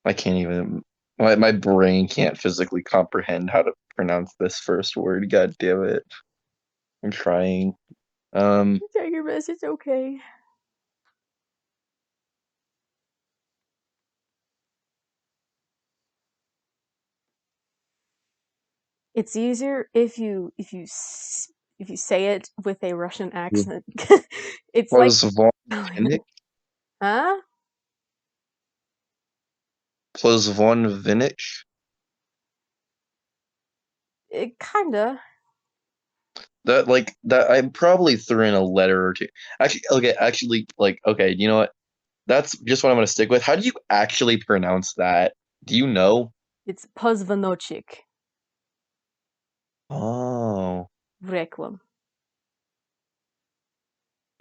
I can't even. My brain can't physically comprehend how to pronounce this first word. God damn it! I'm trying. Um, Take your best, it's okay. It's easier if you say it with a Russian accent. It's like, oh my god. Pozvonochnik, Huh? Pozvonochnik. It kinda. That like that. I probably threw in a letter or two. Actually, okay. Actually, like, okay. You know what? That's just what I'm gonna stick with. How do you actually pronounce that? Do you know? It's Pozvonochnik. Oh. Requiem.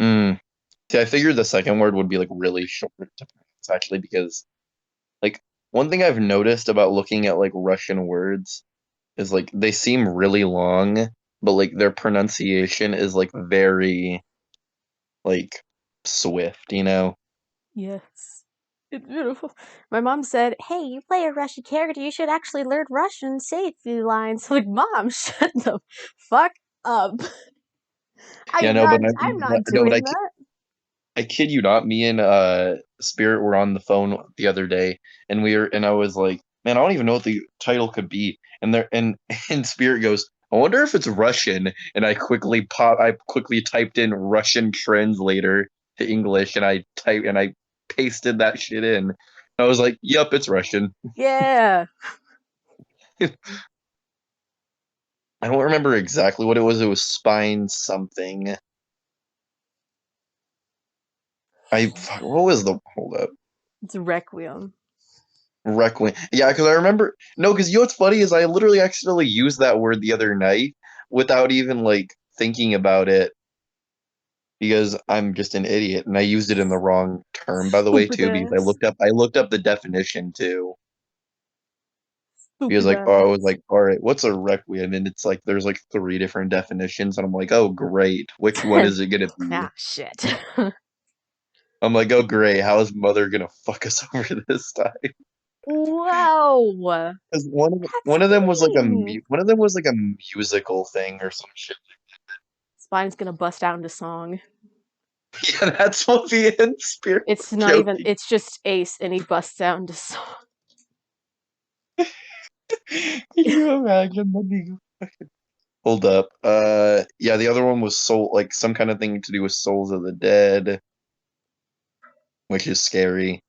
Mm. See, I figured the second word would be like really short to pronounce actually because like one thing I've noticed about looking at like Russian words is like they seem really long, but like their pronunciation is like very like swift, you know? Yes. It's beautiful. My mom said, "Hey, you play a Russian character. You should actually learn Russian and say a few lines." Like, Mom, shut the fuck up. Yeah, I'm no, not but I I'm not no, but doing that. I kid you not, me and Spirit were on the phone the other day and I was like, man, I don't even know what the title could be. And there and and Spirit goes, I wonder if it's Russian. And I quickly typed in Russian translator to English and I pasted that shit in. I was like, yep, it's Russian. Yeah. I don't remember exactly what it was. It was Spine something. What was the hold up? It's Requiem. Requiem. Yeah, because I remember. No, because you know what's funny is I literally accidentally used that word the other night without even like thinking about it because I'm just an idiot and I used it in the wrong term by the way Stupid too because ass. I looked up the definition too because Stupid like oh I was ass. like all right what's a requiem and it's like there's like three different definitions and I'm like oh great which one is it gonna be? Ah, shit. I'm like oh great how is mother gonna fuck us over this time? Whoa. Because That's one of them was like mean. one of them was like a musical thing or some shit. Spine's gonna bust out into song. Yeah, that's what the end spirit It's was not even, joking. it's just Ace and he busts out into song. Can you imagine? Hold up. Yeah, the other one was soul, like some kind of thing to do with souls of the dead, which is scary,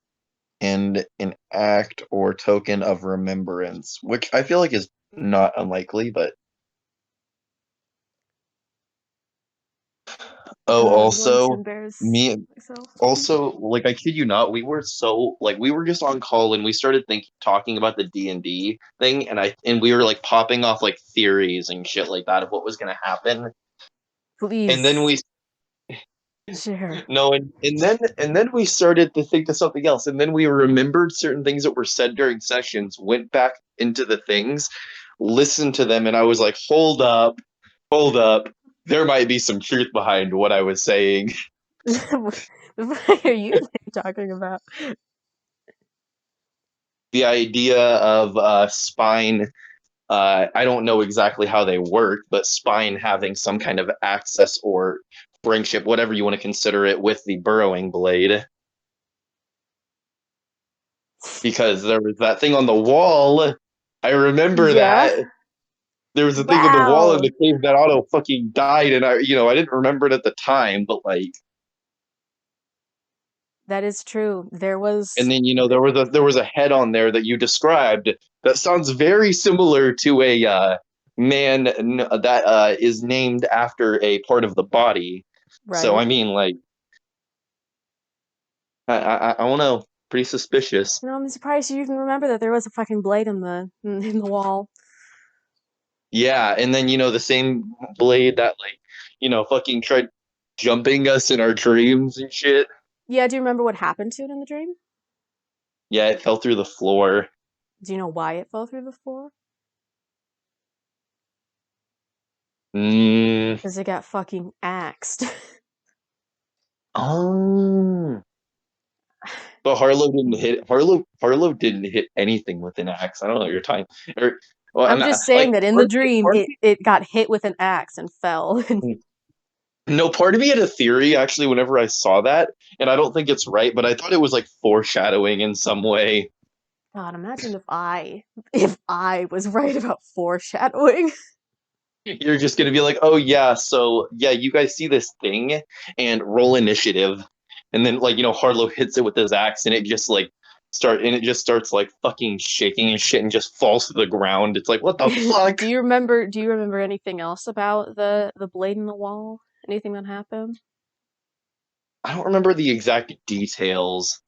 and an act or token of remembrance, which I feel like is not unlikely, but oh, I'm going to also embarrass me myself. also like I kid you not, we were so like we were just on call and we started talking about the D&D thing and we were like popping off like theories and shit like that of what was gonna happen. And then Please we share. no and then we started to think of something else and then we remembered certain things that were said during sessions, went back into the things, listened to them, and I was like, hold up. There might be some truth behind what I was saying. What are you talking about? The idea of spine I don't know exactly how they work, but spine having some kind of access or friendship, whatever you want to consider it, with the burrowing blade. Because there was that thing on the wall. I remember Yeah. that. There was a thing on the wall in Wow. the cave that auto fucking died, and I didn't remember it at the time, but like, That is true. There and was. then there was a head on there that you described that sounds very similar to a man that is named after a part of the body. So Right. I mean, like, I don't know, pretty suspicious. I'm surprised you even remember that there was a fucking blade in the wall. Yeah, and then the same blade that like fucking tried jumping us in our dreams and shit. Yeah, do you remember what happened to it in the dream? Yeah, it fell through the floor. Do you know why it fell through the floor? Mm. Because it got fucking axed. Oh. But Harlow didn't hit anything with an axe. I don't know your time. Or well, I'm just saying that in the dream, part it got hit with an axe and fell. no, part of me had a theory actually whenever I saw that, and I don't think it's right, but I thought it was like foreshadowing in some way. God, imagine if I was right about foreshadowing. You're just gonna be like, oh yeah, so yeah, you guys see this thing and roll initiative, and then like Harlow hits it with his axe, and it just starts like fucking shaking and shit, and just falls to the ground. It's like what the fuck? Do you remember anything else about the blade in the wall? Anything that happened? I don't remember the exact details,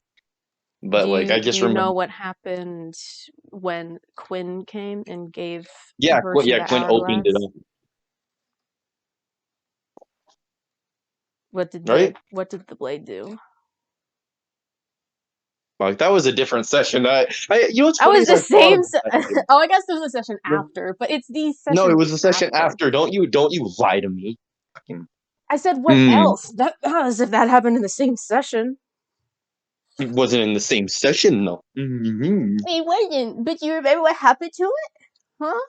Do but like you I do just you know remember. what happened when Quinn came and gave Yeah, Virtue the Quinn opened it hourglass? up, What did the right? what did the blade do? Like that was a different session. What's That funny was is the I thought same. about that too. Oh, I guess there was a session No, after, but it's the no, it session was a session after. after. Don't you lie to me. Fucking. I said, what Mm, else? That as if that happened in the same session. it wasn't in the same session though. Mhm. It wasn't. But you remember what happened to it? Huh?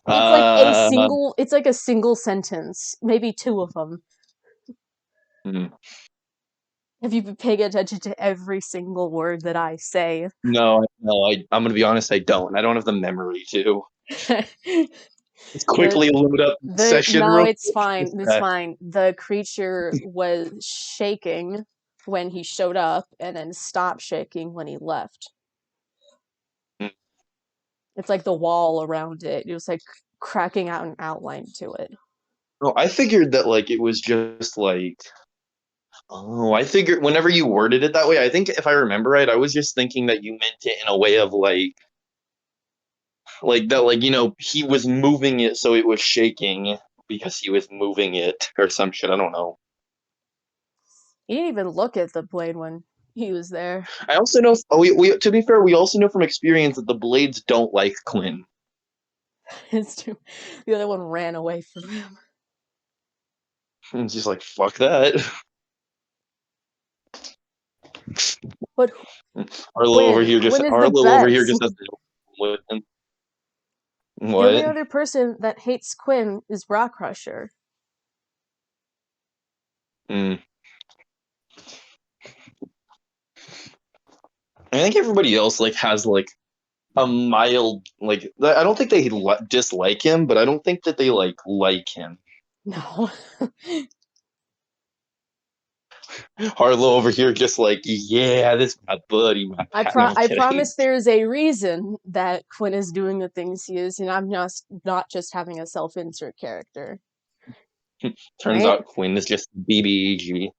It's like a Uh, single. It's like a single sentence, maybe two of them. mm, Have you been paying attention to every single word that I say? no, no, I'm gonna be honest. I don't. I don't have the memory to. Let's the quickly load up the the session no, real it's quick. fine. Just It's fine. The creature was shaking when he showed up, and then stopped shaking when he left. It's like the wall around it. It was like cracking out an outline to it. No, I figured that like it was just like. Oh, I figured whenever you worded it that way, I think if I remember right, I was just thinking that you meant it in a way of like that, like he was moving it so it was shaking because he was moving it or some shit. I don't know. He didn't even look at the blade when he was there. I also know. Oh, we to be fair, we also know from experience that the blades don't like Quinn. The other one ran away from him. And she's like, "Fuck that." But Quinn is the Arlo over here best. just has to what? The only What? other person that hates Quinn is Rock Crusher. Mm. I think everybody else like has like a mild like. I don't think they dislike him, but I don't think that they like him. No. Harlow over here just like, yeah, this is my buddy, my pat. No, I'm I kidding. promise there is a reason that Quinn is doing the things he is, and I'm just not just having a self-insert character. Turns Right? out Quinn is just BBEG.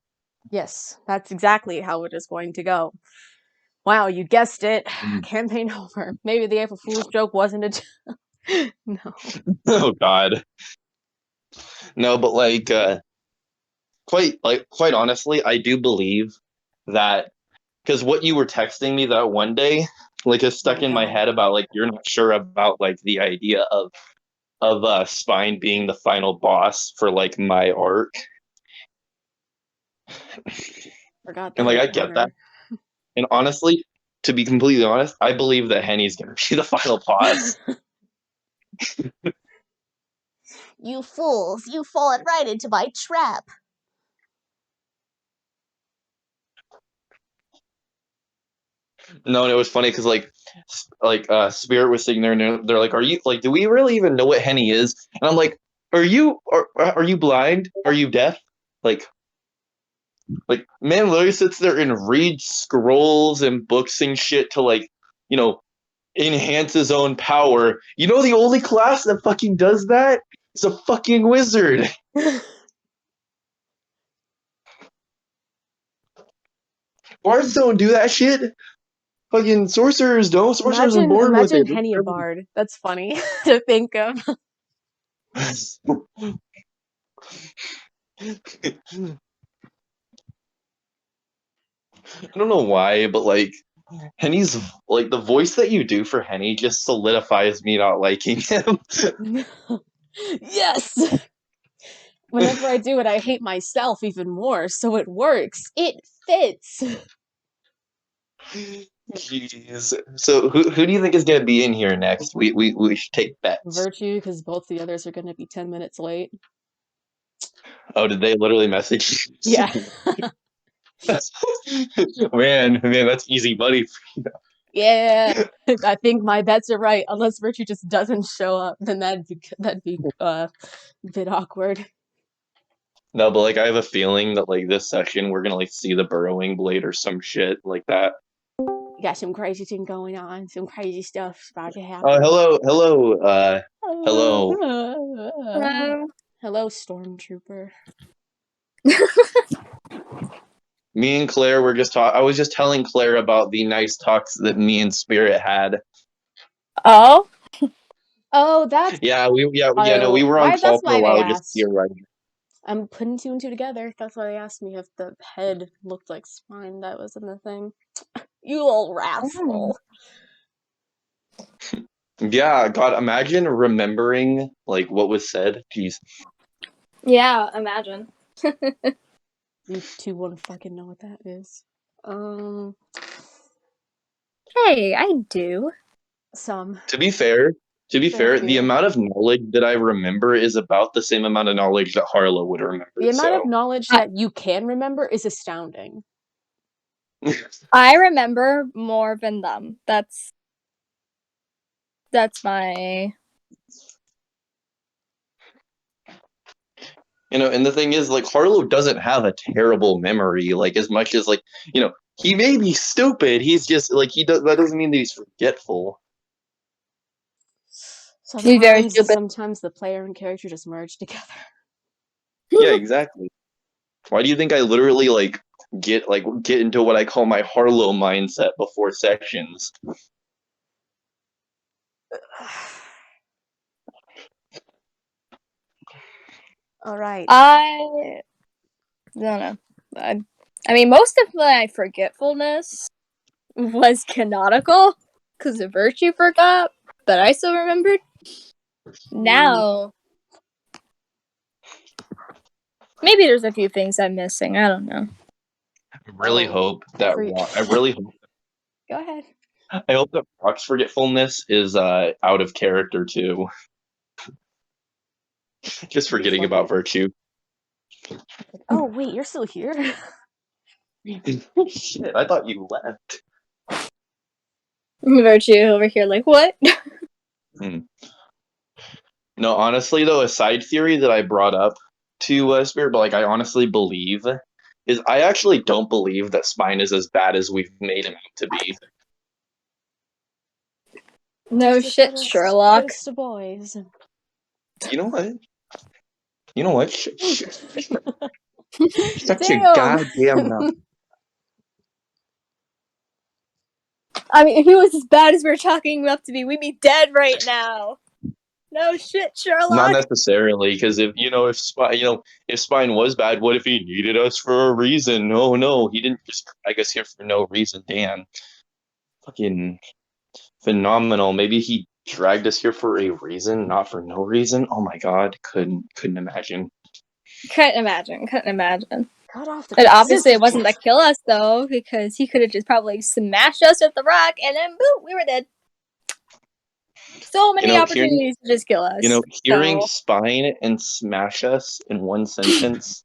Yes, that's exactly how it is going to go. Wow, you guessed it. Mm. Campaign over. Maybe the April Fool's joke wasn't a no. Oh God, no, but quite honestly, I do believe that because what you were texting me that one day, like, is Oh stuck my in my god. head about like you're not sure about like the idea of Spine being the final boss for like my arc, Forgot and there like was I get that, water. and honestly, to be completely honest, I believe that Henny's gonna be the final boss. You fools, you've fallen right into my trap. No, and it was funny because Spirit was sitting there and they're like, "Are you like? Do we really even know what Henny is?" And I'm like, are you blind? Are you deaf? Like man literally sits there and reads scrolls and books and shit to you know enhance his own power. The only class that fucking does that is a fucking wizard. Bards don't do that shit. Fucking sorcerers don't. Sorcerers are born with Imagine it. Henny a bard. That's funny to think of. I don't know why, but Henny's like the voice that you do for Henny just solidifies me not liking him. Yes. Whenever I do it, I hate myself even more, so it works. It fits. Jeez. So who do you think is gonna be in here next? We should take bets. Virtue, because both the others are going to be 10 minutes late. Oh, did they literally message Yeah. you? Man, that's easy money. Yeah. I think my bets are right. Unless Virtue just doesn't show up, then that'd be a bit awkward. No, but like I have a feeling that like this session we're gonna like see the burrowing blade or some shit like that. Got some crazy thing going on. Some crazy stuff's about to happen. Hello. Hello. Hello, Stormtrooper. Me and Claire were just talking. I was just telling Claire about the nice talks that me and Spirit had. Oh, Oh, that's No, we were on why. call That's for a why they while just asked. theorizing. I'm putting two and two together. That's why they asked me if the head looked like spine that was in the thing. You little rascal. Yeah, God, imagine remembering like what was said. Jeez. yeah, imagine. You two won't fucking know what that is. Hey, I do. Some. To be fair, Thank the you. amount of knowledge that I remember is about the same amount of knowledge that Harlow would remember. The amount of So knowledge I- that you can remember is astounding. I remember more than them. That's my. and the thing is, like Harlow doesn't have a terrible memory. Like as much as he may be stupid. He's just like he does. That doesn't mean that he's forgetful. She's very stupid. Sometimes the player and character just merge together. Yeah, exactly. Why do you think I literally get into what I call my Harlow mindset before sections? All right. I don't know. I mean, most of my forgetfulness was canonical because of Virtue forgot, but I still remembered. Now, maybe there's a few things I'm missing. I don't know. I really hope that Go ahead. I hope that Rock's forgetfulness is out of character too. Just forgetting about Virtue. Oh wait, you're still here. Shit, I thought you left. Virtue over here, like, what? No, honestly though, a side theory that I brought up to Spirit, but like I honestly believe is I actually don't believe that Spine is as bad as we've made him out to be. No shit, Sherlock. Close to boys. You know what? Shut your Damn. goddamn mouth. I mean, if he was as bad as we're chalking him up to be, we'd be dead right now. No shit, Sherlock. Not necessarily, because if Spine was bad, what if he needed us for a reason? No, he didn't just drag us here for no reason. Damn, fucking phenomenal. Maybe he dragged us here for a reason, not for no reason. Oh my god, couldn't imagine. Couldn't imagine. Cut off the And obviously it wasn't to kill us though, because he could have just probably smashed us with the rock and then boom, we were dead. So many opportunities to just kill us. Hearing Spine and smash us in one sentence.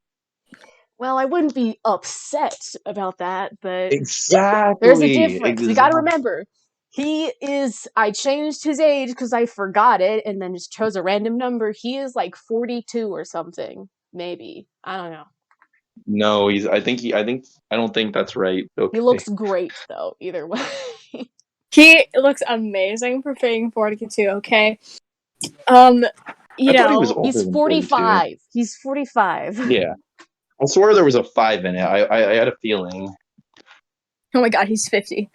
Well, I wouldn't be upset about that, but exactly. There's a difference. We gotta remember. I changed his age because I forgot it and then just chose a random number. He is like 42 or something. Maybe. I don't know. No, I don't think that's right. Okay. He looks great though, either way. He looks amazing for being 42, okay? He was older he's than 45. 42. He's 45. Yeah. I swear there was a 5 in it. I had a feeling. Oh my god, he's 50.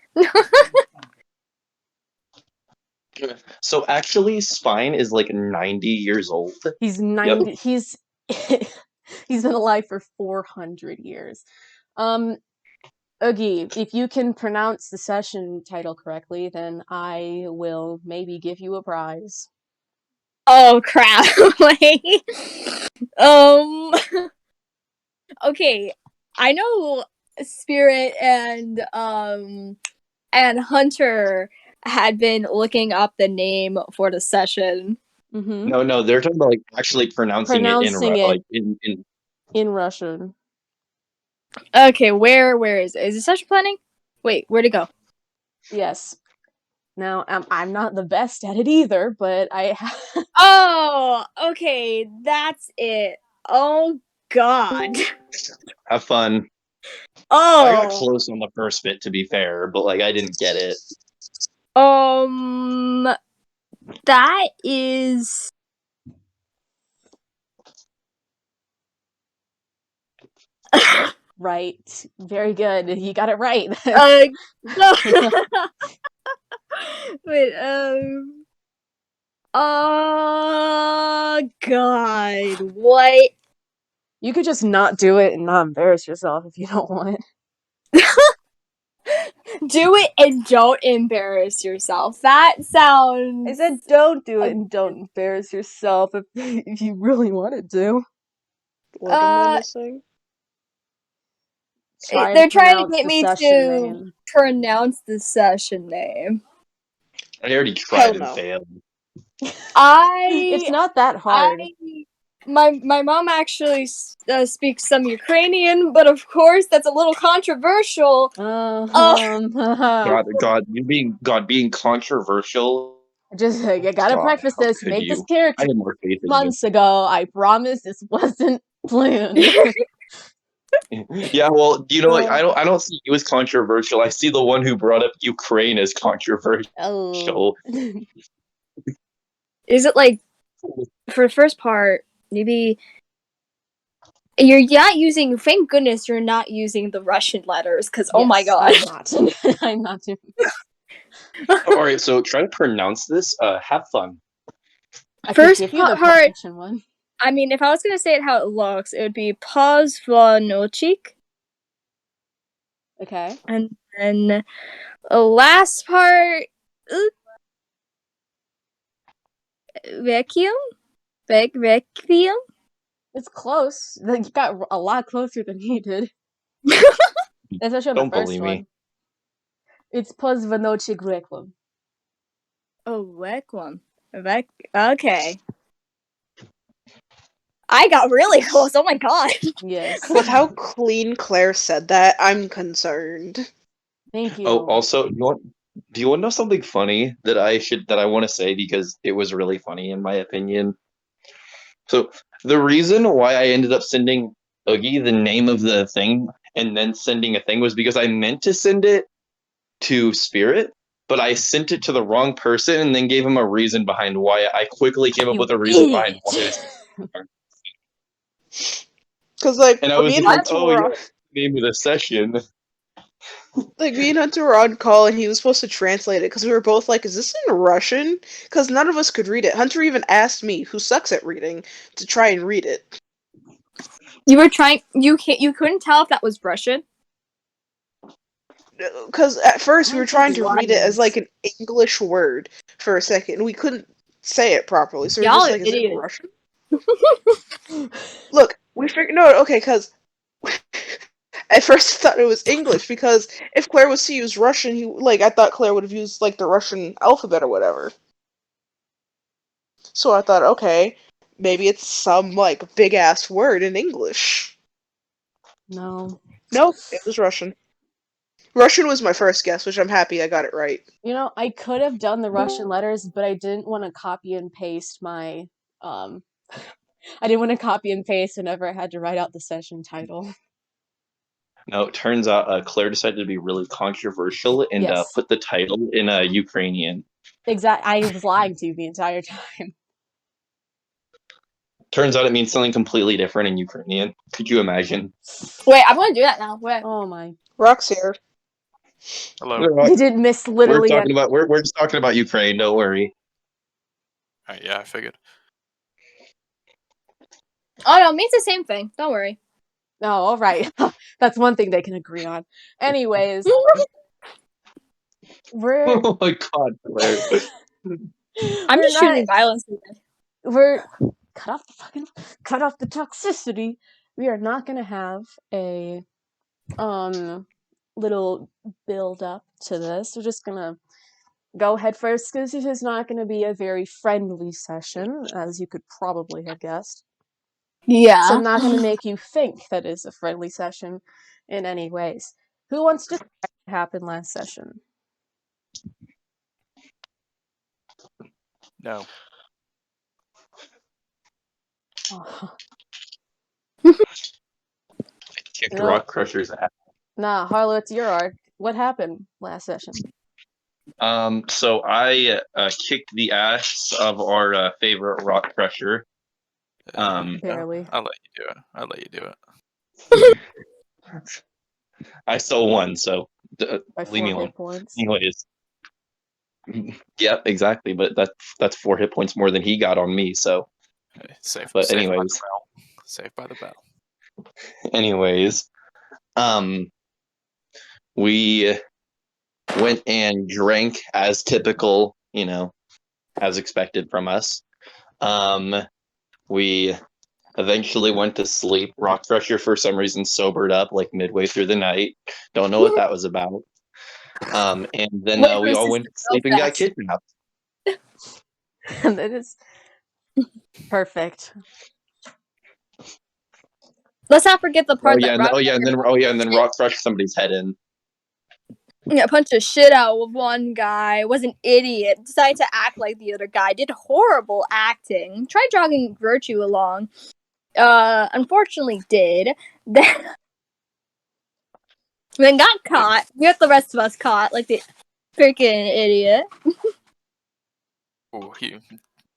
So actually, Spine is like 90 years old. He's 90. Yep. He's been alive for 400 years. Oogie, if you can pronounce the session title correctly, then I will maybe give you a prize. Oh crap! Wait. Okay, I know Spirit and Hunter had been looking up the name for the session. Mm-hmm. No, they're talking about like actually pronouncing it Pronouncing it like in in Russian. Okay, where is it? Is it session planning? Wait, where'd it go? Yes. Now, I'm not the best at it either, but I. Oh, okay, that's it. Oh God. have fun. Oh. I got close on the first bit, to be fair, but like I didn't get it. That is. Right. Very good. You got it right. No. Wait, God, what? You could just not do it and not embarrass yourself if you don't want. Do it and don't embarrass yourself. That sounds. I said don't do it and don't embarrass yourself if you really wanted to. What am I missing? They're trying to get the me session to name. pronounce the session name. I already tried and no. failed. It's not that hard. My mom actually speaks some Ukrainian, but of course that's a little controversial. God, being controversial. Just you gotta practice this. Make this character. I had more faith in months ago. I promise this wasn't planned. Yeah, well, you know, I don't see you as controversial. I see the one who brought up Ukraine as controversial. Oh. Is it like for the first part? Maybe you're not using. Thank goodness you're not using the Russian letters, because oh my god, I'm not doing. All right, so try to pronounce this. Have fun. First give you the part. One. I mean, if I was gonna say it how it looks, it would be Pozvonochnik. Okay. And then the last part, Requiem? Requiem? It's close. You got a lot closer than he did. Especially on the first one. Me. It's Pozvonochnik Requiem. Oh, Requiem. Okay. I got really close. Oh my god. Yes. With how clean Claire said that, I'm concerned. Thank you. Oh, also, do you want to know something funny that I want to say because it was really funny in my opinion? So the reason why I ended up sending Oogie the name of the thing and then sending a thing was because I meant to send it to Spirit, but I sent it to the wrong person and then gave him a reason behind why. I quickly came up with a reason behind why it was. Because like, and I was me and like, Hunter were on, name of the session. like me and Hunter were on call, and he was supposed to translate it because we were both like, "Is this in Russian?" Because none of us could read it. Hunter even asked me, who sucks at reading, to try and read it. You were trying. You couldn't tell if that was Russian. Because at first we were trying to read it as like an English word for a second, and we couldn't say it properly. So we're just like, "Is it Russian?" Look, we figured no, okay, because at first I thought it was English because if Claire was to use Russian, I thought Claire would have used like the Russian alphabet or whatever. So I thought, okay, maybe it's some like big ass word in English. No. Nope, it was Russian. Russian was my first guess, which I'm happy I got it right. You know, I could have done the Russian letters, but I didn't want to copy and paste my I didn't want to copy and paste whenever I had to write out the session title. No, it turns out Claire decided to be really controversial and put the title in Ukrainian. Exactly. I was lying to you the entire time. Turns out it means something completely different in Ukrainian. Could you imagine? Wait, I'm gonna do that now. Wait. Oh my. Rock's here. Hello. You did miss literally. We're just talking about Ukraine. Don't worry. Yeah, I figured. Oh no, it means the same thing. Don't worry. Oh, all right. That's one thing they can agree on. Anyways, Oh my god, Claire. I'm just choosing violence today. we're cut off the toxicity. We are not gonna have a little build up to this. We're just gonna go head first because this is not gonna be a very friendly session, as you could probably have guessed. Yeah. So I'm not gonna make you think that is a friendly session in any ways. Who wants to what happened last session? No. Oh, Kicked You know- Rock Crusher's ass. nah, Harlow, it's your arc. What happened last session? So I kicked the ass of our favorite Rock Crusher. Barely. I'll let you do it. I'll let you do it. I still won, so By leave me 4 alone. hit points. Anyways, yep, exactly. But that's 4 hit points more than he got on me. So, Safe. but Saved by anyways, the bell. Saved by the bell. anyways, we went and drank as typical, as expected from us. We eventually went to sleep. Rock Crusher, for some reason, sobered up like midway through the night. Don't know what that was about. And then we all went to sleep and got kidnapped. That is perfect. Let's not forget the part that And then Rock crushed somebody's head in. Yeah, punched the shit out of one guy, was an idiot, decided to act like the other guy, did horrible acting, tried dragging Virtue along, unfortunately did, then got caught, got the rest of us caught, like the freaking idiot. Ooh, he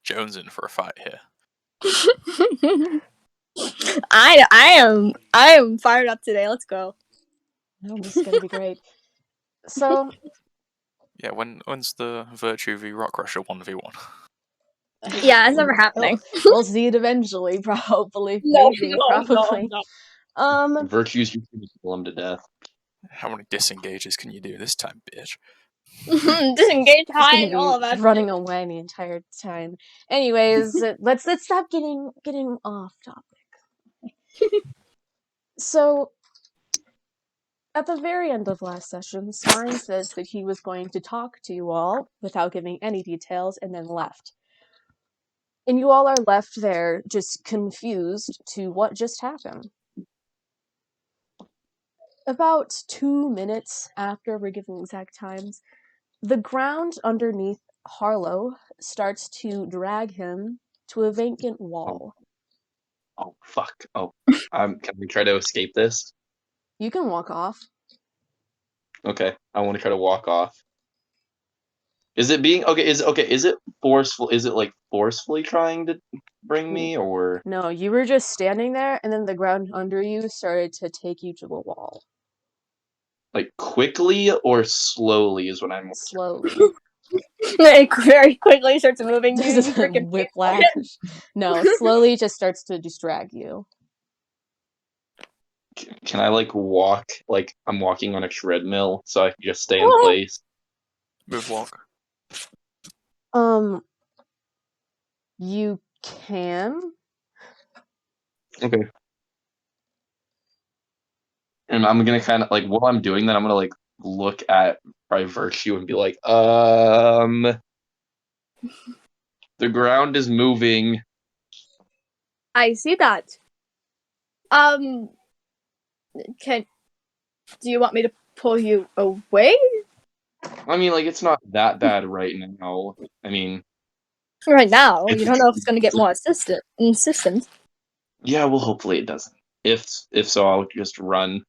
jonesing for a fight here. I am fired up today, let's go. Oh, this is gonna be great. So, Yeah, when's the Virtue v Rock Crusher 1v1? Yeah, it's never happening. We'll see it eventually, probably. Maybe, probably. No. Virtue's used to kill him to death. How many disengages can you do this time, bitch? Disengage He's high gonna and be all of that. running away the entire time. Anyways, let's stop getting off topic. So, at the very end of last session, Spine says that he was going to talk to you all without giving any details and then left. And you all are left there just confused to what just happened. About 2 minutes after we're giving exact times, the ground underneath Harlow starts to drag him to a vacant wall. Oh fuck! Oh, can we try to escape this? You can walk off. Okay, I want to try to walk off. Is it being okay? Is it forceful? Is it like forcefully trying to bring me, or No, you were just standing there, and then the ground under you started to take you to the wall. like quickly or slowly? Is what I'm Slowly. It very quickly starts moving. This is a whiplash. No, slowly just starts to just drag you. Can I like walk like I'm walking on a treadmill so I can just stay in place? Move walk. You can. Okay. And I'm gonna kind of like while I'm doing that, I'm gonna like look at probably Virtue and be like, the ground is moving. I see that. Do you want me to pull you away? I mean, like it's not that bad right now. I mean, Right now, you don't know if it's gonna get more insistent. yeah, well, hopefully it doesn't. If so, I'll just run.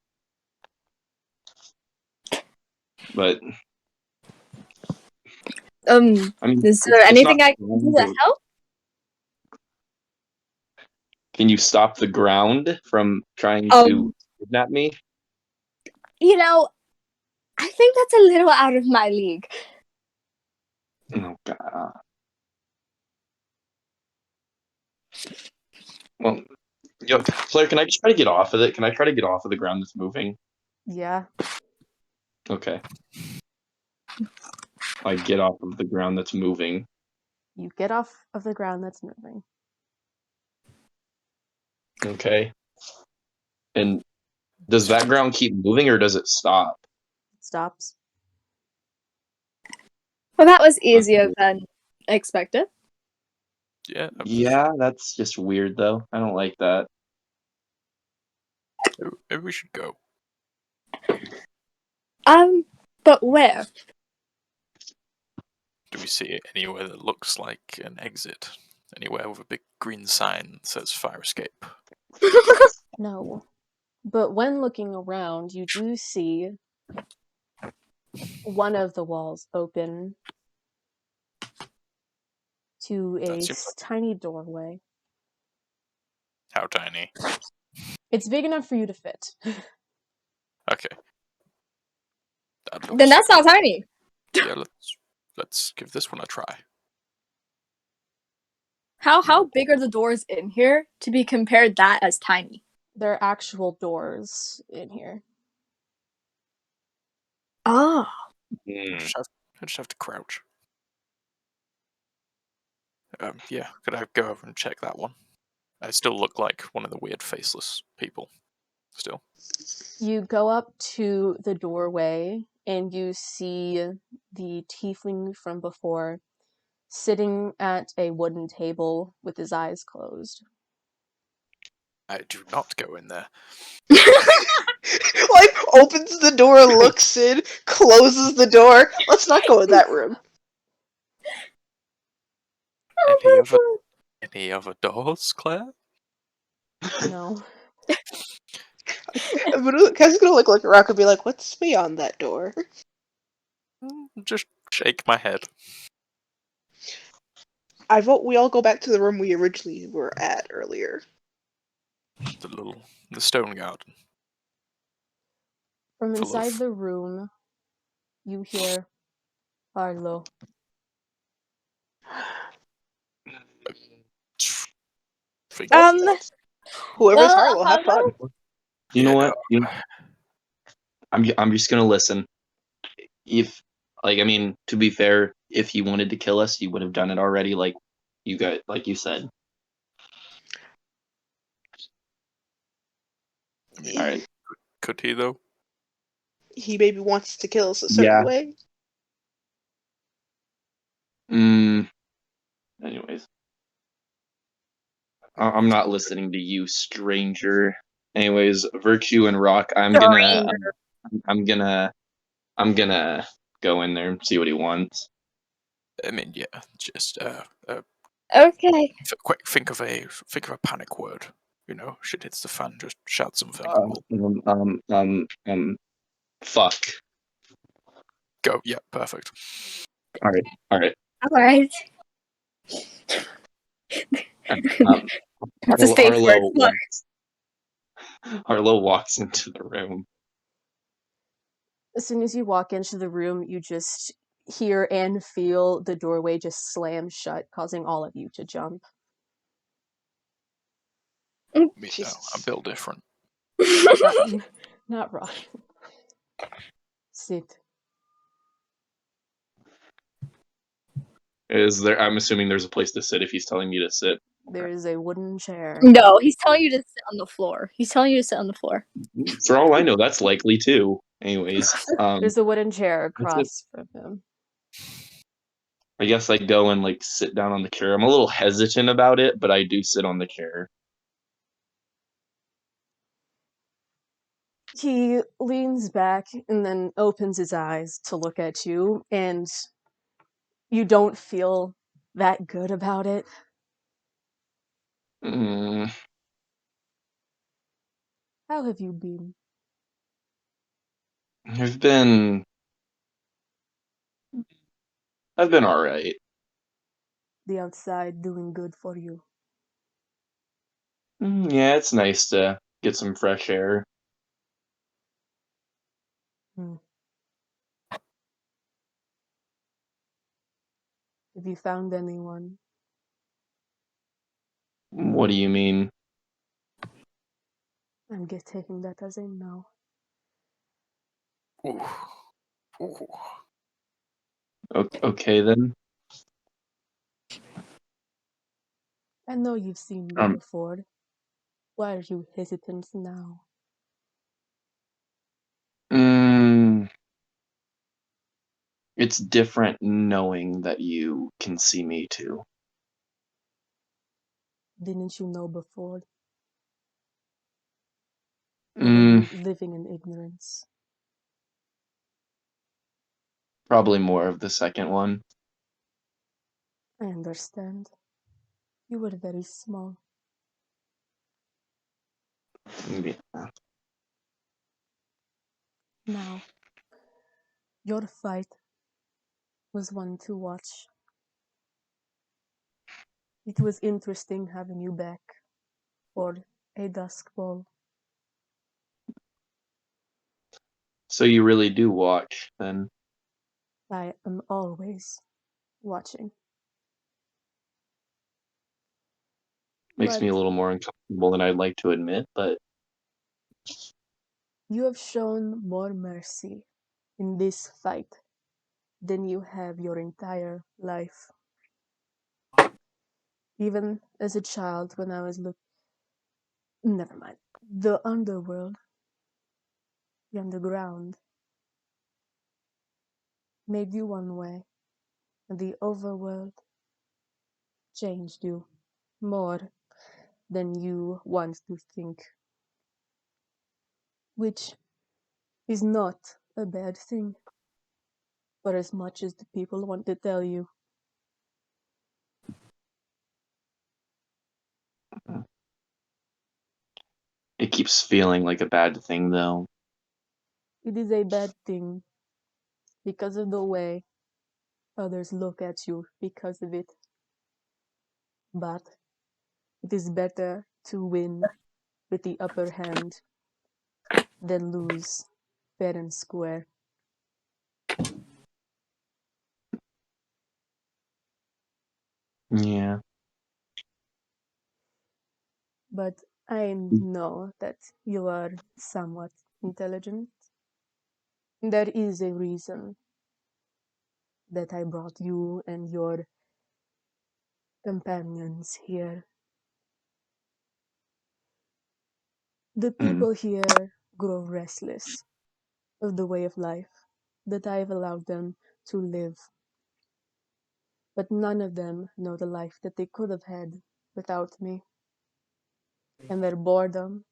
But I mean, is there anything I can do to help? Can you stop the ground from trying to kidnap me? You know, I think that's a little out of my league. Oh god. Well, Claire, can I just try to get off of it? Can I try to get off of the ground that's moving? Yeah. Okay. I get off of the ground that's moving. You get off of the ground that's moving. Okay. And does that ground keep moving or does it stop? It stops. Well, that was easier Okay. than expected. Yeah. Yeah, that's just weird though. I don't like that. Maybe we should go. But where? Do we see anywhere that looks like an exit? Anywhere with a big green sign that says fire escape? No. But when looking around, you do see one of the walls open to That a seems like tiny doorway. how tiny. It's big enough for you to fit. Okay. That Then looks. that's not tiny. Yeah. Let's give this one a try. How big are the doors in here to be compared that as tiny? There are actual doors in here. Oh. Hmm. I just have to crouch. Yeah. Could I go over and check that one? I still look like one of the weird faceless people. Still. You go up to the doorway and you see the tiefling from before sitting at a wooden table with his eyes closed. I do not go in there. Like, opens the door, looks in, closes the door. Let's not go in that room. Any other doors, Claire? No. Kaz's gonna look around and be like, what's beyond that door? Just shake my head. I vote we all go back to the room we originally were at earlier. The stone garden. From Full inside of- the room, you hear Arlo. Think- Whoever's Well, Harlow, have fun. You know Yeah, what? I'm just gonna listen. If I mean, to be fair, if he wanted to kill us, he would have done it already, like you said. I mean, All right. could he though? He maybe wants to kill us a certain Yeah. way. Anyways, I'm not listening to you, stranger. Anyways, Virtue and Rock. I'm gonna go in there and see what he wants. I mean, yeah. Just okay. quick. Think of a panic word. You know, shit hits the fan. Just shout something. Fuck. Go. Yeah, perfect. All right. Alright. Um, It's a safe word. Look. Harlow walks into the room. As soon as you walk into the room, you just hear and feel the doorway just slam shut, causing all of you to jump. I mean, no, Jesus. I'm built different. Not Rock. Sit. Is there? I'm assuming there's a place to sit if he's telling me to sit. There is a wooden chair. No, he's telling you to sit on the floor. He's telling you to sit on the floor. For all I know, that's likely too. Anyways, There's a wooden chair that's it. across from him. I guess I go and like sit down on the chair. I'm a little hesitant about it, but I do sit on the chair. He leans back and then opens his eyes to look at you, and you don't feel that good about it. Mm, How have you been? I've been all right. The outside doing good for you? Yeah, it's nice to get some fresh air. Have you found anyone? What do you mean? I'm taking that as a no. Ooh. Ooh. Okay then. I know you've seen me before. Why are you hesitant now? It's different knowing that you can see me too. Didn't you know before? Or were you living in ignorance? Probably more of the second one. I understand. You were very small. Yeah. Now, your fight was one to watch. It was interesting having you back for a dusk ball. So you really do watch, then? I am always watching. Makes But me a little more uncomfortable than I'd like to admit, but you have shown more mercy in this fight than you have your entire life. Even as a child, when I was never mind. The underworld, the underground, made you one way, and the overworld changed you more than you want to think, which is not a bad thing, for as much as the people want to tell you. it keeps feeling like a bad thing, though. It is a bad thing because of the way others look at you because of it. But it is better to win with the upper hand than lose fair and square. Yeah. But I know that you are somewhat intelligent. There is a reason that I brought you and your companions here. The people here grow restless of the way of life that I have allowed them to live. But none of them know the life that they could have had without me. And their boredom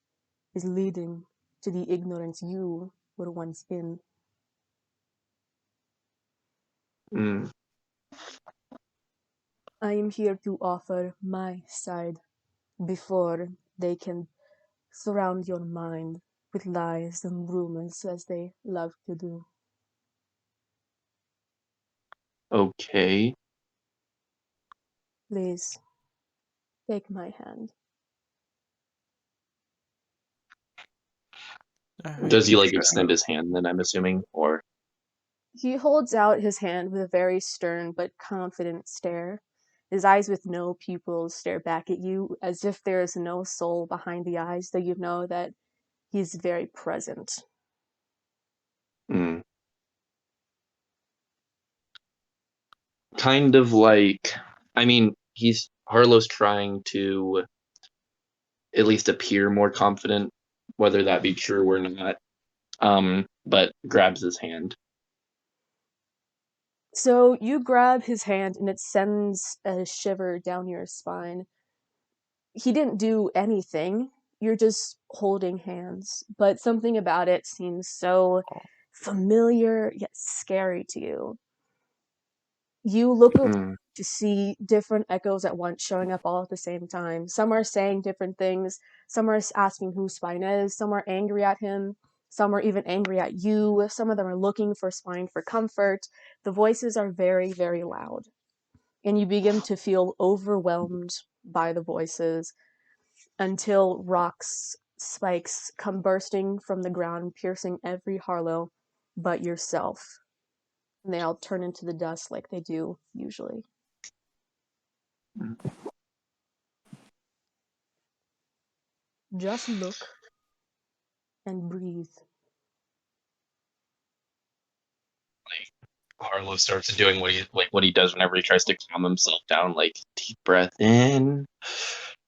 is leading to the ignorance you were once in. Mm. I am here to offer my side before they can surround your mind with lies and rumors as they love to do. Okay. Please, take my hand. Does he, like, Sure. extend his hand, then, I'm assuming? Or... He holds out his hand with a very stern but confident stare. His eyes with no pupils stare back at you as if there is no soul behind the eyes, though you know that he's very present. Mm. Kind of like... I mean, Harlow's trying to at least appear more confident, whether that be true or not, but grabs his hand. So you grab his hand and it sends a shiver down your spine. He didn't do anything. You're just holding hands, but something about it seems so familiar yet scary to you. You look around Mm. to see different echoes at once showing up all at the same time. Some are saying different things. Some are asking who Spine is. Some are angry at him. Some are even angry at you. Some of them are looking for Spine for comfort. The voices are very, very loud. And you begin to feel overwhelmed by the voices until rocks, spikes come bursting from the ground, piercing every Harlow but yourself. And they all turn into the dust like they do usually. Just look and breathe. Arlo starts doing what he does whenever he tries to calm himself down, like deep breath in,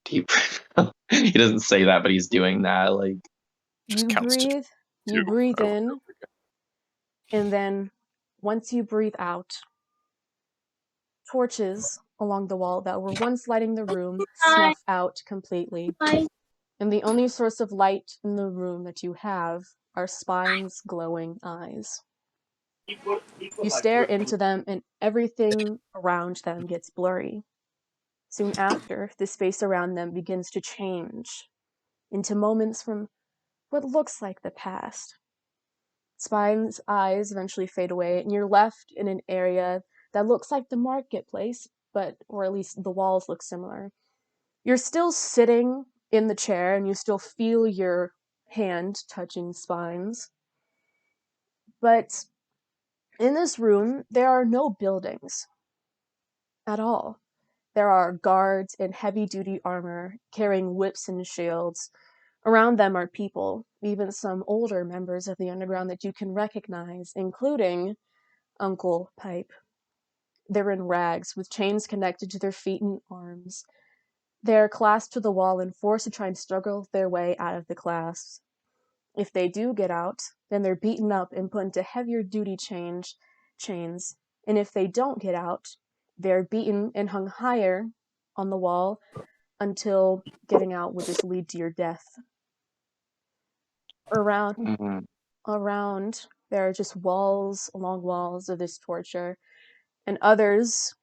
deep breath out. He doesn't say that, but he's doing that. Like Just You counts to breathe, you 2 breathe over and in, over again. and then once you breathe out, torches along the wall that were once lighting the room snuff out completely. And the only source of light in the room that you have are Spine's glowing eyes. You stare into them, and everything around them gets blurry. Soon after, the space around them begins to change into moments from what looks like the past. Spine's eyes eventually fade away, and you're left in an area that looks like the marketplace, or at least the walls look similar. You're still sitting in the chair, and you still feel your hand touching Spine's. But in this room, there are no buildings at all. There are guards in heavy-duty armor, carrying whips and shields. Around them are people, even some older members of the underground that you can recognize, including Uncle Pipe. They're in rags, with chains connected to their feet and arms. They're clasped to the wall and forced to try and struggle their way out of the clasps. If they do get out, then they're beaten up and put into heavier-duty chains. And if they don't get out, they're beaten and hung higher on the wall until getting out would just lead to your death. Around mhm. around there are just walls along walls of this torture, and others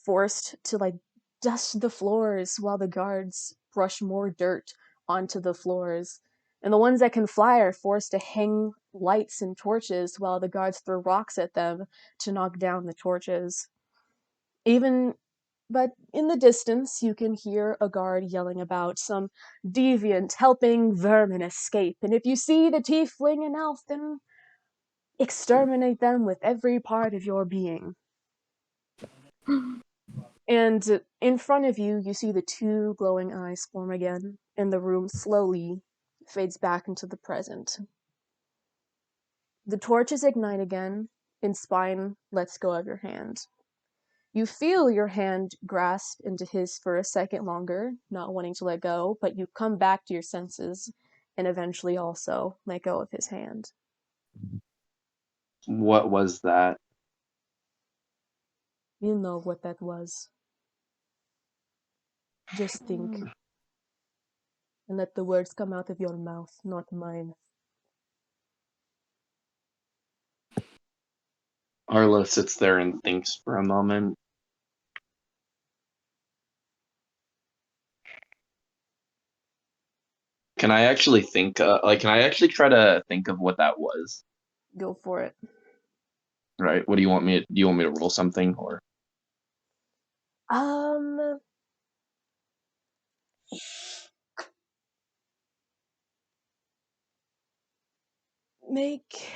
forced to dust the floors while the guards brush more dirt onto the floors. And the ones that can fly are forced to hang lights and torches while the guards throw rocks at them to knock down the torches. But in the distance, you can hear a guard yelling about some deviant helping vermin escape, and if you see the tiefling and elf, then exterminate them with every part of your being. And in front of you, you see the two glowing eyes form again, and the room slowly fades back into the present. The torches ignite again, and Spine lets go of your hand. You feel your hand grasp into his for a second longer, not wanting to let go, but you come back to your senses and eventually also let go of his hand. What was that? You know what that was. Just think, and let the words come out of your mouth, not mine. Arlo sits there and thinks for a moment. Can I actually think? Can I actually try to think of what that was? Go for it. Right. What do you want me? Do you want me to roll something or? Um, make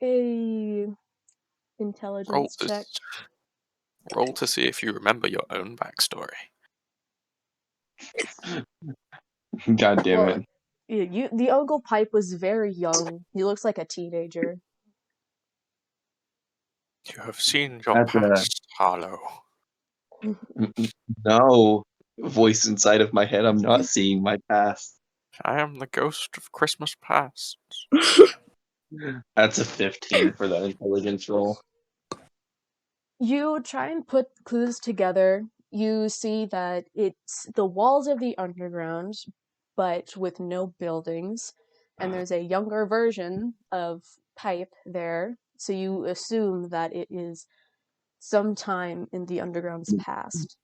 a Roll intelligence to, check. roll to see if you remember your own backstory. God damn Well, it! the Uncle Pipe was very young. He looks like a teenager. You have seen your That's a past, Harlow. no voice inside of my head. I'm not seeing my past. I am the ghost of Christmas past. That's a 15 for that intelligence roll. You try and put clues together. You see that it's the walls of the underground, but with no buildings. And there's a younger version of Pipe there. So you assume that it is sometime in the underground's I past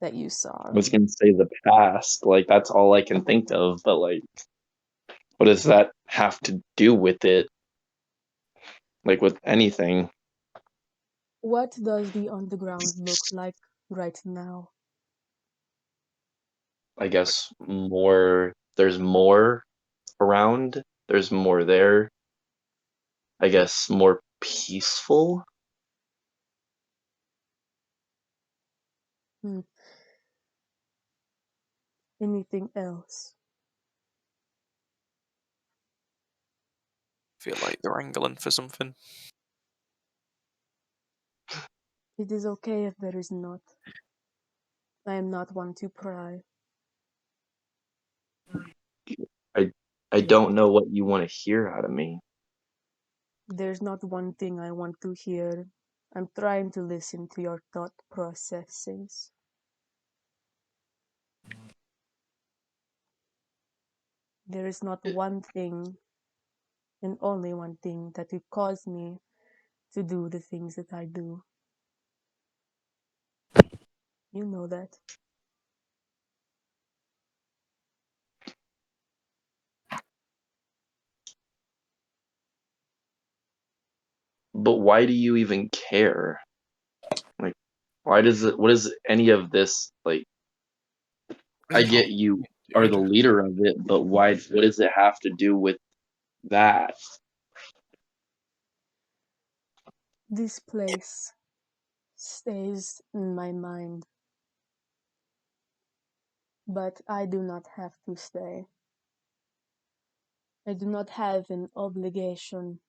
that you saw. was gonna say the past. Like that's all I can think of. But like, what does that have to do with it? Like with anything? What does the underground look like right now? I guess more. There's more around. There's more there. I guess more peaceful. Hmm. Anything else? Feel like they're angling for something. It is okay if there is not. I am not one to pry. I don't know what you want to hear out of me. There's not one thing I want to hear. I'm trying to listen to your thought processes. There is not one thing, and only one thing, that would cause me to do the things that I do. You know that. But why do you even care? Like, why does it? What is any of this like? I Really get hard, you are the dude. leader of it, but why? What does it have to do with that? This place stays in my mind, but I do not have to stay. I do not have an obligation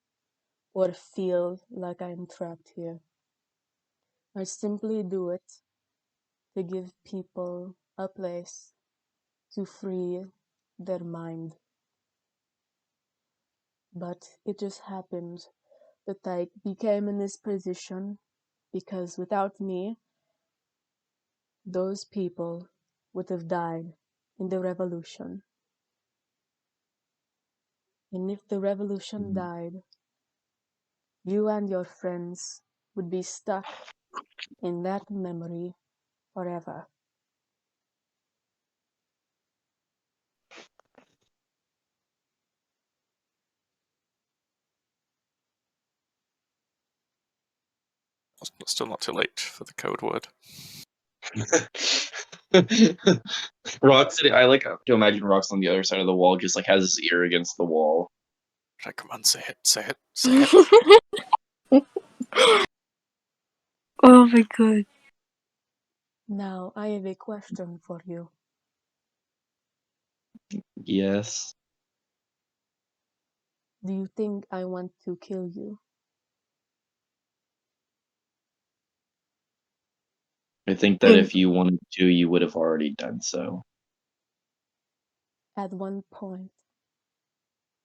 or feel like I am trapped here. I simply do it to give people a place to free their mind. But it just happened that I became in this position because without me, those people would have died in the revolution. And if the revolution died, you and your friends would be stuck in that memory forever. It's still not too late for the code word. Rock's sitting, I like to imagine Rock's on the other side of the wall, just like has his ear against the wall. Like, come on, say it, say it, say it. Oh my god. Now I have a question for you. Yes. Do you think I want to kill you? I think that if you wanted to, you would have already done so. At one point,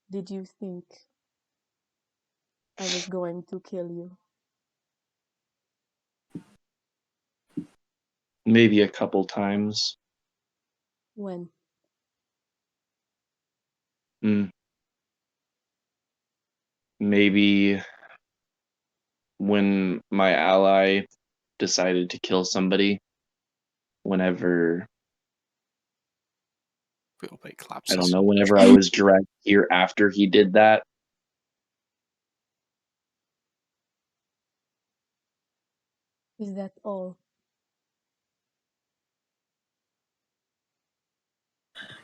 did you think I was going to kill you? Maybe a couple times. When? Maybe when my ally decided to kill somebody. Whenever, Wheelbait I collapses. don't know, whenever I was dragged here after he did that. Is that all?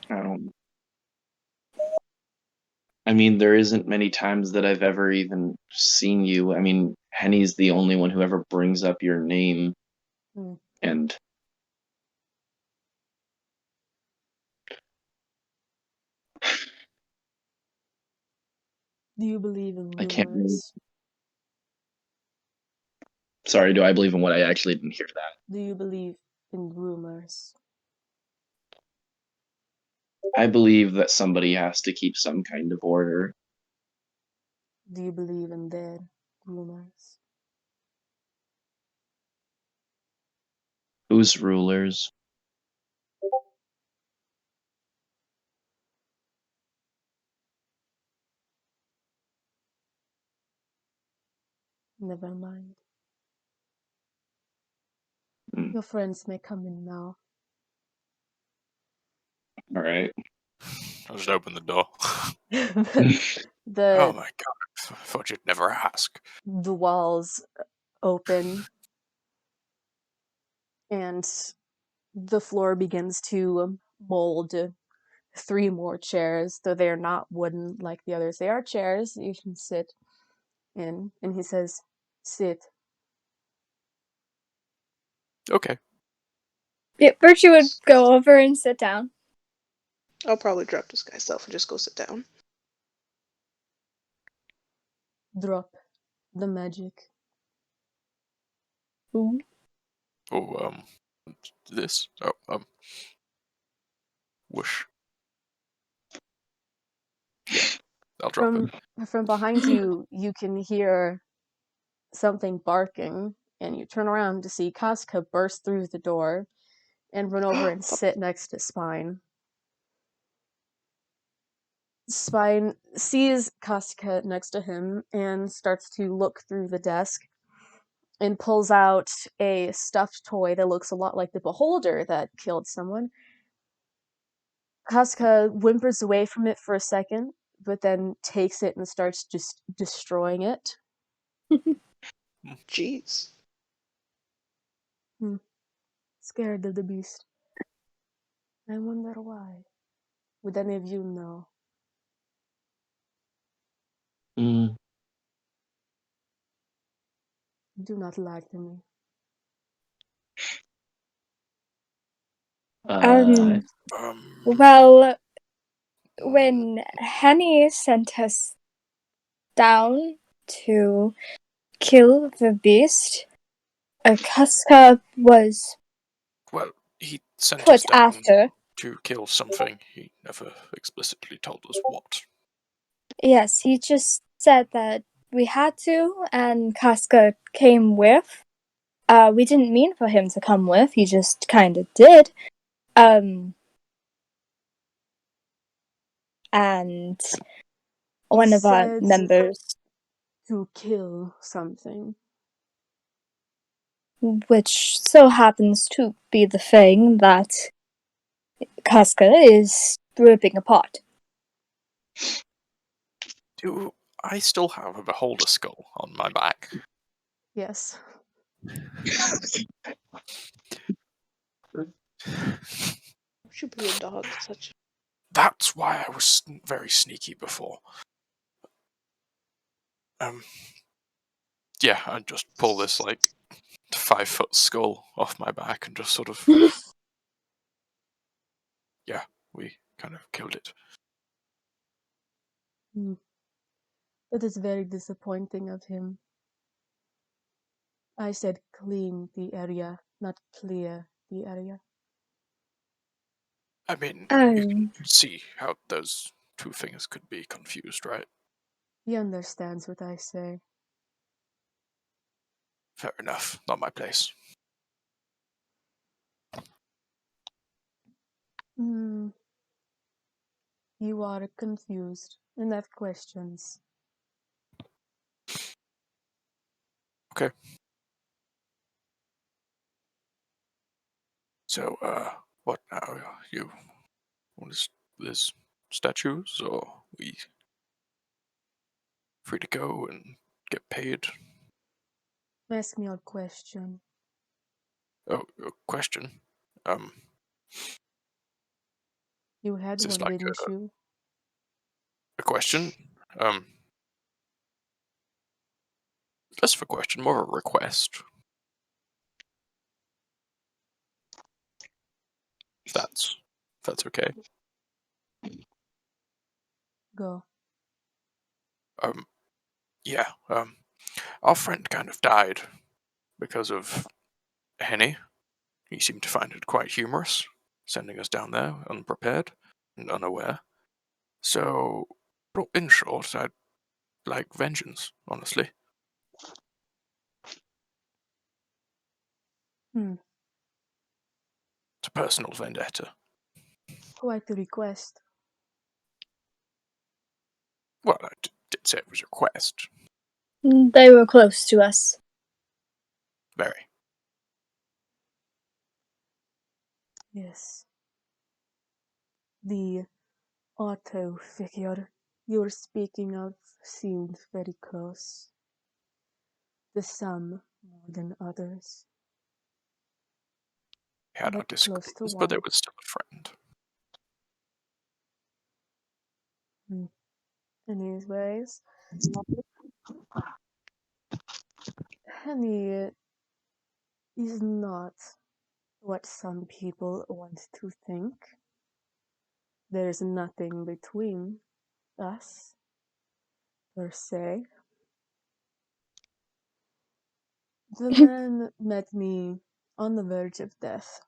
I don't. I mean, there isn't many times that I've ever even seen you. I mean, Henny's the only one who ever brings up your name, Hmm. and Do you believe in I can't really. rumors? Sorry, do I believe in what? I actually didn't hear that. Do you believe in rumors? I believe that somebody has to keep some kind of order. Do you believe in their rumors? Who's rulers? Never mind. Mm, Your friends may come in now. all right. I'll just open the door. the Oh my god, I thought you'd never ask. the walls open and the floor begins to mold 3 more chairs, though they are not wooden like the others. They are chairs that you can sit in. And he says, sit. Okay. Yeah, Virtue would go over and sit down. I'll probably drop this guy's stuff and just go sit down. Drop the magic. Ooh. Oh, this. Whoosh. Yeah, I'll drop it. From behind you, you can hear something barking, and you turn around to see Casca burst through the door and run over and sit next to Spine. Spine sees Casca next to him and starts to look through the desk and pulls out a stuffed toy that looks a lot like the beholder that killed someone. Casca whimpers away from it for a second, but then takes it and starts just destroying it. Jeez. Scared of the beast. I wonder why. Would any of you know? Mm. Do not lie to me. Uh, Well, when Henny sent us down to kill the beast, Casca was Well, he sent us put down after. to kill something. He never explicitly told us what. Yes, he just said that we had to, and Casca came with. We didn't mean for him to come with, he just kind of did. And one of our Said members, to kill something. which so happens to be the thing that Casca is ripping apart. Do I still have a beholder skull on my back? Yes. Should be a dog. Such. That's why I was very sneaky before. Yeah, I just pull this 5-foot skull off my back and just sort of yeah, we kind of killed it. That is very disappointing of him. I said clean the area, not clear the area. I mean, you can see how those two things could be confused, right? He understands what I say. Fair enough, not my place. You are confused and have questions. Okay. So, what now? You want this statues, or we free to go and get paid? Ask me a question. Oh, a question. You had Is this one, like didn't you? a question? Less of a question, more of a request. If that's okay. Go. Yeah. Our friend kind of died because of Henny. He seemed to find it quite humorous, sending us down there unprepared and unaware. So, in short, I'd like vengeance, honestly. It's a personal vendetta. Quite a request. Well, I did say it was a request. They were close to us. Very. Yes. The auto figure you're speaking of seemed very close. The some more than others. We had our But close to disagreements, but it one. was still a friend. Anyways, Henny is not what some people want to think. There's nothing between us, per se. The man met me on the verge of death.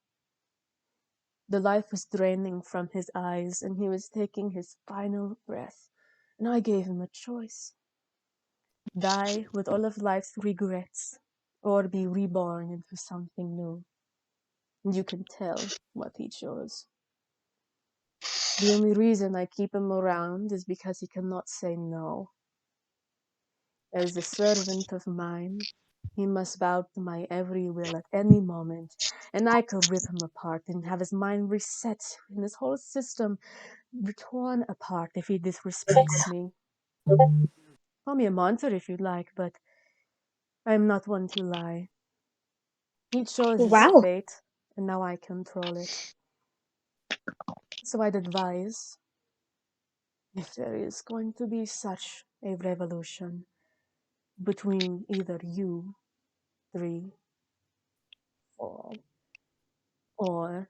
The life was draining from his eyes, and he was taking his final breath, and I gave him a choice. Die with all of life's regrets, or be reborn into something new. And you can tell what he chose. The only reason I keep him around is because he cannot say no. As a servant of mine, he must bow to my every will at any moment, and I could rip him apart and have his mind reset and his whole system torn apart if he disrespects me. Call me a monster if you'd like, but I am not one to lie. He chose his Wow. fate, and now I control it. So I'd advise, if there is going to be such a revolution between either you, 3, 4, or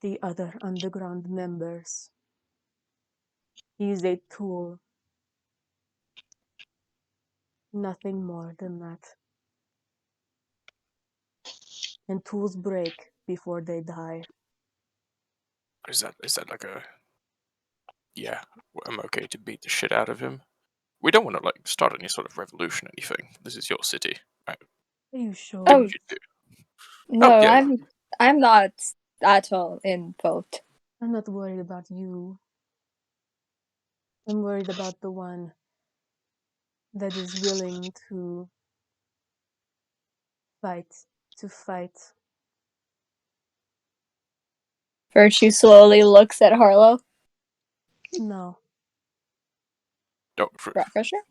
the other underground members, he is a tool. Nothing more than that. And tools break before they die. Is that like a... Yeah, I'm okay to beat the shit out of him. We don't want to like start any sort of revolution or anything. This is your city. Right? Are you sure? Oh, You do. no, yeah. I'm not at all involved. I'm not worried about you. I'm worried about the one that is willing to fight. Virtue slowly looks at Harlow. No. Oh, Rockfisher?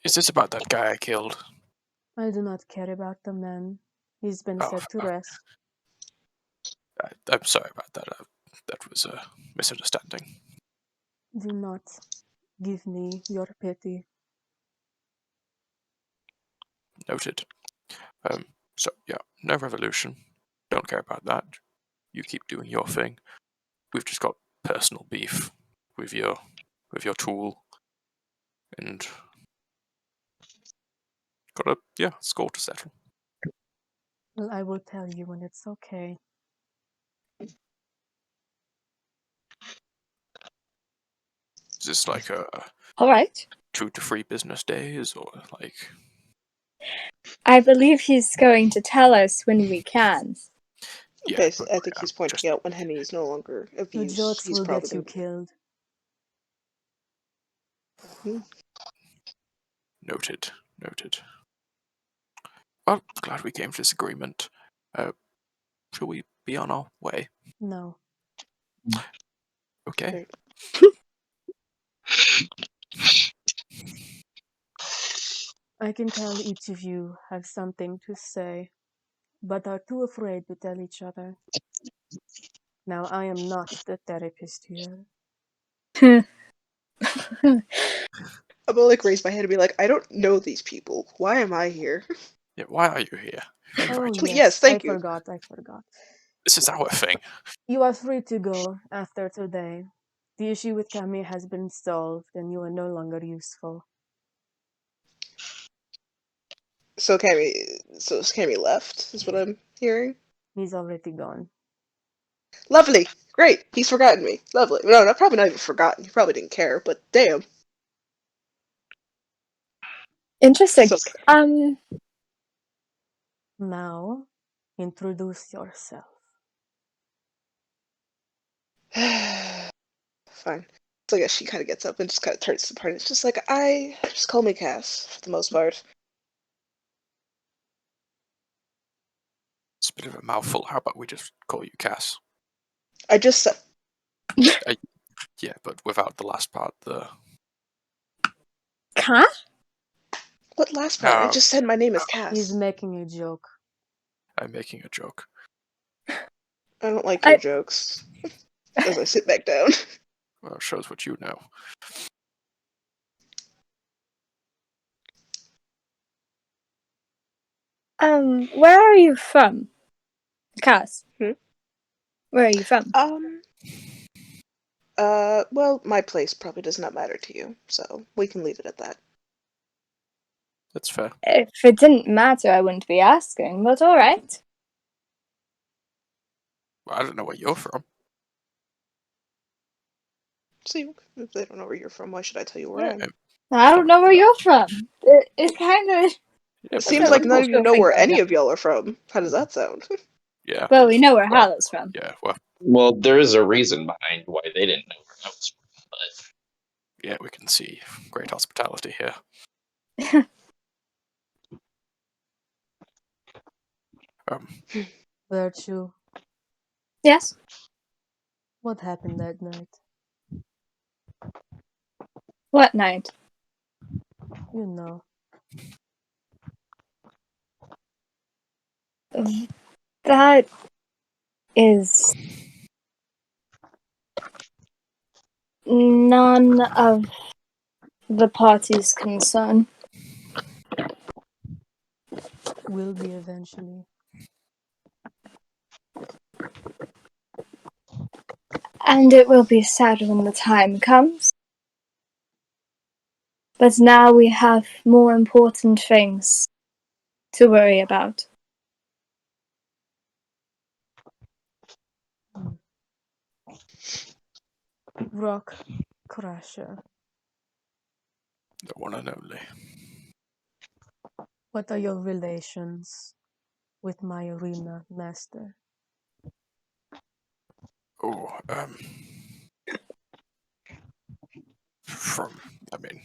is this about that guy I killed? I do not care about the man. He's been set to rest. I'm sorry about that. That was a misunderstanding. Do not give me your pity. Noted. So yeah, no revolution. Don't care about that. You keep doing your thing. We've just got personal beef with your tool, and got a score to settle. Well, I will tell you when it's okay. Is this like a All right. 2 to 3 business days, or like? I believe he's going to tell us when we can. Yeah, Okay, but I think he's pointing just out when Henny is no longer of The use. jokes He's will probably get you going to killed. noted. Well, glad we came to this agreement. Shall we be on our way? No. Okay. I can tell each of you have something to say, but are too afraid to tell each other. Now, I am not the therapist here. I'm gonna like raise my hand and be like, I don't know these people. Why am I here? Yeah, why are you here? Oh, Right. Yes, thank you. I forgot. This is our thing. You are free to go after today. The issue with Kami has been solved, and you are no longer useful. So Cammy left, is what I'm hearing. He's already gone. Lovely. Great. He's forgotten me. Lovely. No, probably not even forgotten. He probably didn't care, but damn. Interesting. So Now, introduce yourself. fine. So I guess she kind of gets up and just kind of turns to the party. It's just like, just call me Cass for the most part. It's a bit of a mouthful. How about we just call you Cass? I just said, Yeah, but without the last part. Huh? what last part? I just said my name is Cass. He's making a joke. I'm making a joke. I don't like your jokes. As I sit back down. Well, shows what you know. Where are you from? Cass. Hmm? Where are you from? Well, my place probably does not matter to you, so we can leave it at that. That's fair. If it didn't matter, I wouldn't be asking, but alright. Well, I don't know where you're from. See, if they don't know where you're from, why should I tell you where I am? I don't know where you're from. It kind of... Yeah, It seems like none of you know where any of y'all are from. How does that sound? Yeah. Well, we know where Hallow's from. Yeah, well, Well, there is a reason behind why they didn't know where I was from, but yeah, we can see great hospitality here. Virtue, Yes? what happened that night? What night? You know. That is none of the party's concern. Will be eventually. And it will be sad when the time comes. But now we have more important things to worry about. Rock Crusher, The one and only. what are your relations with my arena master? Oh, I mean,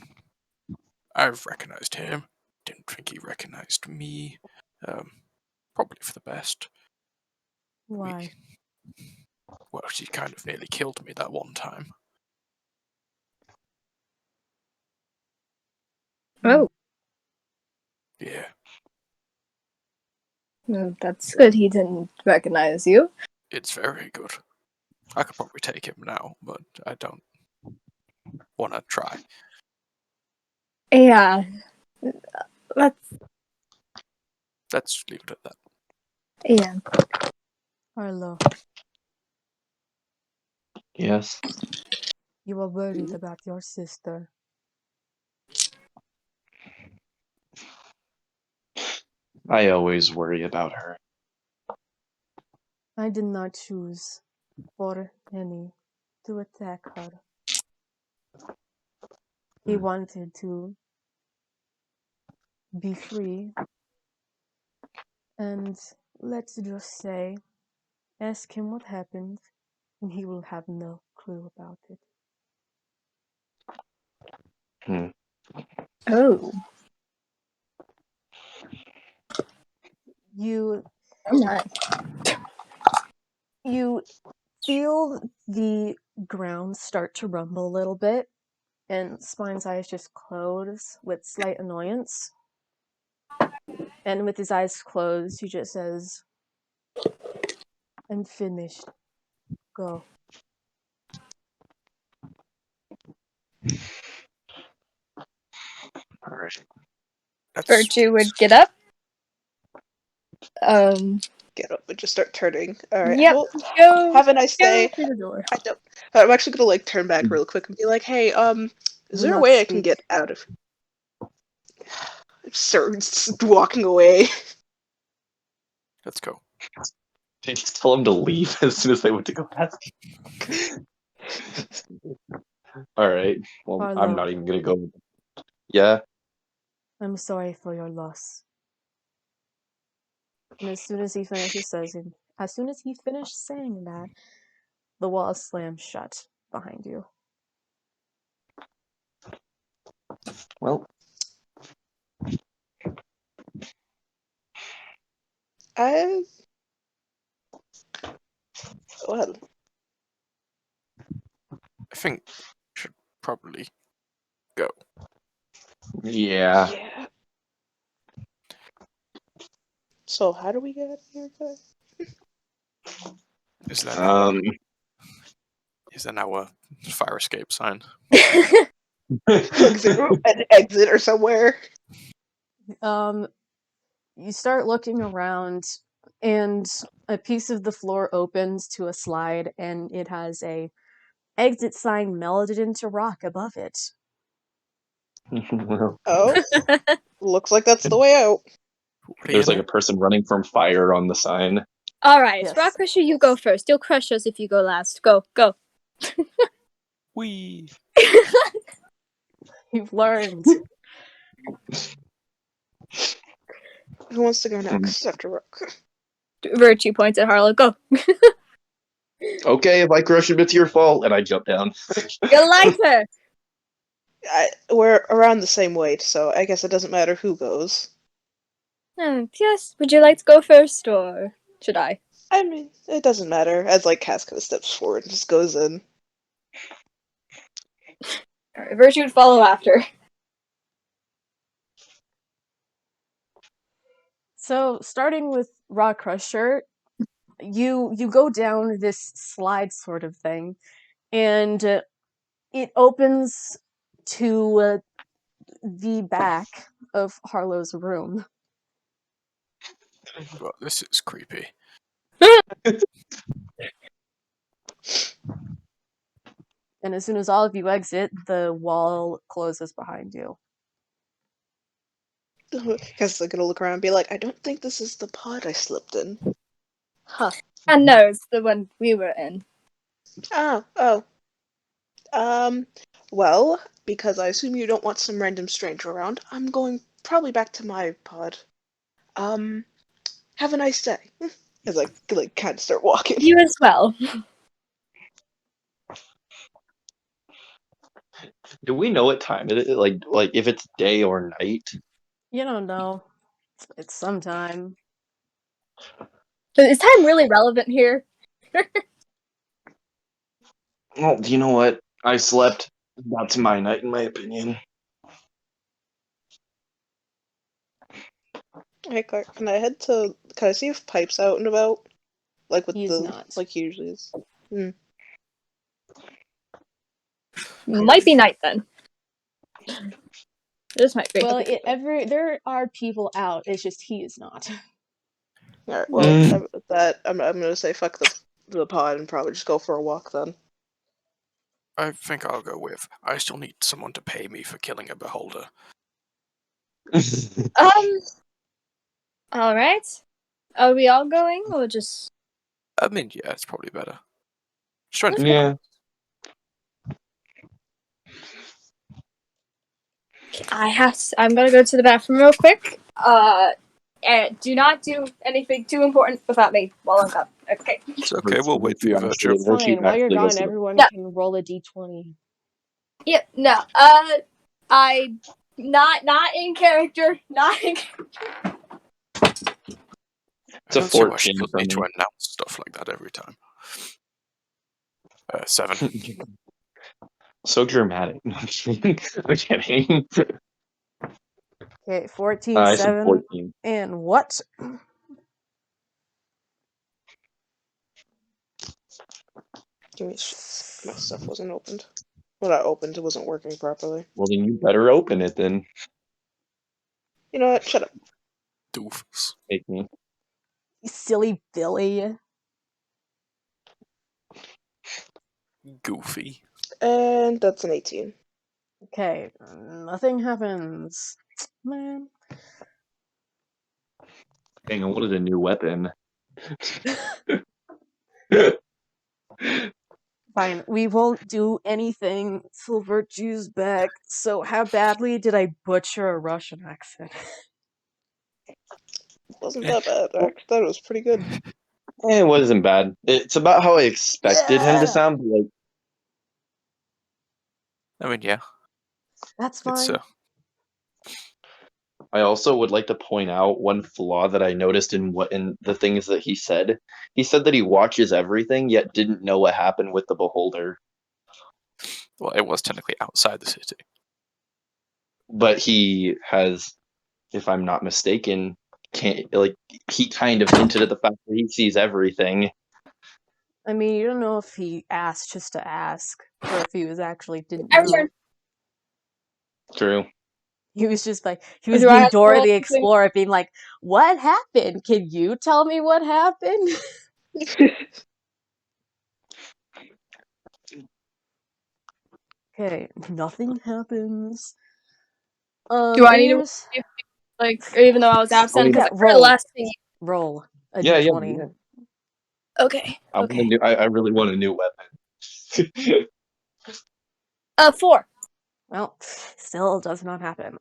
I've recognized him. Didn't think he recognized me. Probably for the best. Why? Well, she kind of nearly killed me that one time. Oh, Yeah. well, that's good he didn't recognize you. It's very good. I could probably take him now, but I don't want to try. Yeah. Let's... Let's leave it at that. Yeah. Arlo, yes. you are worried about your sister. I always worry about her. I did not choose for any to attack her. He wanted to be free, and let's just say, ask him what happened, and he will have no clue about it. Hmm. Oh. You Oh my. you feel the ground start to rumble a little bit, and Spine's eyes just close with slight annoyance. And with his eyes closed, he just says, I'm finished. Go. All right. Virtue would get up. Get up and just start turning. Alright, Yep. Go. have a nice Go day. to the door. I'm actually gonna like turn back real quick and be like, hey, is Do there a not way I can speak. get out of start walking away? Let's go. Did you just tell him to leave as soon as they went to go ask? All right. Well, I'm Arlo, not even gonna go. Yeah. I'm sorry for your loss. And as soon as he finished saying that, the wall slams shut behind you. Well, I well, I think we should probably go. yeah. yeah. So how do we get out of here, guys? Is there now a fire escape sign? Exit, an exit or somewhere. You start looking around, and a piece of the floor opens to a slide, and it has a exit sign melted into rock above it. Well, Oh, Looks like that's the way out. What do There's you like know? a person running from fire on the sign. Alright, Yes. Rock Crusher, you go first. You'll crush us if you go last. Go. Wee. You've learned. Who wants to go next after Rook? Virtue points at Harlow. Go. Okay, if I crush him, it's your fault. And I jump down. You like her. We're around the same weight, so I guess it doesn't matter who goes. Yes. Would you like to go first, or should I? I mean, it doesn't matter. As like Cass kind of steps forward and just goes in. Alright, Virtue would follow after. So, starting with Raw Crusher, you go down this slide sort of thing, and it opens to the back of Harlow's room. Well, this is creepy. And as soon as all of you exit, the wall closes behind you. Cass is gonna look around and be like, I don't think this is the pod I slipped in. Huh. And no, it's the one we were in. Oh. Well, because I assume you don't want some random stranger around, I'm going probably back to my pod. Have a nice day. As I like kind of start walking. You as well. Do we know what time it is? Like if it's day or night? You don't know. It's sometime. So is time really relevant here? Well, do you know what? I slept. That's my night, in my opinion. Hey, Clark, can I see if Pipe's out and about? Like with He's not. like he usually is. Might be night then. This might be. Well, there are people out. It's just he is not. Alright, well, with that, I'm gonna say fuck the pod and probably just go for a walk then. I think I'll go with. I still need someone to pay me for killing a beholder. Alright. Are we all going, or just... I mean, yeah, it's probably better. Just trying to Yeah. I'm gonna go to the bathroom real quick. And do not do anything too important without me while I'm gone. Okay. It's okay, we'll wait for you, Virtue. It's fine. While you're actually goes gone, to the- everyone Yeah. can roll a d20. Yep, no. I not in character. Not in It's a I don't see why 14 she for need to me. announce stuff like that every time. 7. So dramatic. No, I'm kidding. I'm kidding. Okay, 14, I said 7, 14. and what? Give me my stuff wasn't opened. Well, not opened. It wasn't working properly. Well, then you better open it then. You know what? Shut up. Doofus. Make me. Silly Billy. Goofy. And that's an 18. Okay, nothing happens. Man. Dang, I wanted a new weapon. Fine, we won't do anything till Virtue's back. So, how badly did I butcher a Russian accent? Wasn't that bad. I thought it was pretty good. It wasn't bad. It's about how I expected him to sound. But like, I mean, yeah. That's It's fine. I also would like to point out one flaw that I noticed in the things that he said. He said that he watches everything, yet didn't know what happened with the beholder. well, it was technically outside the city. But he has, if I'm not mistaken, he kind of hinted at the fact that he sees everything. I mean, you don't know if he asked just to ask, or if he was actually didn't I know. return. True. He was just like, he was Do I being have to Dora roll the something? Explorer, being like, what happened? Can you tell me what happened? Okay, nothing happens. Do I need to here's- Like, even though I was absent, mean- because Yeah, I heard the roll. last thing. Roll a Yeah, yeah. d20. Okay. I want a Okay. new. I really want a new weapon. 4. Well, still does not happen.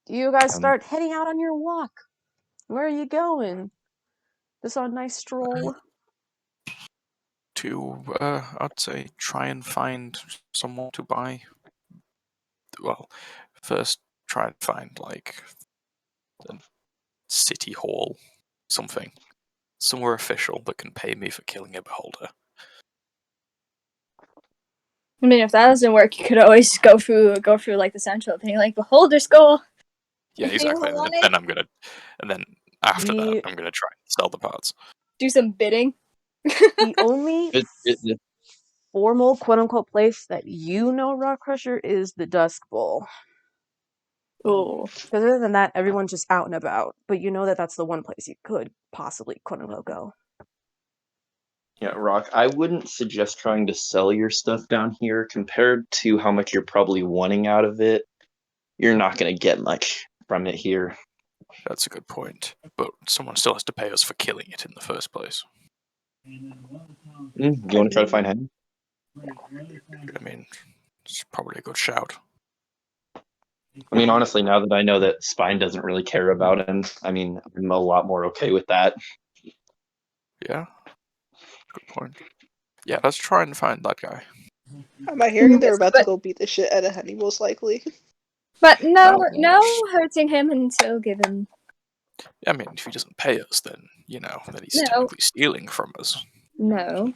You guys start heading out on your walk. Where are you going? Just on a nice stroll. To, I'd say, try and find someone to buy. Well, first try and find, like, a city hall, something. Somewhere official that can pay me for killing a beholder. I mean, if that doesn't work, you could always go through like the central thing, like Beholder Skull. Yeah, If you exactly. want Then it. I'm gonna, and then after that, The I'm gonna try and sell the parts. Do some bidding. the only It- formal quote unquote place that you know Rock Crusher is the Dusk Bowl. Ooh. Because other than that, everyone's just out and about. But you know that that's the one place you could possibly quote unquote go. Yeah, Rock, I wouldn't suggest trying to sell your stuff down here compared to how much you're probably wanting out of it. You're not going to get much from it here. That's a good point. But someone still has to pay us for killing it in the first place. Do you want to try to find him? I mean, it's probably a good shout. I mean, honestly, now that I know that Spine doesn't really care about him, I mean, I'm a lot more okay with that. Yeah, good point. Yeah, let's try and find that guy. Am I hearing they're Yes, about to but- go beat the shit out of Honey, most likely? But no No. hurting him until given. I mean, if he doesn't pay us, then, then he's No. technically stealing from us. No.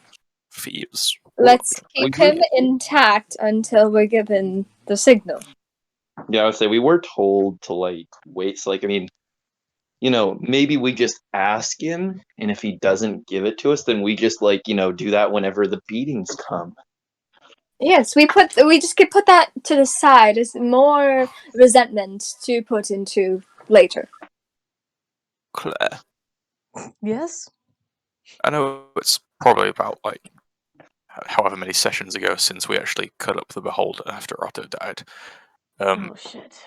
Thieves. Let's We keep him intact until we're given the signal. Yeah, I would say we were told to like wait. So, like, I mean, maybe we just ask him, and if he doesn't give it to us, then we just like, do that whenever the beatings come. Yes, we just could put that to the side as more resentment to put into later. Claire, Yes? I know it's probably about, like, however many sessions ago since we actually cut up the beholder after Otto died. Oh shit.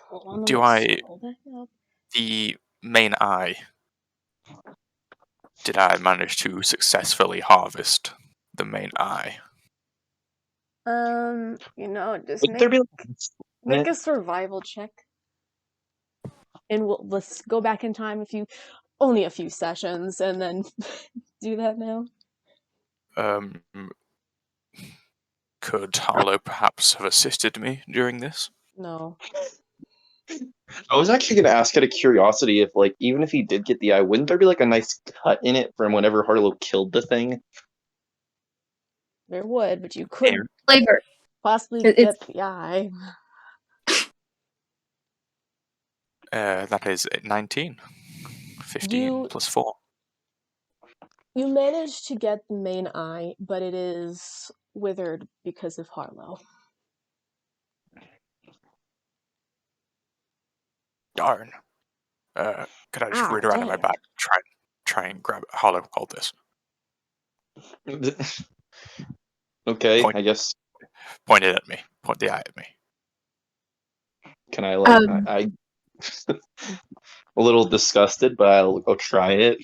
Hold on, Do let's I- scroll back up. The main eye, did I manage to successfully harvest the main eye? Just Would there be make a survival check. And let's go back in time only a few sessions, and then do that now. Could Harlow perhaps have assisted me during this? No. I was actually going to ask out of curiosity if, like, even if he did get the eye, wouldn't there be like a nice cut in it from whenever Harlow killed the thing? There would, but you could Flavor. possibly It's- get the eye. That is 19. 15 You- plus 4. You managed to get the main eye, but it is withered because of Harlow. Darn. Could I just read around in my damn. back, try and grab Harlow? Hold this. Okay, Point. I guess. Point it at me. Point the eye at me. Can I like? I a little disgusted, but I'll try it.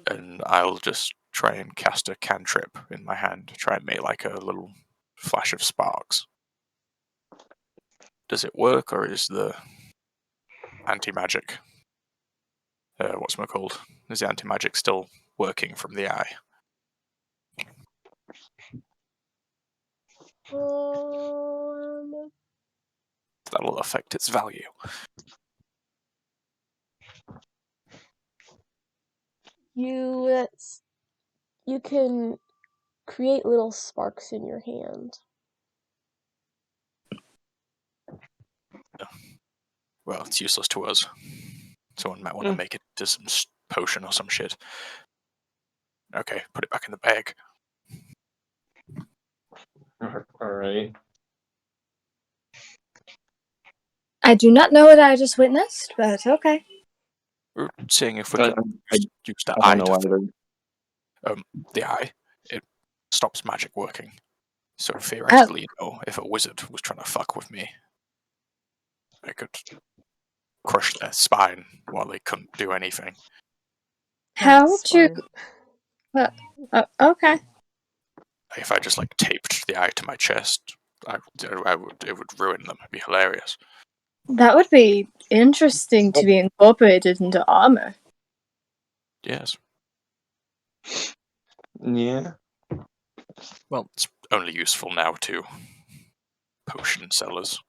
And I'll just try and cast a cantrip in my hand to try and make like a little flash of sparks. Does it work, or is the anti-magic, what's it called? Is the anti-magic still working from the eye? That'll affect its value. You can create little sparks in your hand. Well, it's useless to us. Someone might want to make it into some potion or some shit. Okay, put it back in the bag. All right. I do not know what I just witnessed, but okay. We're seeing if we I, could I, use the I eye don't know to either. the eye. It stops magic working. So theoretically, if a wizard was trying to fuck with me, I could crush their spine while they couldn't do anything. How That's would you? fine. Okay. If I just like taped the eye to my chest, it would ruin them. It'd be hilarious. That would be interesting to be incorporated into armor. Yes. Yeah. Well, it's only useful now to potion sellers.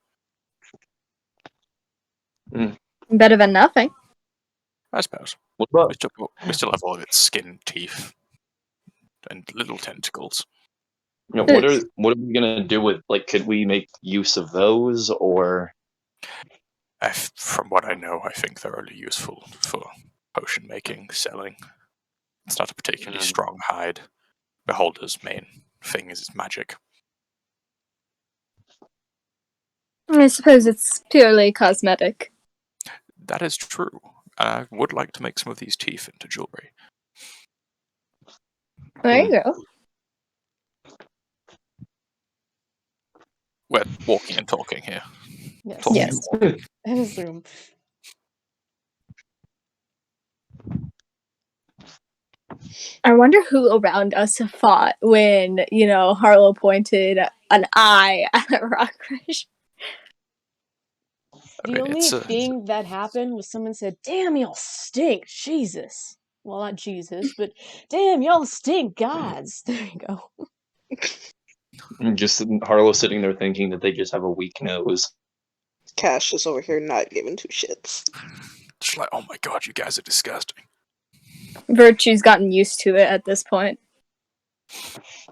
Better than nothing. I suppose. What about We still have all of its skin, teeth, and little tentacles. what are we gonna do with, like, could we make use of those, or From what I know, I think they're only useful for potion making, selling. It's not a particularly strong hide. Beholder's main thing is magic. I suppose it's purely cosmetic. That is true. I would like to make some of these teeth into jewelry. There you go. We're walking and talking here. Yes. Talking Yes. and walking. I assume. I wonder who around us fought when, Harlow pointed an eye at Rockrush. The only thing that happened was someone said, "Damn, y'all stink, Jesus." Well, not Jesus, but damn, y'all stink, gods. There you go. just Harlow sitting there thinking that they just have a weak nose? Cash is over here not giving two shits. Just like, oh my god, you guys are disgusting. Virtue's gotten used to it at this point.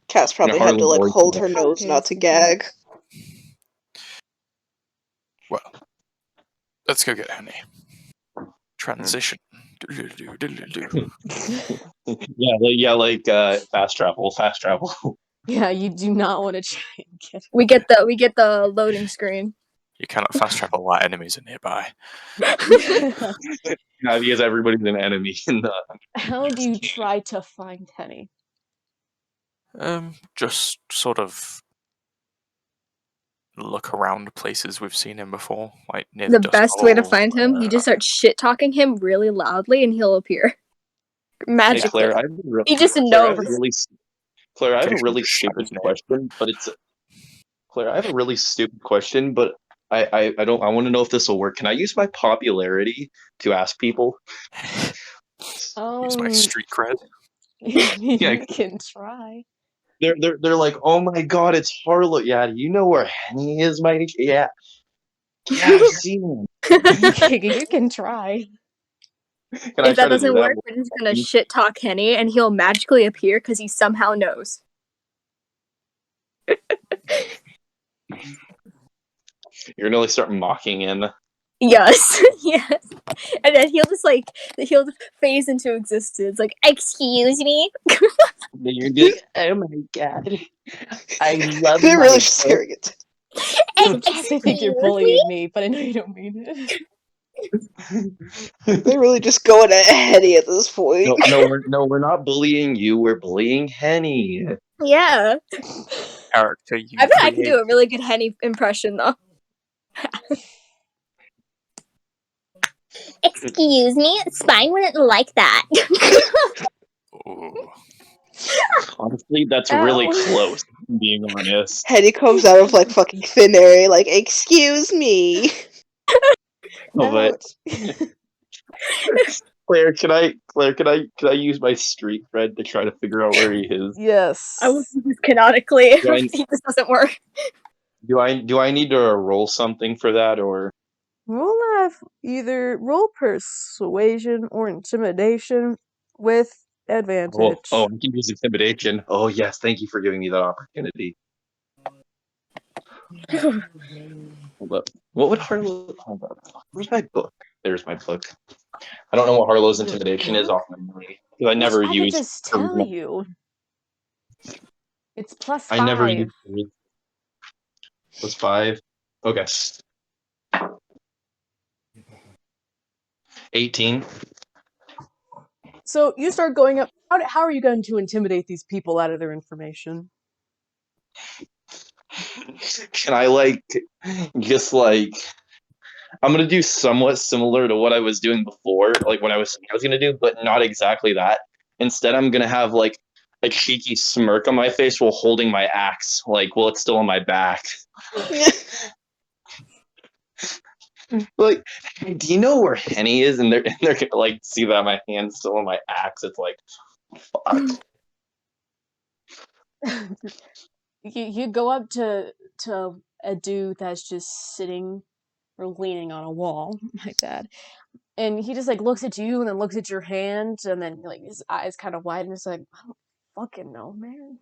Cass probably had to like hold her nose not to gag. Well, let's go get Henny. Transition. Yeah, like fast travel. Yeah, you do not want to try and get. We get the loading screen. You cannot fast travel while enemies are nearby. Yeah, because everybody's an enemy in the. How do you try to find Henny? Just sort of look around places we've seen him before, like near The dust best way to hole, find him, you just start shit talking him really loudly, and he'll appear Hey magically. Claire, He just knows. Claire, I have a Occasionally really just shout his stupid name. question, but it's Claire. I have a really stupid question, but I don't. I want to know if this will work. Can I use my popularity to ask people? Use my street cred. You can try. They're like, oh my god, it's Harlow. Yeah, do you know where Henny is, my yeah. Yeah, I've seen him. You can try. Can I If try that to do doesn't that? work, we're just gonna shit talk Henny, and he'll magically appear because he somehow knows. You're gonna like start mocking him. Yes, yes, and then he'll just phase into existence. Like, excuse me. Then you're gonna be like, oh my god, I love. They're really scaring it. Cass, I think you're bullying me, but I know you don't mean it. They're really just going at Henny at this point. No, we're not bullying you. We're bullying Henny. Yeah, Character you I bet I could create. do a really good Henny impression though. Excuse me, Spine wouldn't like that. Ooh. Honestly, that's Ow. really close. Being honest. Henny comes out of like fucking thin air, like, excuse me. No, but Ouch. Claire, can I use my street cred to try to figure out where he is? Yes. I will do this canonically if Do I- this doesn't work. Do I need to roll something for that, or Either roll persuasion or intimidation with advantage. oh, I can use intimidation. Oh yes, thank you for giving me that opportunity. Hold up. What would Harlow? Hold up. Where's my book? There's my book. I don't know what Harlow's intimidation is off memory because I never I could used. just tell you. It's +5. I never used. Was 5. Okay. 18. So you start going up. How are you going to intimidate these people out of their information? Can I just I'm gonna do somewhat similar to what I was doing before, like what I was gonna do, but not exactly that. Instead, I'm gonna have like a cheeky smirk on my face while holding my axe, like while it's still on my back. Like, hey, do you know where Henny is? And they're gonna like see that my hand's still on my axe. It's like, fuck. You go up to a dude that's just sitting or leaning on a wall, my bad, and he just like looks at you and then looks at your hand and then like his eyes kind of widen. It's like, I don't fucking know, man.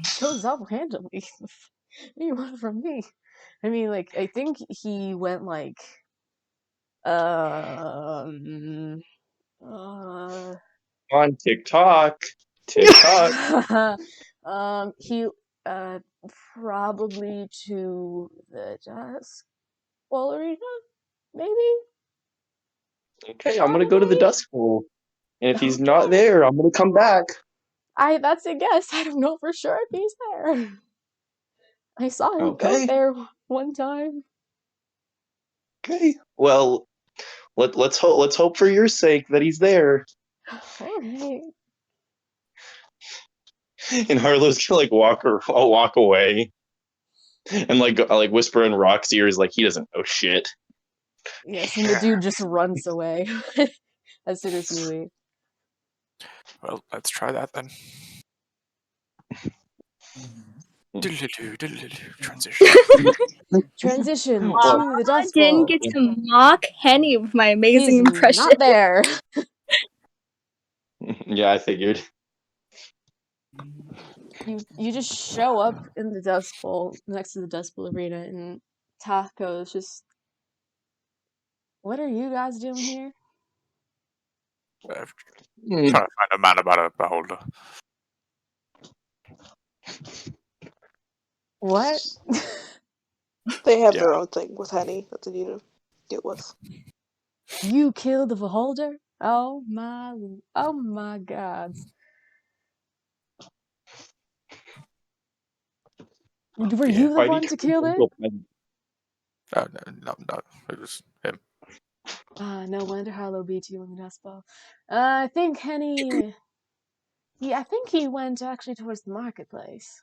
Shows up randomly. What do you want from me? I mean, like, I think he went like, um, uh, On TikTok. TikTok. he, uh, probably to the Dust Bowl Arena, maybe? Okay, I'm gonna go to the Probably? Dust Bowl. And if he's not Okay. there, I'm gonna come back. That's a guess. I don't know for sure if he's there. I saw him go Okay. there one time. Okay. Well, let's hope for your sake that he's there. Alright. And Harlow's gonna like walk away. And like whisper in Rock's ears like he doesn't know shit. Yes, and the dude just runs away as soon as you leave. Well, let's try that then. Transition. Transition Well, to the Dust I didn't Bowl. get to mock Henny with my amazing He's impression. not there. yeah, I figured. You just show up in the Dust Bowl next to the Dust Bowl arena, and Taco's just, what are you guys doing here? Trying to find a man about a beholder. What? They have Yeah. their own thing with Henny that they need to deal with. You killed the beholder? Oh my God. Were Yeah. you the Why do one you to kill it? No, it was him. No wonder Harlow beat you in the Dust Bowl. I think Henny... I think he went actually towards the marketplace.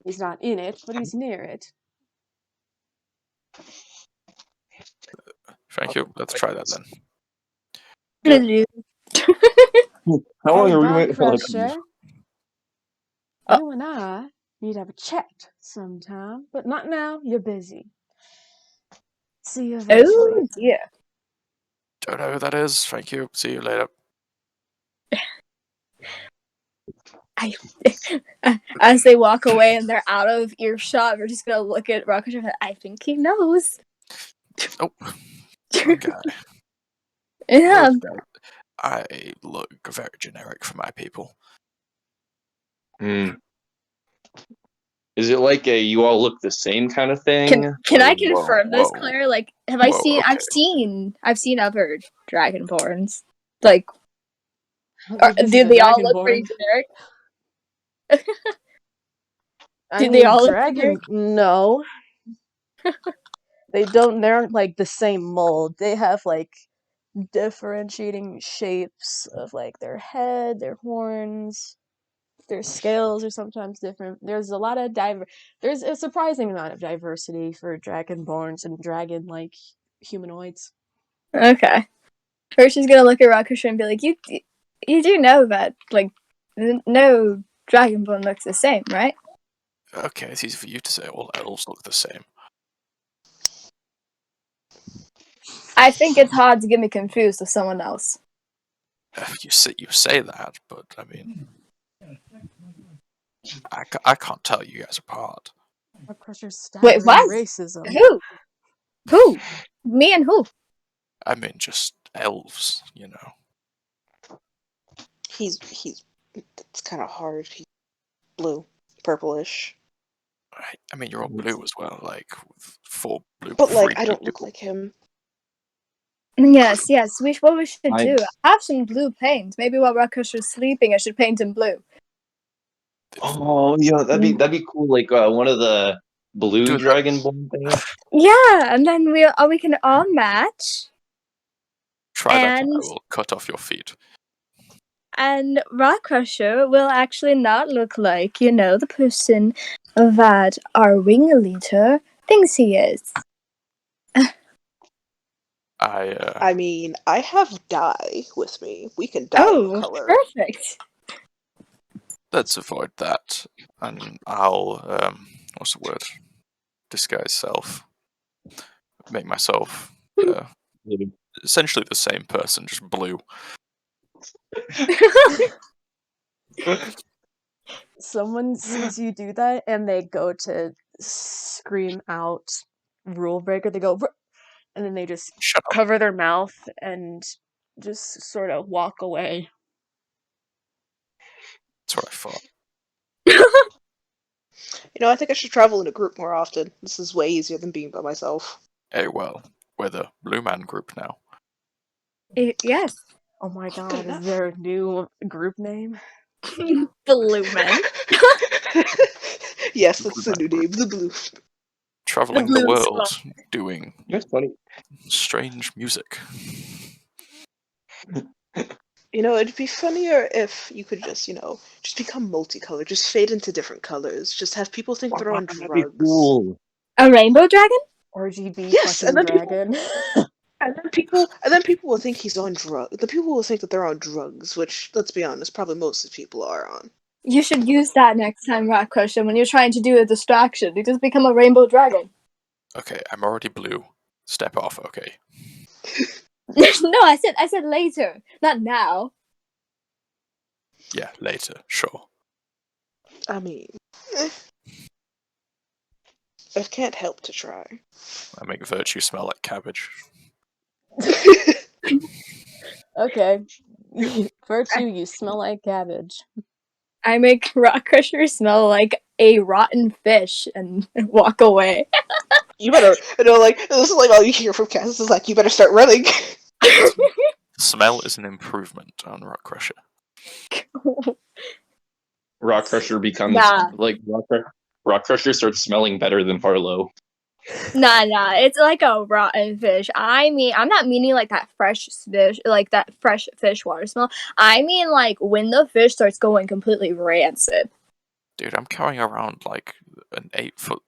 He's not in it, but he's near it. Thank you. Let's try that then. How long Hey, are we Bob waiting for? Like, Crusher, you and I need to have a chat sometime, but not now. You're busy. See you eventually. Oh dear. Don't know who that is. Thank you. See you later. As they walk away and they're out of earshot, we're just gonna look at Rocket. I think he knows. Oh, okay. Yeah. I look very generic for my people. Is it like a you all look the same kind of thing? Can I Or- confirm this, whoa. Claire? Like, have Whoa, I seen? okay. I've seen other dragonborns. Like, I don't think this do is a they all look dragonborn. pretty generic? I Do mean, they all look dragon? generic? No. They don't. They aren't like the same mold. They have like differentiating shapes of like their head, their horns, their scales are sometimes different. There's a lot of There's a surprising amount of diversity for dragonborns and dragon-like humanoids. Okay. Or she's gonna look at Rakusha and be like, "You do know that like no dragonborn looks the same, right?" Okay, it's easy for you to say all elves look the same. I think it's hard to get me confused with someone else. You say that, but I mean, I can't tell you guys apart. Crusher's Wait, what? racism. Who? Me and who? I mean, just elves, you know. It's kind of hard. He's blue, purplish. I mean, you're all blue as well, like with 4 blue. But like, 3 I blue don't look people. like him. Yes. What we should I- do? I have some blue paint. Maybe while Rakusha's sleeping, I should paint him blue. Oh, yeah, that'd be cool. Like one of the blue Do that. dragonborn thing. Yeah, and then we can all match. Try that, and I And- will cut off your feet. And Rock Crusher will actually not look like, the person that our ringleader thinks he is. I mean, I have dye with me. We can dye the color. Perfect. Let's avoid that, and I'll what's the word? Disguise self. Make myself essentially the same person, just blue. Someone sees you do that and they go to scream out rule breaker. They go, and then they just Shut up. cover their mouth and just sort of walk away. That's what I thought. I think I should travel in a group more often. This is way easier than being by myself. Hey, well, we're the Blue Man group now. Yes. Oh my god, Good is enough. there a new group name? Blue men. Yes, that's the new name, the blue. Traveling The the Blue world, doing It's funny. strange music. It'd be funnier if you could just become multicolored, just fade into different colors, just have people think they're on That'd be drugs. cool. A rainbow dragon? RGB Yes, fucking and then people- dragon. And then people will think he's on drugs. The people will think that they're on drugs, which, let's be honest, probably most of the people are on. You should use that next time, Rock Crusher, when you're trying to do a distraction. You just become a rainbow dragon. Okay, I'm already blue. Step off, okay. No, I said later, not now. Yeah, later, sure. I mean, I can't help to try. I make Virtue smell like cabbage. Okay. Virtue, you smell like cabbage. I make Rock Crusher smell like a rotten fish and walk away. You better, this is like all you hear from Cass is like, you better start running. Smell is an improvement on Rock Crusher. Rock Crusher becomes Nah. like Rock Crusher starts smelling better than Harlow. Nah, it's like a rotten fish. I mean, I'm not meaning like that fresh fish, like that fresh fish water smell. I mean like when the fish starts going completely rancid. Dude, I'm carrying around like an 8-foot,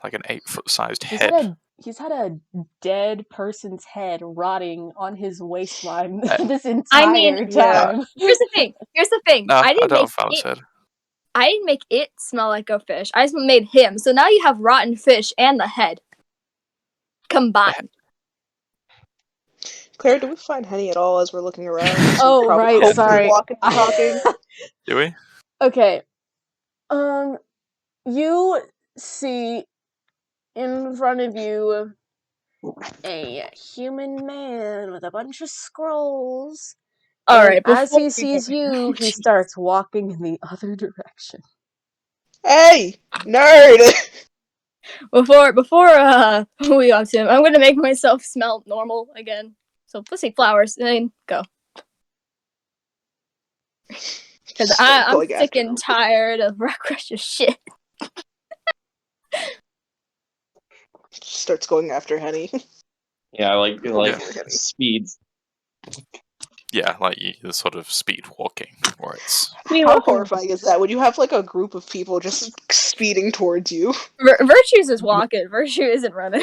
like an 8-foot sized head. He's had a dead person's head rotting on his waistline this I entire mean, time. Here's the thing. No, I don't have make Val's head. I didn't make it smell like a fish. I just made him. So now you have rotten fish and the head combined. Claire, do we find Henny at all as we're looking around? Oh, Probably right, hopefully sorry. walking and talking. Do we? Okay. You see in front of you a human man with a bunch of scrolls. All And right. as before he we sees go- you, he starts walking in the other direction. Hey, nerd! Before we go to him, I'm gonna make myself smell normal again. So let's see flowers and go. Because I'm Going sick after and him. tired of Rock Crusher shit. Starts going after Henny. Yeah, like Yeah. speeds. Yeah, like the sort of speed walking, where it's How horrifying is that when you have like a group of people just speeding towards you? Virtue's is walking. Virtue isn't running.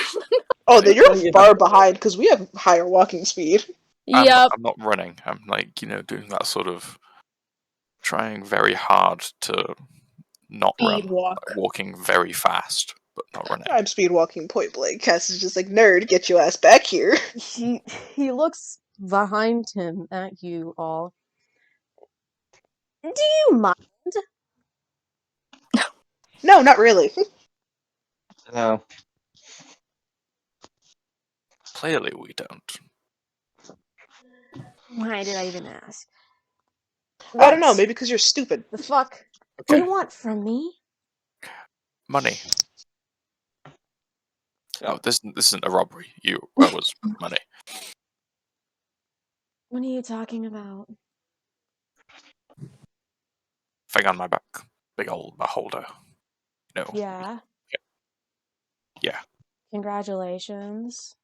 Oh, then It's you're funny far enough. behind because we have higher walking speed. Yep. I'm not running. I'm like, doing that sort of trying very hard to not Speed run. walk. Like, walking very fast, but not running. I'm speed walking point blank. Cass is just like, nerd, get your ass back here. He looks behind him at you all. Do you mind? No, not really. No. Clearly we don't. Why did I even ask? I don't know, What maybe because you're stupid. the fuck do Okay, you want from me? money. Oh, this isn't a robbery. You owe us money. What are you talking about? Thing on my back. Big old beholder. Yeah. Yeah. Congratulations.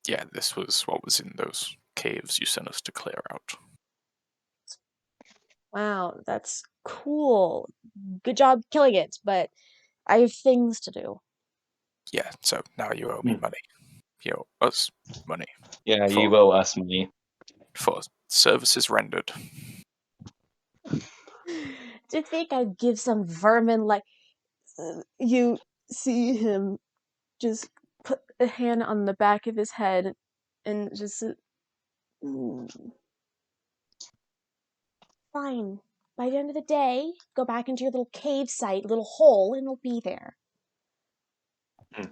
Yeah, this was what was in those caves you sent us to clear out. Wow, that's cool. Good job killing it, but I have things to do. Yeah, so now you owe me money. You owe us money. Yeah, For- you owe us money. For services rendered. Do you think I'd give some vermin like you see him just put a hand on the back of his head and just fine. By the end of the day, go back into your little cave site, little hole, and it'll be there.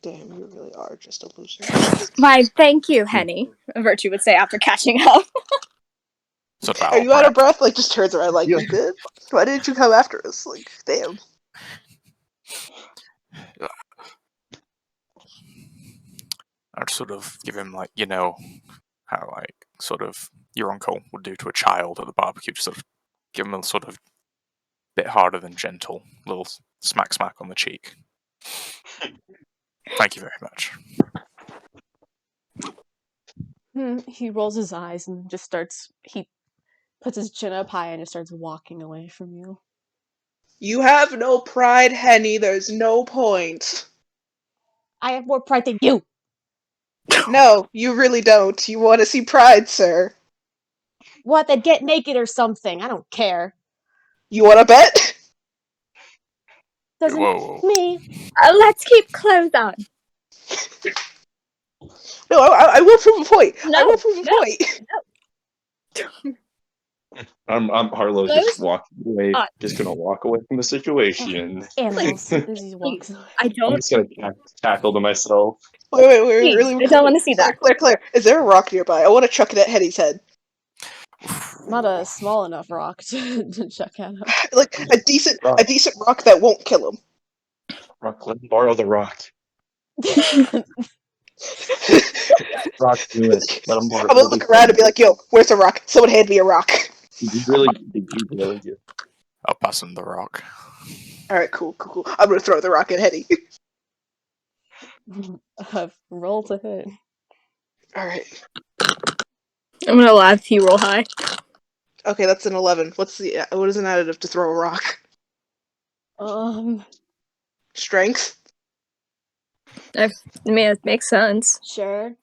Damn, you really are just a loser. Why, thank you, Henny, Virtue would say after catching up. Sort of Are you out of breath? Like, just turns around, like, Yeah. you good? Why didn't you come after us? Like, damn. I'd sort of give him, like, you know, how, like, sort of your uncle would do to a child at the barbecue, just sort of give him a sort of bit harder than gentle, little smack on the cheek. Thank you very much. He rolls his eyes and just he puts his chin up high and just starts walking away from you. You have no pride, Henny. There's no point. I have more pride than you! No, you really don't. You want to see pride, sir. What, then get naked or something. I don't care. You want to bet? Doesn't Whoa. me. Let's keep clothes on. No, I will prove a point. I No, will prove a point. Harlow's Close just walking away, on. just gonna walk away from the situation. Animals. As he walks away. I I'm don't. just gonna tackle to myself. Wait, Please, really? I don't want to see that. Claire, is there a rock nearby? I want to chuck it at Henny's head. Not a small enough rock to chuck at him. Like, a decent Rock. rock that won't kill him. Rock, let me borrow the rock. Rock, do it. Let him borrow. I'm gonna look around and be like, yo, where's the rock? Someone hand me a rock. Did you really do? I'll pass him the rock. Alright, cool. I'm gonna throw the rock at Henny. Roll to hit. Alright. I'm gonna laugh if you roll high. Okay, that's an 11. What is an additive to throw a rock? Strength? I mean, it makes sense. Sure.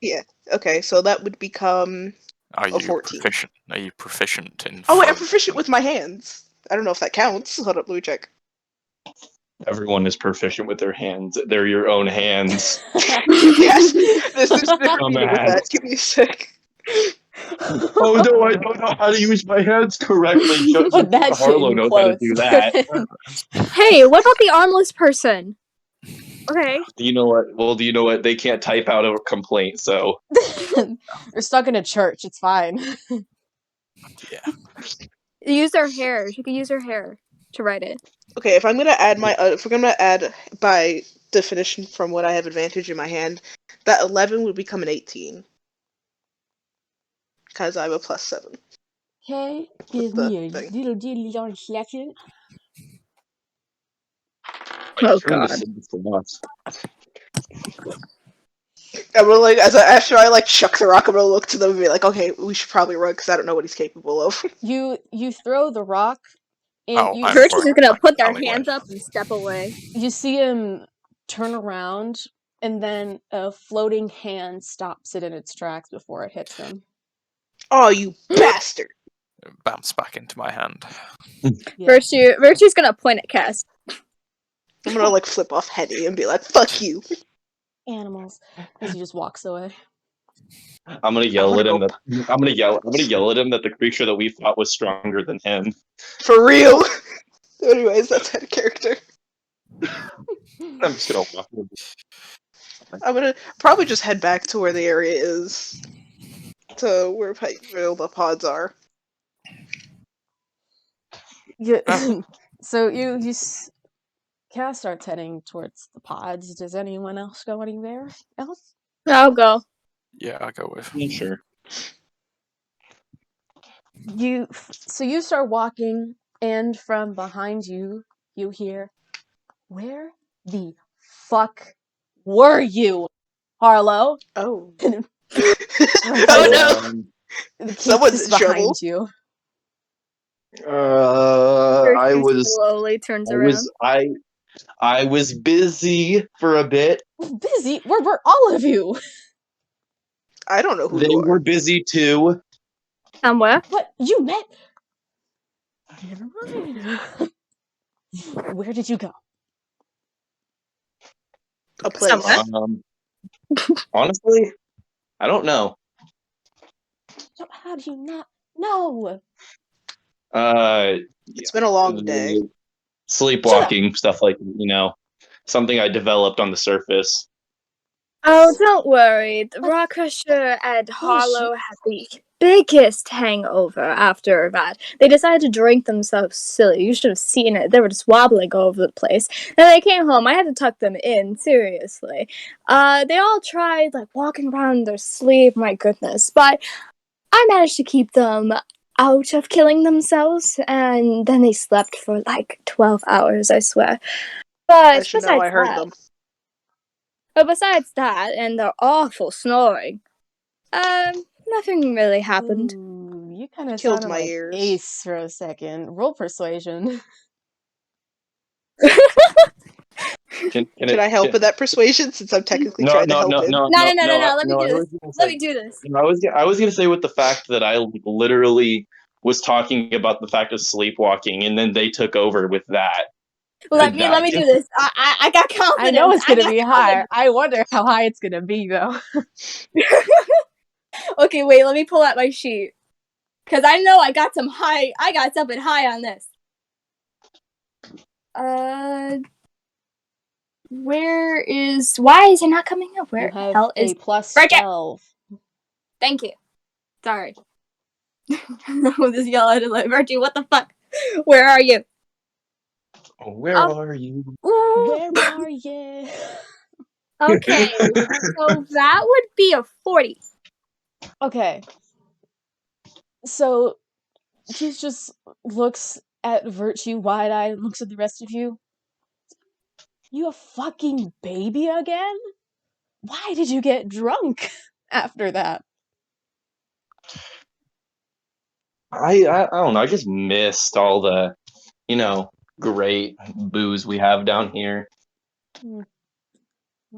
Yeah. Okay, so that would become Are a you 14. proficient? Are you proficient in? Oh wait, I'm foe? proficient with my hands. I don't know if that counts. Hold up, let me check. Everyone is proficient with their hands. They're your own hands. Yes! There's a different Come meaning with on. that. Give me a sec. Oh no, I don't know how to use my hands correctly. Put that shit Harlow in knows how to quotes. do that. Hey, what about the armless person? Okay. Do you know what? Well, do you know what? They can't type out a complaint, so We're stuck in a church. It's fine. Yeah. Use their hair. She could use her hair to write it. Okay, if I'm gonna add if we're gonna add by definition from what I have advantage in my hand, that 11 would become an 18. Because I have a +7. Okay, give the me a thing. little second. Oh trying to god. save this for us. I'm gonna after I chuck the rock, I'm gonna look to them and be like, okay, we should probably run because I don't know what he's capable of. You throw the rock, and Oh, you I'm Virtue's just gonna like put their alleyway. hands up and step away. you see him turn around, and then a floating hand stops it in its tracks before it hits him. Oh, you bastard! Bounce back into my hand. Yeah. Virtue's gonna point at Cass. I'm gonna flip off Henny and be like, fuck you. Animals. As he just walks away. I'm gonna yell I'm at him gonna that I'm gonna yell at him that the creature that we fought was stronger than him. For real. Anyways, that's out of character. I'm just gonna walk away. I'm gonna probably just head back to where the area is. To where the pods are. Yeah. So Cass starts heading towards the pods. Does anyone else go anywhere else? I'll go. Yeah, I'll go with. Yeah, sure. You start walking, and from behind you, you hear, "Where the fuck were you, Harlow? Oh. Oh no! The Keith Someone's is in behind trouble. you. I Percy was slowly turns I around. was I was busy for a bit. Busy? Where were all of you? I don't know who They you were are. busy too. Somewhere. What? You met? Never mind. Where did you go? A place. Somewhere. Honestly, I don't know. So how do you not know? It's been a long day. Sleepwalking stuff like something I developed on the surface. Oh, don't worry. The What? Rock Crusher and Bullshit. Harlow had the biggest hangover after that. They decided to drink themselves silly. You should have seen it. They were just wobbling all over the place. And they came home. I had to tuck them in, seriously. They all tried, like, walking around in their sleep, my goodness. But I managed to keep them out of killing themselves, and then they slept for, like, 12 hours, I swear. I But should know. I heard them. But besides that, and their awful snoring, nothing really happened. Ooh, you kind of Killed sounded my like ears. Ace for a second. Roll persuasion. Can I help with that persuasion since I'm technically No, trying to no, help no, him? no, No, no, no, no, no, no. Let me no. do I this. was gonna Let say, me do this. I was gonna say with the fact that I literally was talking about the fact of sleepwalking, and then they took over with that. Let me do this. I got confidence. I know it's gonna got be high. I wonder how high it's gonna be though. Okay, wait. Let me pull out my sheet because I know I got something high on this. Where is? Why is it not coming up? Where You the have hell a is? plus Right there. 12. Thank you. Sorry. We'll just yell at it like Virtue. What the fuck? Where are you? Where are you? Ooh. Where are you? Okay, so that would be a 40. Okay. So Keith just looks at Virtue wide-eyed and looks at the rest of you. You a fucking baby again? Why did you get drunk after that? I don't know. I just missed all the great booze we have down here. Why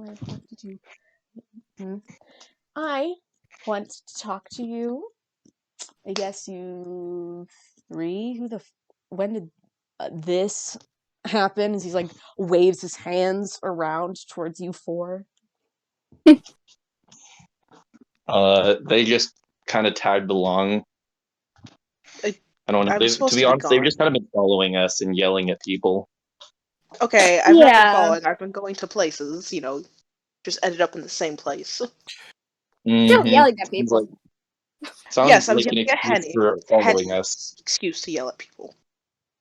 the fuck did you? I want to talk to you. I guess you three. When did this happen? As he's like waves his hands around towards you four. They just kind of tagged along. I don't know. I'm supposed To be to be honest, they've gone. just kind of been following us and yelling at people. Okay, I've not been Yeah. following. I've been going to places, just ended up in the same place. Still Mm-hmm. yelling at people. Sounds Yes, I'm like an yelling at excuse Henny. for following us. Excuse to yell at people.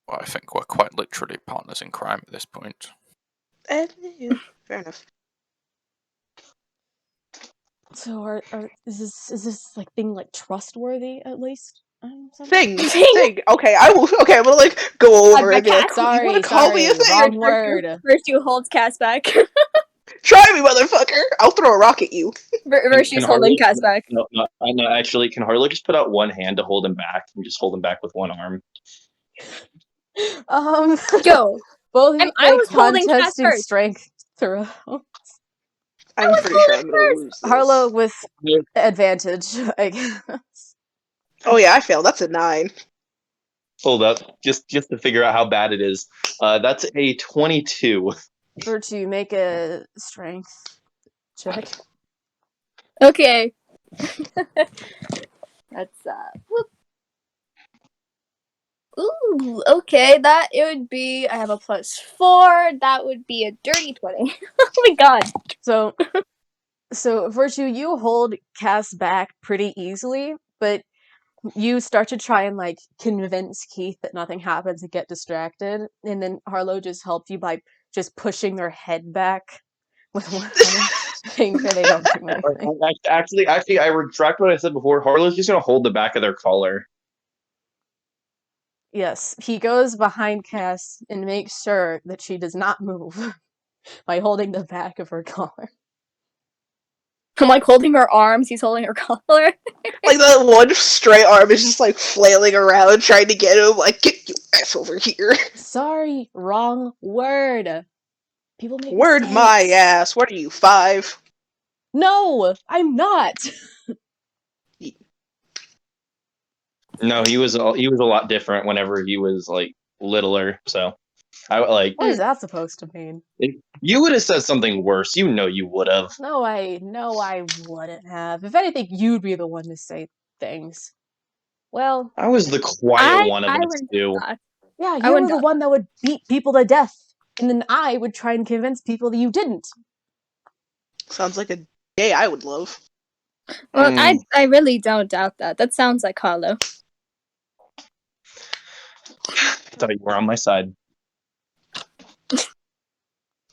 Well, I think we're quite literally partners in crime at this point. Yeah, fair enough. So is this like thing like trustworthy at least? Thing. Okay, I'm gonna go over and be like, you wanna call me a thing? Wrong word. Virtue holds Cass back. Try me, motherfucker! I'll throw a rock at you. Virtue's holding Cass back. No, actually, can Harlow just put out one hand to hold him back and just hold him back with one arm? Yo, both of you I make was holding Cass contesting first. strength throw. I'm pretty sure I'm gonna lose this. Harlow with advantage, I guess. Oh yeah, I failed. That's a 9. Hold up, just to figure out how bad it is. That's a 22. Virtue, make a strength check. Okay. That's whoop. Ooh, okay, that it would be I have a +4, that would be a dirty 20. Oh my god. So Virtue, you hold Cass back pretty easily, but you start to try and convince Keith that nothing happens and get distracted, and then Harlow just helped you by just pushing their head back with one hand, making sure they don't do anything. Actually, I retract what I said before. Harlow's just gonna hold the back of their collar. Yes, he goes behind Cass and makes sure that she does not move. by holding the back of her collar. I'm like holding her arms, he's holding her collar. Like that one stray arm is just like flailing around trying to get him, like, get your ass over here. Sorry, wrong word. People make Word mistakes. my ass. What are you, 5? No, I'm not. No, he was a lot different whenever he was like littler. So I like What is that supposed to mean? you would have said something worse. You know you would have. No, I wouldn't have. If anything, you'd be the one to say things. Well, I was the quiet one of I us wouldn't two. have. yeah, I you wouldn't were the have. one that would beat people to death, and then I would try and convince people that you didn't. Sounds like a day I would love. Well, I really don't doubt that. That sounds like Harlow. I thought you were on my side.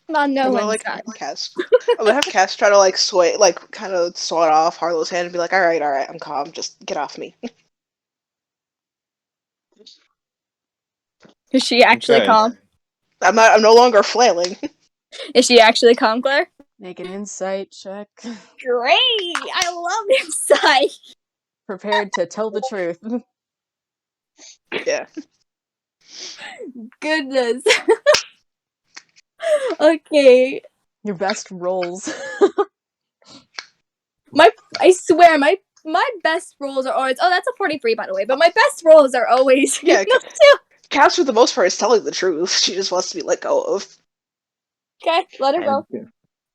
I'm on no I'm gonna one's like side. Cass. I'm gonna have Cass try to like sway, like kind of swat off Harlow's hand and be like, all right, I'm calm. Just get off me. Is she actually Okay. calm? I'm no longer flailing. Is she actually calm, Claire? Make an insight check. Great! I love insight! Prepared to tell the truth. Yeah. Goodness. Okay. Your best rolls. I swear, my best rolls are always... Oh, that's a 43, by the way. But my best rolls are always... Yeah, Cass for the most part is telling the truth. She just wants to be let go of. Okay, let her go.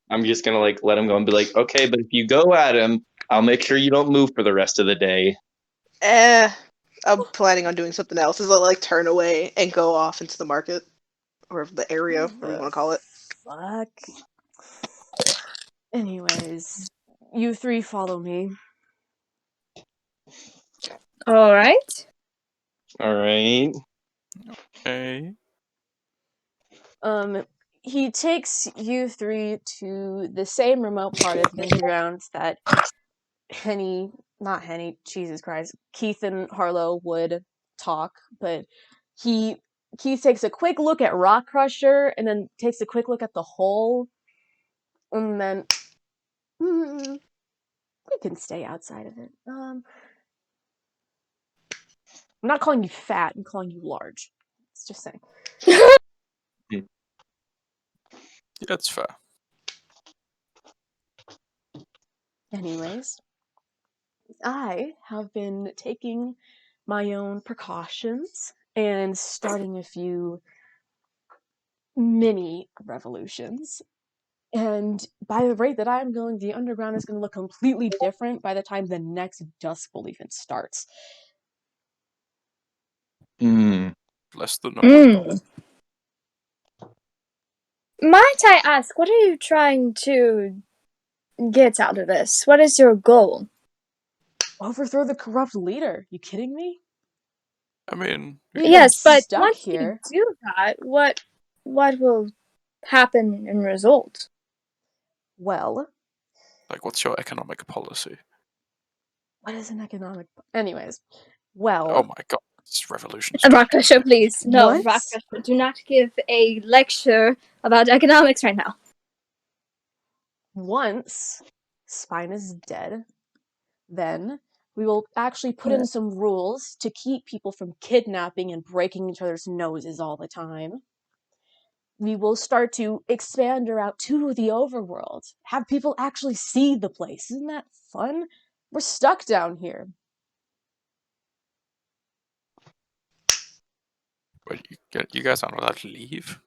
I'm just gonna like let him go and be like, okay, but if you go at him, I'll make sure you don't move for the rest of the day. I'm planning on doing something else. Is like turn away and go off into the market or the area, whatever you want to call it. Fuck. Anyways, you 3 follow me. Alright. All right. Okay. He takes you 3 to the same remote part of the underground that Jesus Christ, Keith and Harlow would talk, but Keith takes a quick look at Rock Crusher and then takes a quick look at the hole, and then we can stay outside of it. I'm not calling you fat, I'm calling you large. It's just saying. Yeah, that's fair. Anyways, I have been taking my own precautions and starting a few mini revolutions. And by the rate that I'm going, the underground is going to look completely different by the time the next Dust Bowl even starts. Less than a month. Might I ask, what are you trying to get out of this? What is your goal? Overthrow the corrupt leader. You kidding me? I mean, We've Yes, been but stuck once here. you do that, what will happen in result? Well, like, what's your economic policy? what is an economic... Anyways, well... Oh my god, it's revolution. Rakasha, please. No, Once- Rakasha, do not give a lecture about economics right now. Once Spine is dead, then we will actually put in some rules to keep people from kidnapping and breaking each other's noses all the time. We will start to expand her out to the overworld. Have people actually see the place. Isn't that fun? We're stuck down here. But you guys aren't allowed to leave?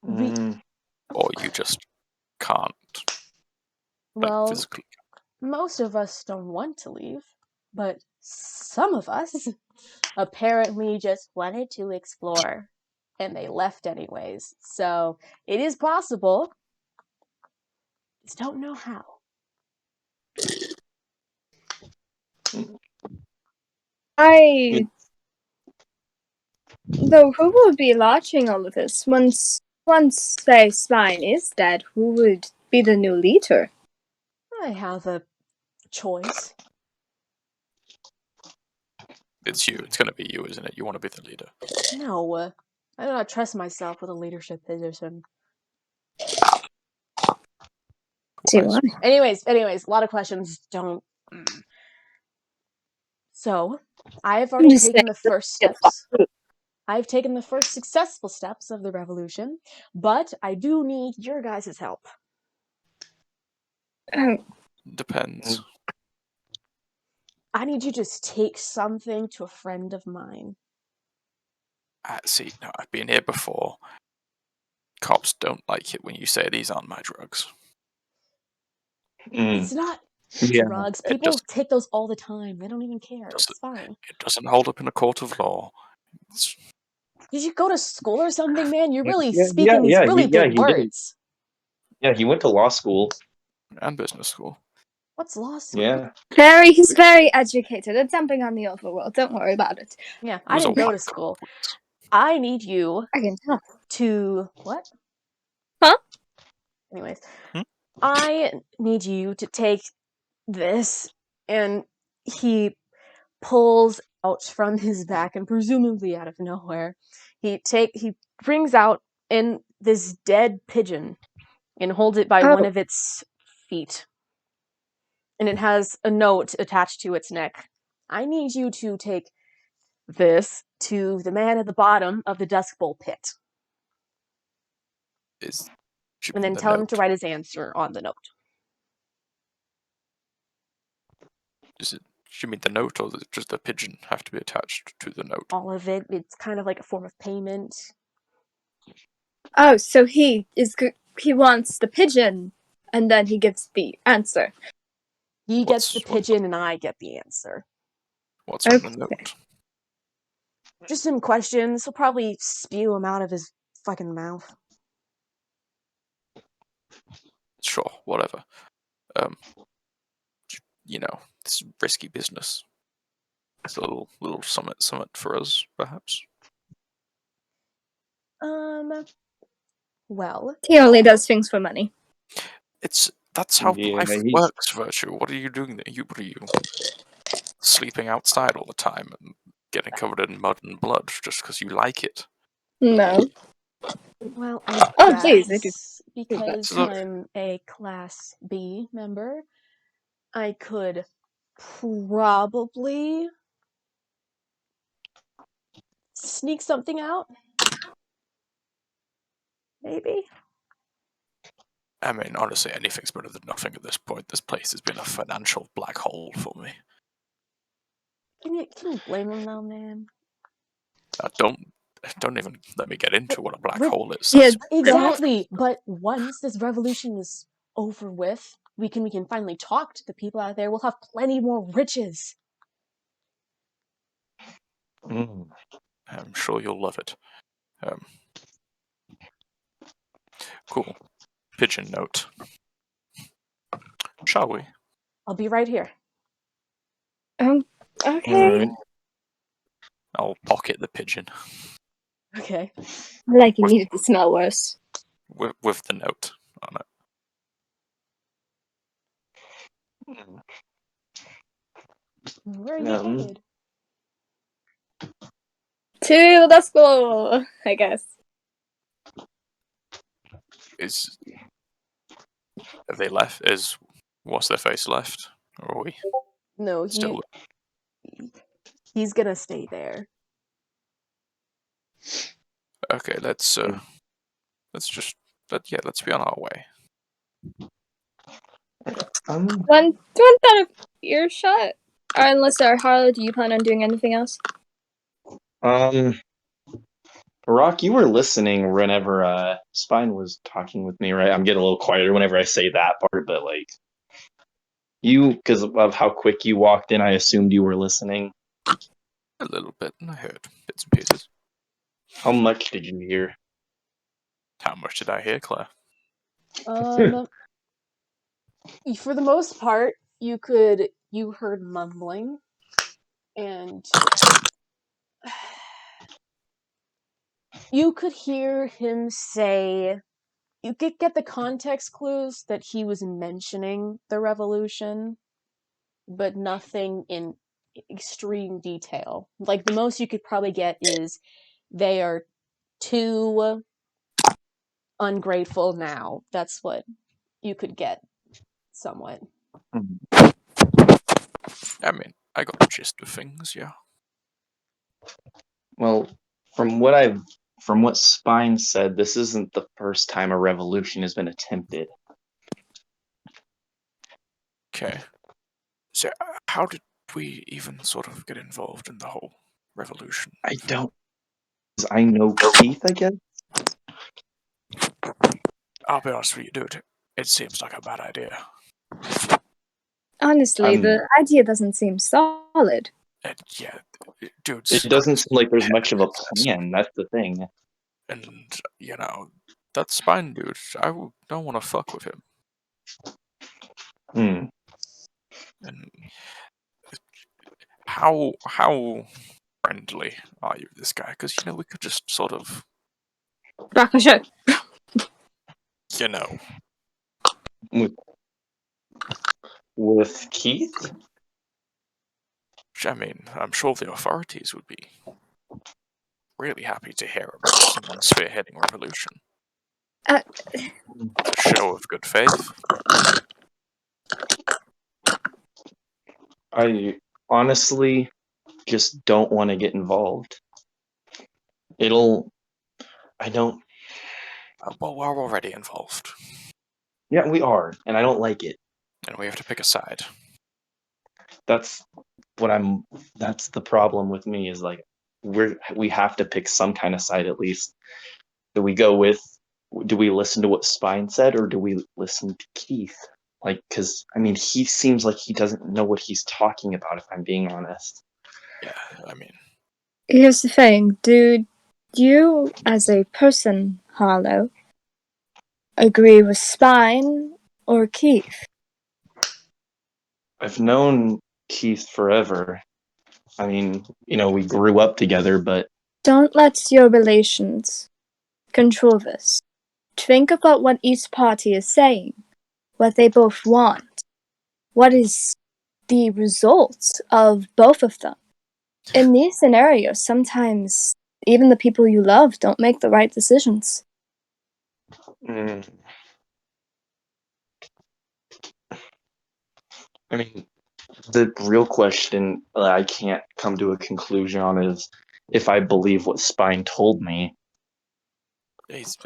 Or you just can't? Well, physically. most of us don't want to leave, but some of us apparently just wanted to explore, and they left anyways. So it is possible. Just don't know how. Though, who would be launching all of this? Once say Spine is dead, who would be the new leader? I have a choice. It's you. It's gonna be you, isn't it? You want to be the leader. No. I do not trust myself with a leadership position. See why? Anyways, a lot of questions. Don't. So, I have already Just taken the say- first steps. I've taken the first successful steps of the revolution, but I do need your guys' help. Depends. I need you to just take something to a friend of mine. See, no, I've been here before. Cops don't like it when you say these aren't my drugs. It's not Yeah. drugs. It People doesn't- take those all the time. They don't even care. doesn't- It's fine. It doesn't hold up in a court of law. It's, Did you go to school or something, man? You're really Yeah, speaking these really big he did. words. Yeah, he went to law school. and business school. What's law school? Yeah. He's very educated and jumping on the overworld. Don't worry about it. Yeah, It I was didn't a go while to ago, school. please. I need you I can tell. to... What? Huh? Anyways, Hmm? I need you to take this, and he pulls out from his back, and presumably out of nowhere, he brings out in this dead pigeon and holds it by one Oh. of its feet. And it has a note attached to its neck. I need you to take this to the man at the bottom of the Dust Bowl pit, and then tell him to write his answer on the note. Do you mean the note, or does just the pigeon have to be attached to the note? All of it. It's kind of like a form of payment. Oh, so he wants the pigeon, and then he gives the answer. He gets the pigeon, and I get the answer. What's on the note? Just some questions. He'll probably spew them out of his fucking mouth. Sure, whatever. You know, this is risky business. It's a little summit for us, perhaps. Well, He only does things for money. That's how Yeah, life he's- works, Virtue. What are you doing there? What are you sleeping outside all the time and getting covered in mud and blood just because you like it? No. well, I Oh, guess geez, they do. because So- I'm a Class B member, I could probably sneak something out. Maybe. I mean, honestly, anything's better than nothing at this point. This place has been a financial black hole for me. Can you blame him though, man? Don't even let me get into what a black hole is. Yeah, Exactly. But once this revolution is over with, we can finally talk to the people out there. We'll have plenty more riches. I'm sure you'll love it. Cool. Pigeon note. Shall we? I'll be right here. Okay. Alright. I'll pocket the pigeon Okay. Like it needed to smell worse. with the note on it. Where are you headed? To the school, I guess. Have they left? What's their face left? Or are we No, still? he's gonna stay there. Okay, let's be on our way. One out of earshot. Unless Harlow, do you plan on doing anything else? Rock, you were listening whenever Spine was talking with me, right? I'm getting a little quieter whenever I say that part, but like because of how quick you walked in, I assumed you were listening. A little bit, and I heard bits and pieces. How much did you hear? How much did I hear, Claire? For the most part, you heard mumbling, and you could hear him say, you could get the context clues that he was mentioning the revolution, but nothing in extreme detail. Like, the most you could probably get is they are too ungrateful now. That's what you could get, somewhat. I mean, I got the gist of things, yeah. Well, from what Spines said, this isn't the first time a revolution has been attempted. Okay. So, how did we even sort of get involved in the whole revolution? I don't. I know Keith, I guess. I'll be honest with you, dude. It seems like a bad idea. Honestly, the idea doesn't seem solid. Yeah, dude. It doesn't seem like there's much of a plan. That's the thing. And, that Spine dude, don't want to fuck with him. Hmm. And how friendly are you with this guy? Because, we could just sort of, Rakasha. With Keith? I mean, I'm sure the authorities would be really happy to hear about someone spearheading revolution. It's a show of good faith. I honestly just don't want to get involved. I don't. Well, we're already involved. Yeah, we are, and I don't like it. And we have to pick a side. That's the problem with me is like we have to pick some kind of side at least. Do we listen to what Spine said or do we listen to Keith? Like, because I mean, he seems like he doesn't know what he's talking about, if I'm being honest. Yeah, I mean, Here's the thing, dude. You, as a person, Harlow, agree with Spine or Keith? I've known Keith forever. I mean, we grew up together, but Don't let your relations control this. Think about what each party is saying, what they both want, what is the result of both of them. In these scenarios, sometimes even the people you love don't make the right decisions. I mean, the real question I can't come to a conclusion on is if I believe what Spine told me. he's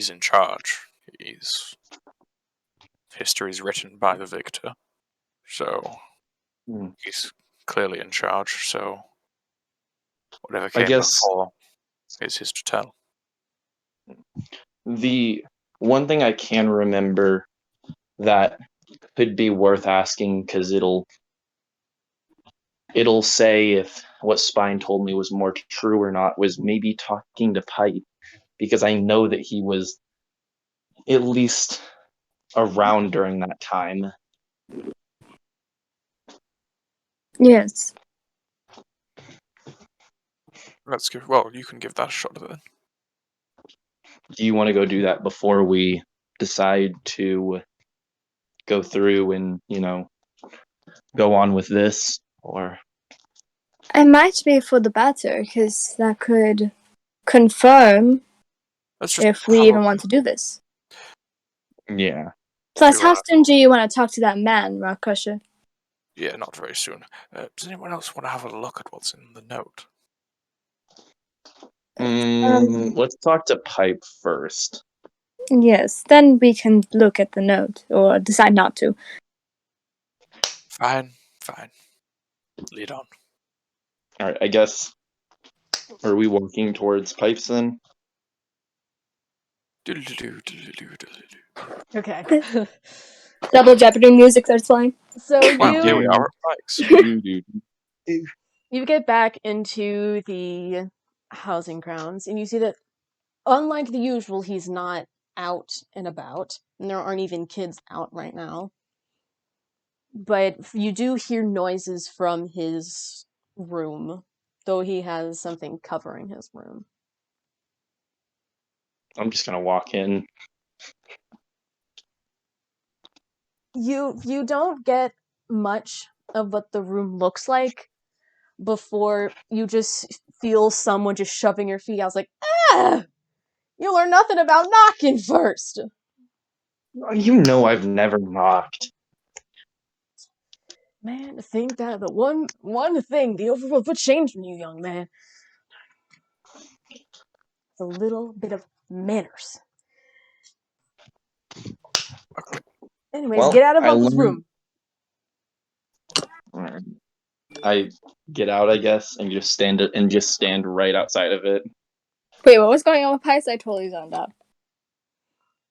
in charge. History's written by the victor. So, he's clearly in charge, so whatever came before is his to tell. The one thing I can remember that could be worth asking, because it'll say if what Spine told me was more true or not, was maybe talking to Pipe, because I know that he was at least around during that time. Yes. You can give that a shot then. Do you want to go do that before we decide to go through and, go on with this? Or It might be for the better, because that could confirm if we even want to do this. yeah. Plus, how soon do you want to talk to that man, Rakasha? Yeah, not very soon. Does anyone else want to have a look at what's in the note? Let's talk to Pipe first. Yes, then we can look at the note, or decide not to. Fine. Lead on. Alright, I guess. Are we walking towards Pipes then? Okay. Double Jeopardy music starts playing. So Wow, here we are at Pikes. You get back into the housing grounds, and you see that, unlike the usual, he's not out and about, and there aren't even kids out right now. But you do hear noises from his room, though he has something covering his room. I'm just gonna walk in. You don't get much of what the room looks like before you just feel someone just shoving your feet. I was like, ah! You learn nothing about knocking first. You know I've never knocked. Man, to think that the one thing the overworld would change from you, young man. It's a little bit of manners. Okay. Anyways, get out of I Uncle's learned. room. I get out, I guess, and just stand right outside of it. Wait, what was going on with Pice? I totally zoned out.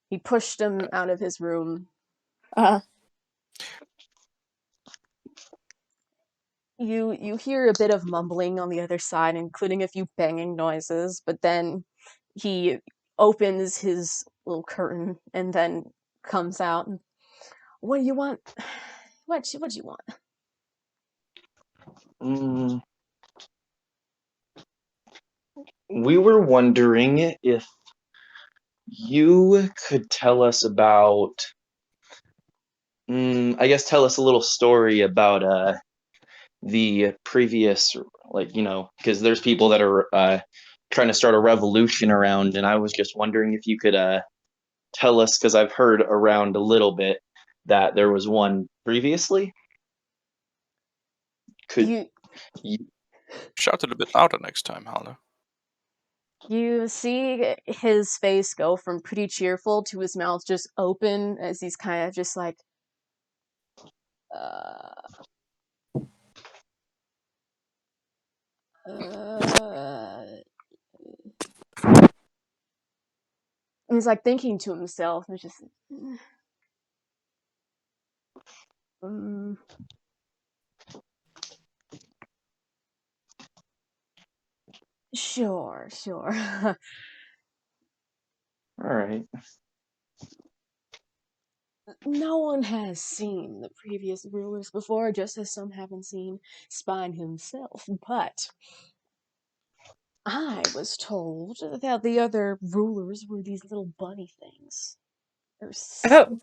He pushed him out of his room. You hear a bit of mumbling on the other side, including a few banging noises, but then he opens his little curtain and then comes out. What do you want? What do you want? We were wondering if you could tell us about, I guess, tell us a little story about the previous, because there's people that are trying to start a revolution around, and I was just wondering if you could tell us, because I've heard around a little bit that there was one previously. Could you? Shout it a bit louder next time, Hana. You see his face go from pretty cheerful to his mouth just open as he's kind of just like, he's like thinking to himself and just, sure. All right. No one has seen the previous rulers before, just as some haven't seen Spine himself, but I was told that the other rulers were these little bunny things. Or something.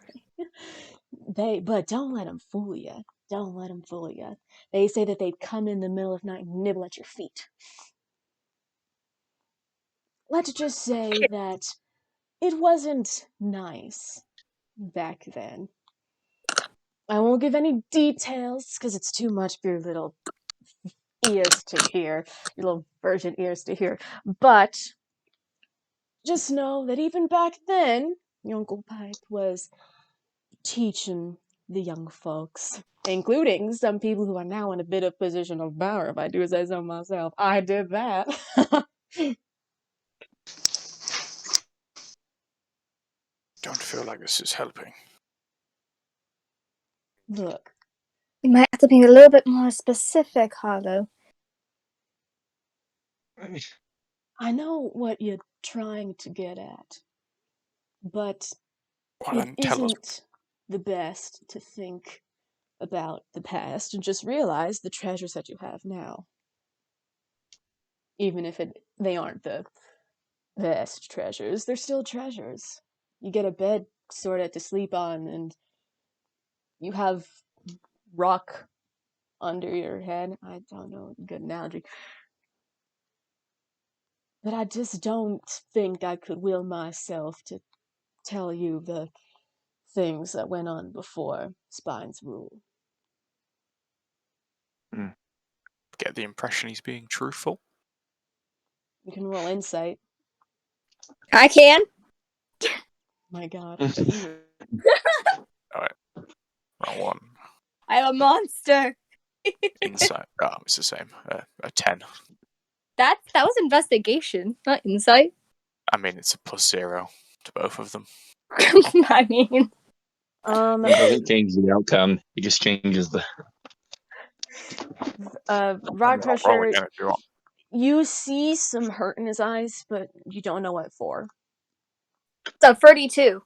But don't let them fool you. Don't let them fool you. They say that they'd come in the middle of night and nibble at your feet. Let's just say that it wasn't nice back then. I won't give any details because it's too much for your little ears to hear, your little virgin ears to hear. But just know that even back then, your Uncle Pipe was teaching the young folks, including some people who are now in a bit of position of power, if I do say so myself. I did that. Don't feel like this is helping. Look, You might have to be a little bit more specific, Harlow. I know what you're trying to get at, but Well, it then tell us. isn't the best to think about the past and just realize the treasures that you have now. Even if they aren't the best treasures, they're still treasures. You get a bed sort of to sleep on, and you have rock under your head. I don't know, good analogy. But I just don't think I could will myself to tell you the things that went on before Spine's rule. Get the impression he's being truthful. You can roll insight. I can. My God. Alright. Round one. I'm a monster. Insight. It's the same. A 10. That was investigation, not insight. I mean, it's a +0 to both of them. I mean, It doesn't change the outcome. It just changes the. Rod Roll Crusher, again if you want. you see some hurt in his eyes, but you don't know what for. it's a 32.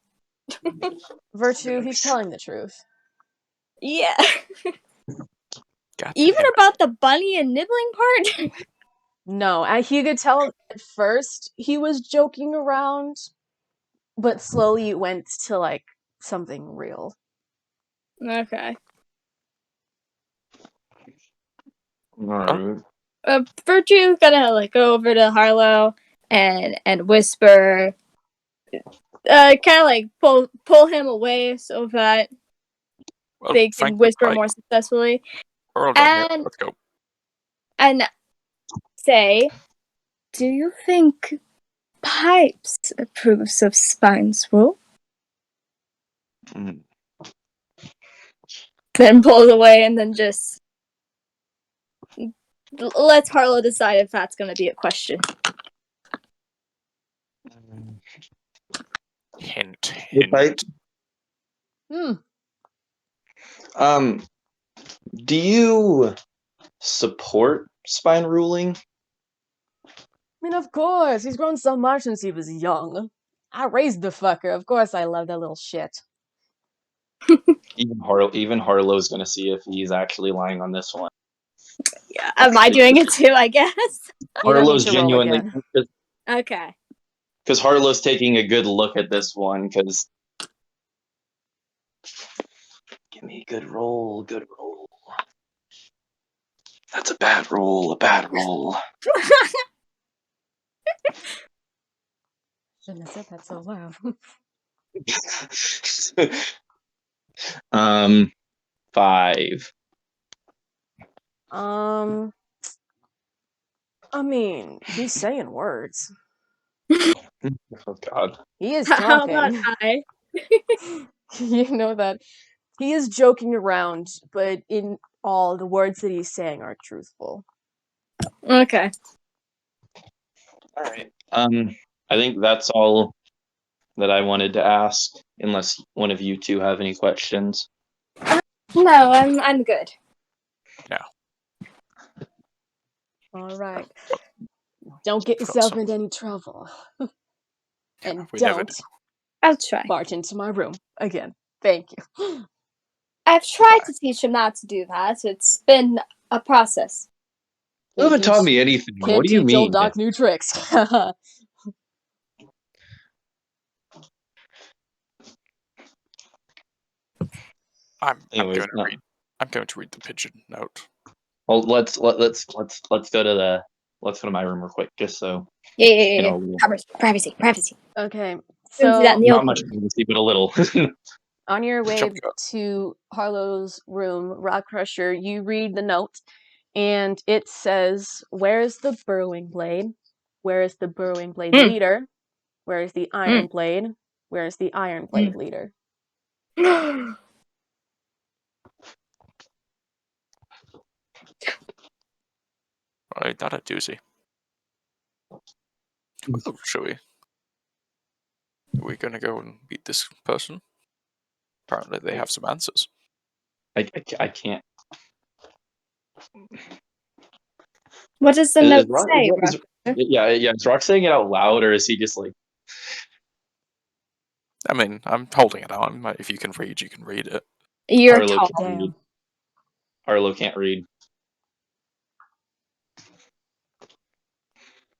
Virtue, he's telling the truth. Yeah. God Even damn it. about the bunny and nibbling part? No, he could tell at first he was joking around, but slowly it went to like something real. Okay. Alright. Virtue gonna like go over to Harlow and whisper, kind of like pull him away so that Well, they can thank you, whisper Pike. more successfully, We're all done here. and Let's go. and say, "Do you think Pipes approves of Spine's rule?" Mm. Then pulls away, and then just lets Harlow decide if that's going to be a question. Hint, Hey, Pike. hint. Do you support spine ruling? I mean, of course, he's grown so much since he was young. I raised the fucker. Of course I love that little shit. Even Harlow's gonna see if he's actually lying on this one. Yeah, am I doing it too? I guess. You don't need Harlow's to roll genuinely, again. Okay. because Harlow's taking a good look at this one. Because give me a good roll, good roll. That's a bad roll, a bad roll. Shouldn't have said that so loud. 5. I mean, he's saying words. Oh God. He is How about talking. I? You know that he is joking around, but in all, the words that he's saying are truthful. Okay. All right. I think that's all that I wanted to ask. Unless one of you two have any questions. No, I'm good. All right. Don't get Cross yourself up. into any trouble. And We never don't do. I'll try. barge into my room again. Thank you. I've tried Bye. to teach him not to do that. It's been a process. You haven't taught me anything. What Can't do you teach old mean? Doc new tricks. I'm Anyways, going to read. I'm going to read the pigeon note. well, let's go to my room real quick, just so Yeah. you know. Privacy. Okay, Don't do that in so the Not open. much privacy, but a little. on your way Jump cut. to Harlow's room, Rock Crusher, you read the note, and it says, "Where is the burrowing blade? Where is the burrowing blade leader? Where is the iron blade? Where is the iron blade leader?" Ain't that a doozy? Well, shall we? Are we going to go and meet this person? Apparently, they have some answers. I can't. What does the note say, Rock? Is Rock saying it out loud, or is he just like? I mean, I'm holding it out. If you can read, you can read it. You're Harlow tall. can't read. Harlow can't read.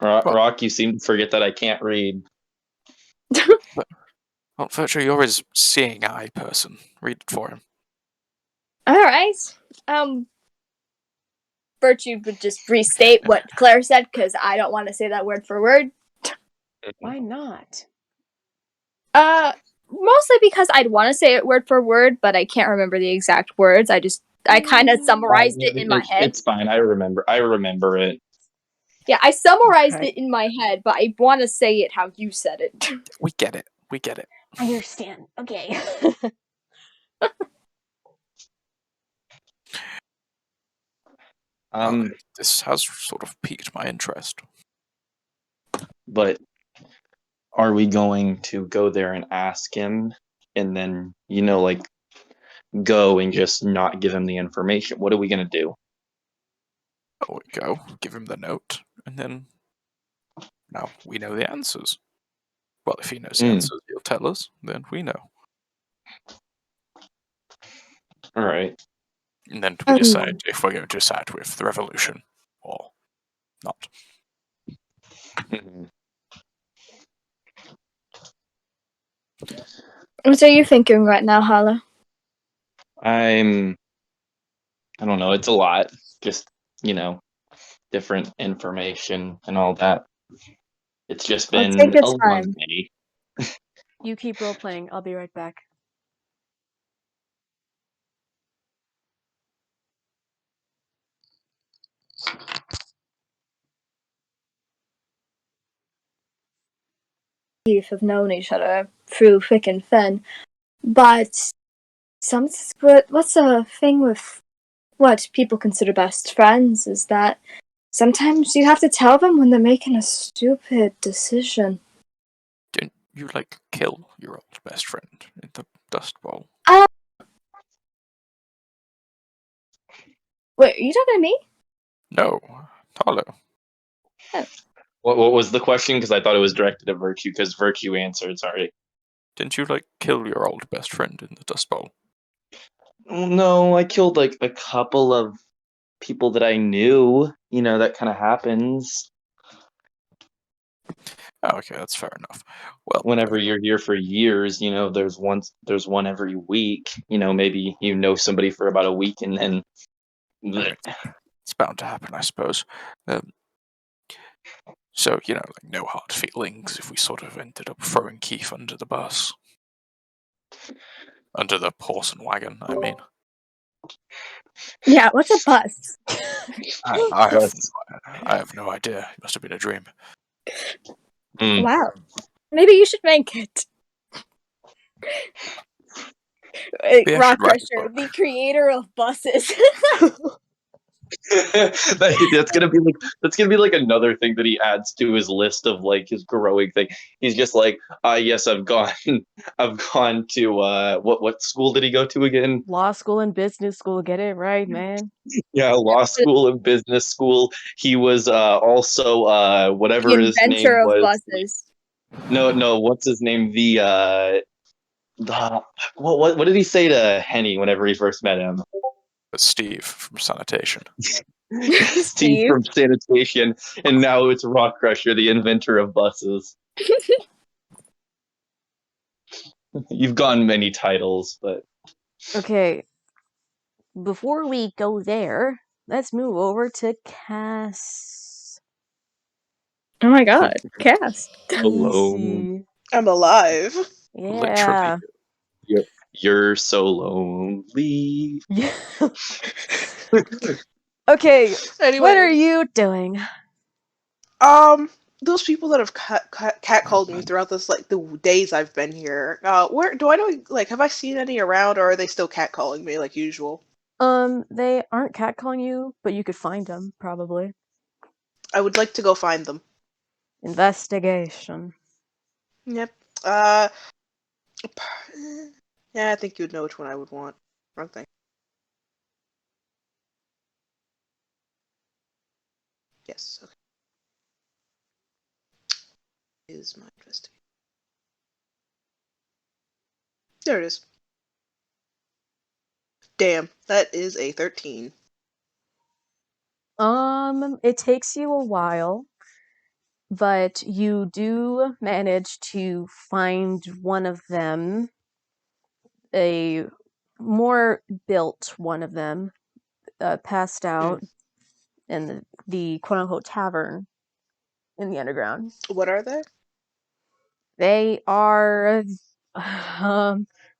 Rock, you seem to forget that I can't read. Well, Virtue, you're his seeing eye person. Read it for him. Alright. Virtue would just restate what Claire said, because I don't want to say that word for word. Why not? Mostly because I'd want to say it word for word, but I can't remember the exact words. I kind of summarized it in my head. It's fine. I remember it. Yeah, I summarized Okay. it in my head, but I want to say it how you said it. We get it. I understand. Okay. This has sort of piqued my interest. But are we going to go there and ask him, and then go and just not give him the information? What are we gonna do? Oh, we go, give him the note, and then now we know the answers. Well, if he knows the answers, he'll tell us. Then we know. All right. And then we decide if we're going to side with the revolution or not. What are you thinking right now, Harlow? I don't know. It's a lot. Just different information and all that. It's just I'll been take your a long time. day. You keep role playing. I'll be right back. Have known each other through thick and thin, but what's the thing with what people consider best friends is that sometimes you have to tell them when they're making a stupid decision. Didn't you, kill your old best friend in the Dust Bowl? Wait, are you talking to me? No, Talo. What was the question? Because I thought it was directed at Virtue, because Virtue answered, sorry. Didn't you, kill your old best friend in the Dust Bowl? No, I killed, a couple of people that I knew. That kind of happens. Oh, okay, that's fair enough. Well, Whenever you're here for years, there's one every week. Maybe you know somebody for about a week and then it's bound to happen, I suppose. So, no hard feelings if we sort of ended up throwing Keith under the bus. Under the horse and wagon, I mean. Yeah, what's a bus? I have no idea. It must have been a dream. Wow. Maybe you should make it. Rock Crusher, the creator of buses. that's gonna be like another thing that he adds to his list of his growing thing. He's just like, yes, I've gone to what school did he go to again? Law school and business school. Get it right, man. Yeah, law school and business school. He was also whatever the his name inventor of was. buses. No, what's his name? What did he say to Henny whenever he first met him? Steve from sanitation. Steve from sanitation, and now it's Rock Crusher, the inventor of buses. You've gotten many titles, but Okay. Before we go there, let's move over to Cass. Oh my god, Cass. alone. I'm alive. Yeah. You're so lonely. Yeah. Okay, Anyway, what are you doing? those people that have catcalled me throughout this, the days I've been here. Where do I know? Have I seen any around, or are they still catcalling me like usual? They aren't catcalling you, but you could find them probably. I would like to go find them. Investigation. Yep. Yeah, I think you'd know which one I would want. Wrong thing. Yes. Okay. Is my investigation? There it is. Damn, that is a 13. It takes you a while, but you do manage to find one of them, a more built one of them, passed out in the quote-unquote tavern in the underground. What are they? They are,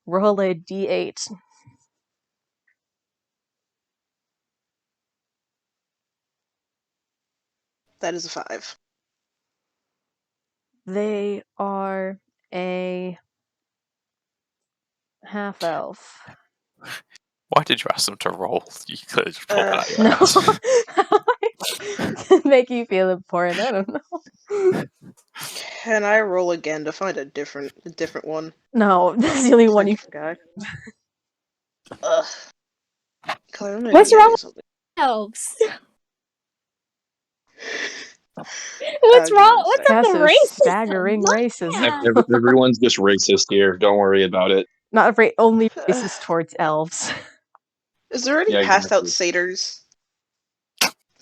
roll a d8. That is a 5. They are a half-elf. Why did you ask them to roll? You could have just pulled that out of your No. ass. Make you feel important, I don't know. Can I roll again to find a different one? No, that's the only one you forgot. Ugh. What's wrong with elves? What's wrong? What's up the Cass's racism? staggering racism. Everyone's just racist here. Don't worry about it. Not only racist towards elves. Is there any Yeah, passed out exactly. satyrs?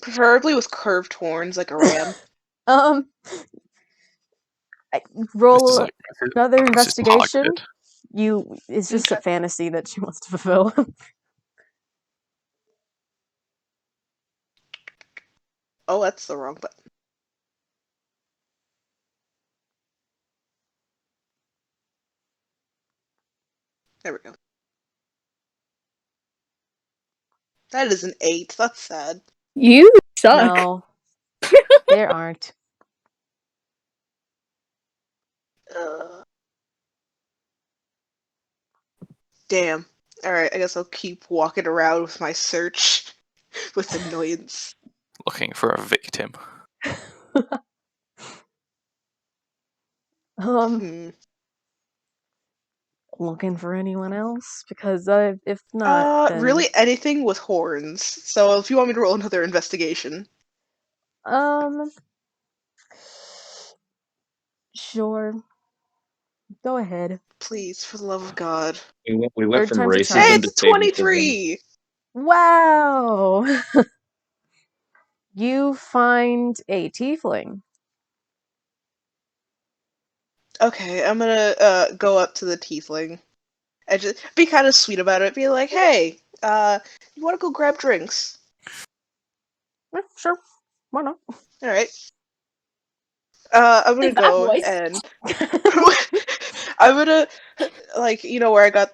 Preferably with curved horns like a ram. Roll another This is investigation. targeted. It's just a fantasy that she wants to fulfill. Oh, that's the wrong button. There we go. That is an 8. That's sad. You suck. No, there aren't. Damn. Alright, I guess I'll keep walking around with my search with annoyance. Looking for a victim. Hmm. Looking for anyone else? Because if not, then Really anything with horns. So if you want me to roll another investigation. Sure. Go ahead. Please, for the love of God. We went Third from time's a Hey, charm. racism to it's a favoritism. 23! Wow! You find a tiefling. Okay, I'm gonna go up to the tiefling. And just be kind of sweet about it. Be like, hey, you wanna go grab drinks? Yeah, sure. Why not? Alright. I'm gonna Is that go voice? and I'm gonna like, you know where I got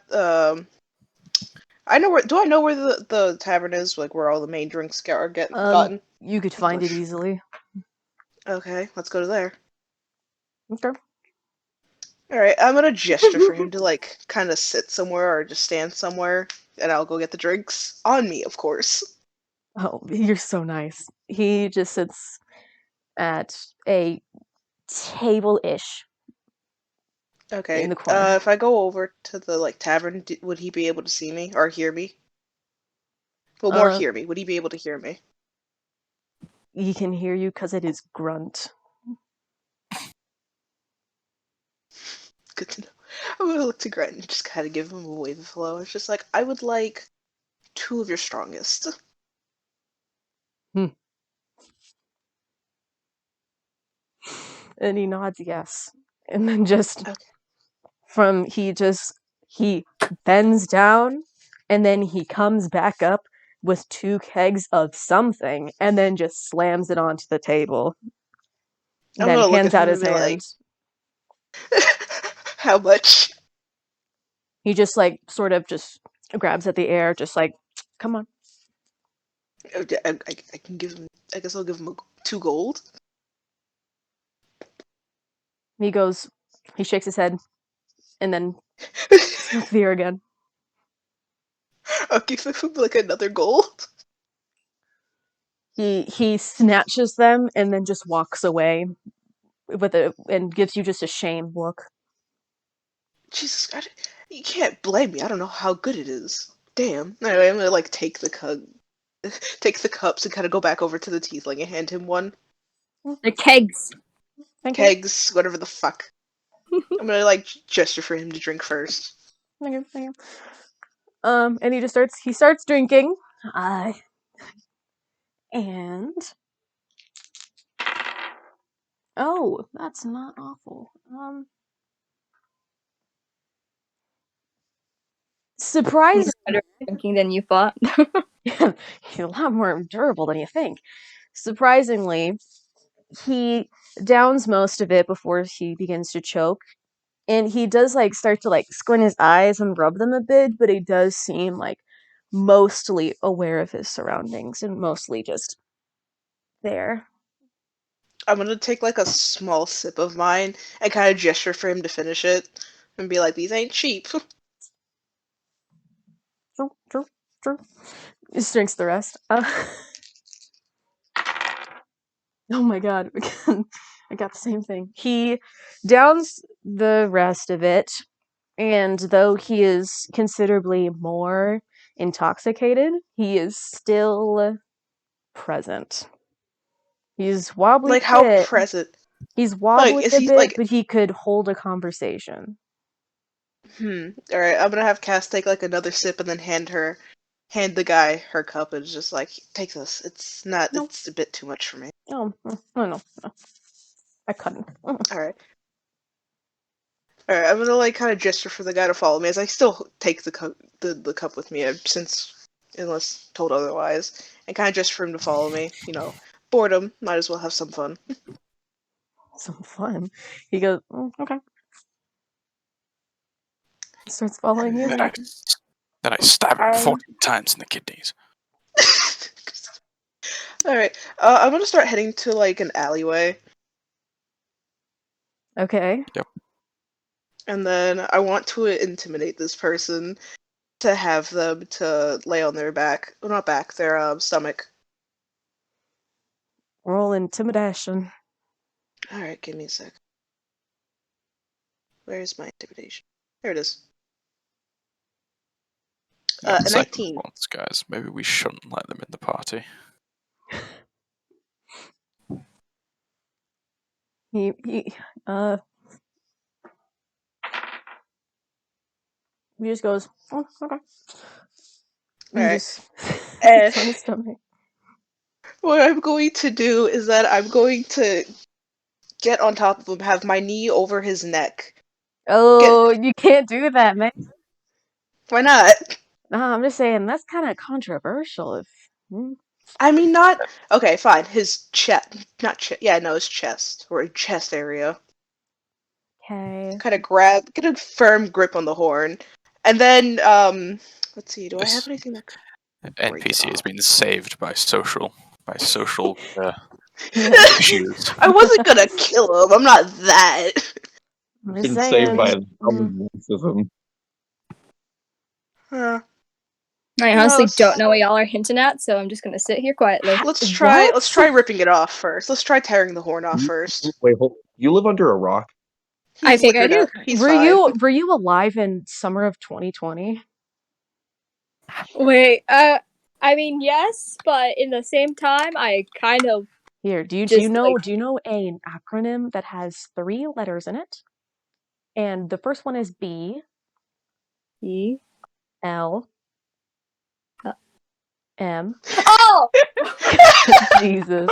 I know where do I know where the tavern is, like where all the main drinks are gotten? You could find it easily. Okay, let's go to there. Okay. Alright, I'm gonna gesture for him to like kinda sit somewhere or just stand somewhere and I'll go get the drinks. On me, of course. Oh, you're so nice. He just sits at a table-ish Okay. in the corner. If I go over to the like tavern, would he be able to see me or hear me? Well, more Uh, hear me. Would he be able to hear me? he can hear you because it is grunt. Good to know. I'm gonna look to Grant and just kind of give him a wave of hello. It's just like I would like 2 of your strongest. And he nods yes. And then just Okay. he bends down and then he comes back up with 2 kegs of something and then just slams it onto the table. I'm Then gonna look at hands out him his and be hand. like, "How much?" He just like sort of just grabs at the air, just like, come on. I can give him. I guess I'll give him 2 gold. He shakes his head and then smells the air again. I'll give him like another gold. He snatches them and then just walks away and gives you just a shamed look. Jesus, you can't blame me. I don't know how good it is. Damn. Anyway, I'm gonna like take the cups and kind of go back over to the tiefling and hand him one. The kegs. Thank you. Kegs, whatever the fuck. I'm gonna like gesture for him to drink first. Thank you. Thank you. And he starts drinking. And oh, that's not awful. Surprising. Better drinking than you thought. He's a lot more durable than you think. Surprisingly, he downs most of it before he begins to choke. And he does like start to like squint his eyes and rub them a bit, but he does seem like mostly aware of his surroundings and mostly just there. I'm gonna take like a small sip of mine and kind of gesture for him to finish it and be like, "These ain't cheap." True, true, true. Just drinks the rest. Oh my god, I got the same thing. He downs the rest of it, and though he is considerably more intoxicated, he is still present. He's wobbly Like a how bit. present. He's Like wobbly is a he bit, like? but he could hold a conversation. All right, I'm gonna have Cass take like another sip and then hand the guy her cup and just like, take this. It's not. No, It's a bit too much for me. no, no. I couldn't. All right. All right, I'm gonna like kind of gesture for the guy to follow me as I still take the cup with me since unless told otherwise, and kind of gesture for him to follow me. You know, boredom. Might as well have some fun. Some fun. He goes, okay. Starts following you. Then I stab him 14 times in the kidneys. Alright, I'm gonna start heading to, like, an alleyway. Okay. And then I want to intimidate this person to have them to lay on their back. Well, not back, their stomach. Roll intimidation. Alright, give me a sec. Where's my intimidation? There it is. Yeah, A 19. Ones, guys. Maybe we shouldn't let them in the party. He just goes, oh, okay. He Alright. just sits on his stomach. What I'm going to do is that I'm going to get on top of him, have my knee over his neck. Oh, you can't do that, man. Why not? Nah, I'm just saying that's kind of controversial. If I mean, not okay. Fine, his chest, not chest. Yeah, no, his chest or chest area. okay, Kind of get a firm grip on the horn, and then let's see. Do I have anything that could break it NPC has off? been saved by social yeah. issues. I wasn't gonna kill him. I'm not that. I'm just Been saying. saved by racism. Huh. I honestly don't know what y'all are hinting at, so I'm just gonna sit here quietly. Let's try. What? Let's try ripping it off first. Let's try tearing the horn off first. Wait, hold. You live under a rock? I He's think I liquored do. up. He's Were fine. you alive in summer of 2020? Wait, I mean yes, but in the same time, I kind of Here, do you Just, know like- an acronym that has 3 letters in it? And the first one is B, E. L, M. Oh! Jesus.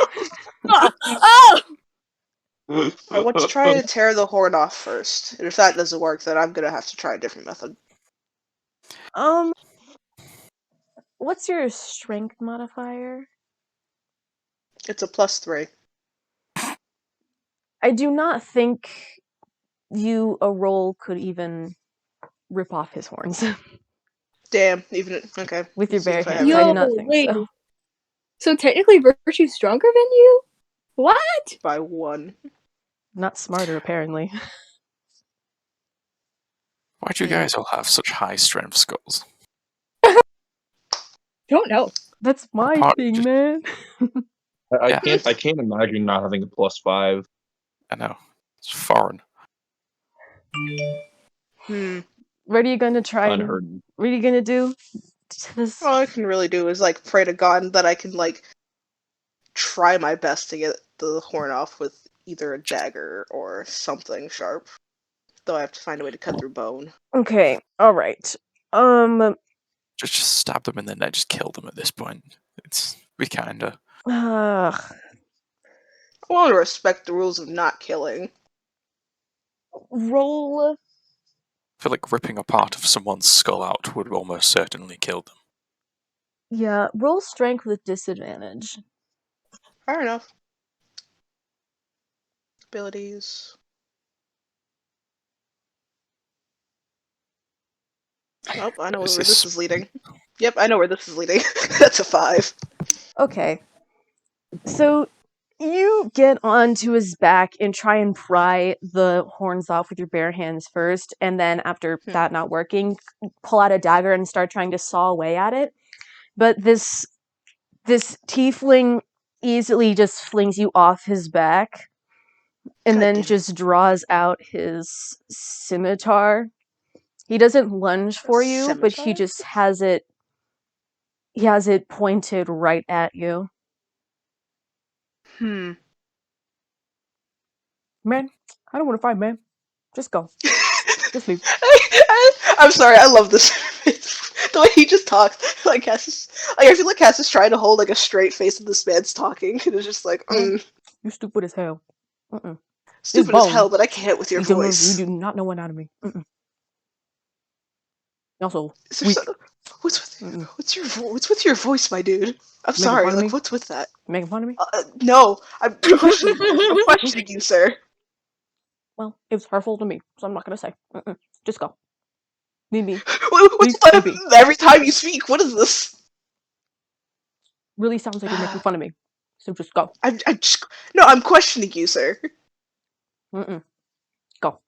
Oh! I want to try to tear the horn off first, and if that doesn't work, then I'm gonna have to try a different method. What's your strength modifier? It's a +3. I do not think a roll could even rip off his horns Damn. Even okay. with your Let's see bare if I have hands. it. I do Yo, not think wait. so. So technically, Virtue's stronger than you? What? By 1. Not smarter, apparently. Why do you guys all have such high strength skulls? Don't know. That's my Apart- thing, just- man. I can't imagine not having a +5. I know. It's foreign. What are you gonna try? Unheard of. What are you gonna do to this? All I can really do is like pray to God that I can like try my best to get the horn off with either a dagger or something sharp. Though I have to find a way to cut through bone. Okay, all right. Just stab them in the neck. Just kill them at this point. We kinda. Ugh. I want to respect the rules of not killing. Roll. I feel like ripping a part of someone's skull out would almost certainly kill them. Yeah, roll strength with disadvantage. Fair enough. Abilities. Oh, I know where this is leading. Yep, I know where this is leading. That's a 5. Okay. So you get onto his back and try and pry the horns off with your bare hands first, and then after that not working, pull out a dagger and start trying to saw away at it. But this tiefling easily just flings you off his back and God then damn it. just draws out his scimitar. He doesn't lunge for you, but he Scimitar? just has it pointed right at you. Man, I don't want to fight, man. Just go. Just leave. I'm sorry, I love this. The way he just talks, like Cass I feel like Cass is trying to hold like a straight face when this man's talking, and it's just like, You stupid as hell. stupid as hell, but I can't with your voice. You do not know anatomy. Also, Is there weak. what's with your voice, my dude? I'm Making sorry, fun of like me? what's with that? Making fun of me? No, I'm questioning you, sir. Well, it was hurtful to me, so I'm not gonna say. Just go. Mimi, Every time you speak, what is this? really sounds like you're making fun of me. So just go. I'm questioning you, sir. Mm-mm. Go.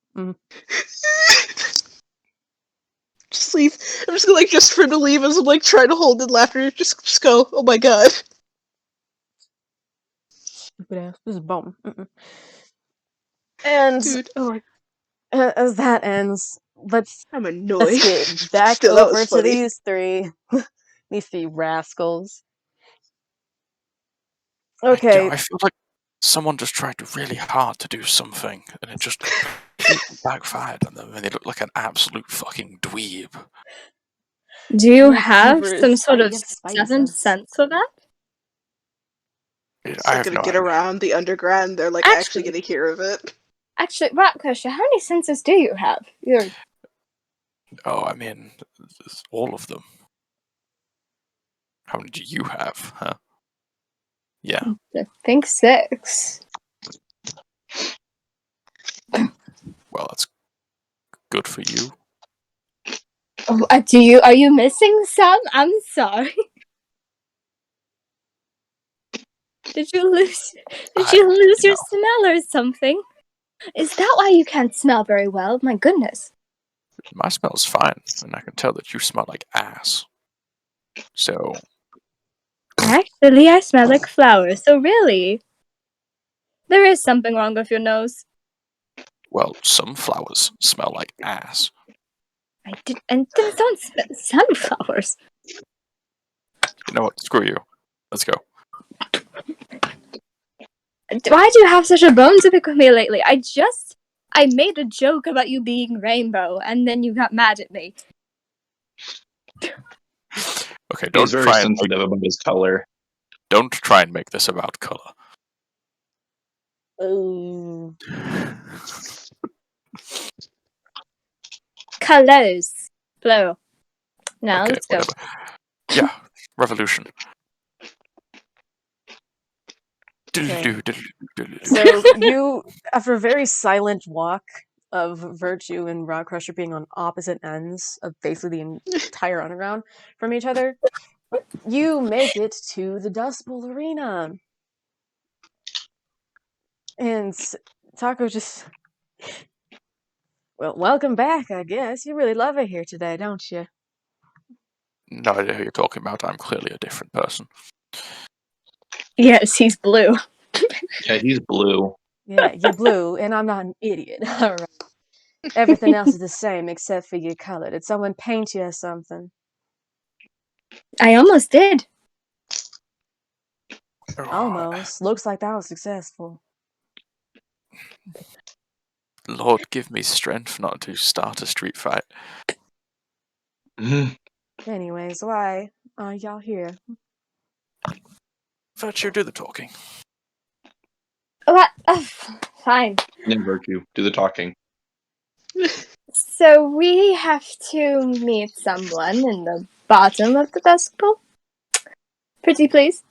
Just leave. I'm just gonna just for him to leave as I'm trying to hold in laughter. Just go. Oh my god. Stupid ass. This is bone. And Dude, oh, as that ends, let's I'm annoyed. get back Still, that over was to funny. these three. These three rascals. Okay. I feel like someone just tried really hard to do something, and it just completely backfired on them, and they look like an absolute fucking dweeb. Do you You're have super some sort of you have spidey seventh sense for that? It's I like have gonna no get idea. around the underground. They're actually gonna hear of it. Actually, right question, how many senses do you have? Oh, I mean, all of them. How many do you have, huh? Yeah. I think 6. Well, that's good for you. Oh, are you missing some? I'm sorry. Did you lose your smell or something? Is that why you can't smell very well? My goodness. My smell's fine, and I can tell that you smell like ass. So, Actually, I smell like flowers, so really, there is something wrong with your nose. well, some flowers smell like ass. And don't smell sunflowers. You know what? Screw you. Let's go. Why do you have such a bone to pick with me lately? I made a joke about you being rainbow, and then you got mad at me. Okay, He's very sensitive about his color. Don't try and make this about color. Oh. Colors. Plural. Now, Okay, let's go. whatever. Yeah, revolution. Okay. So you, after a very silent walk of Virtue and Rock Crusher being on opposite ends of basically the entire underground from each other, you make it to the Dust Bowl Arena. And Taco just... Well, welcome back, I guess. You really love it here today, don't you? No idea who you're talking about. I'm clearly a different person. Yes, he's blue. Yeah, he's blue. Yeah, you're blue, and I'm not an idiot. All right. Everything else is the same except for your color. Did someone paint you or something? I almost did. Almost. Looks like that was successful. Lord, give me strength not to start a street fight. Anyways, why are y'all here? Virtue, do the talking. What? Fine. In Virtue, do the talking. So we have to meet someone in the bottom of the Dust Bowl. Pretty please.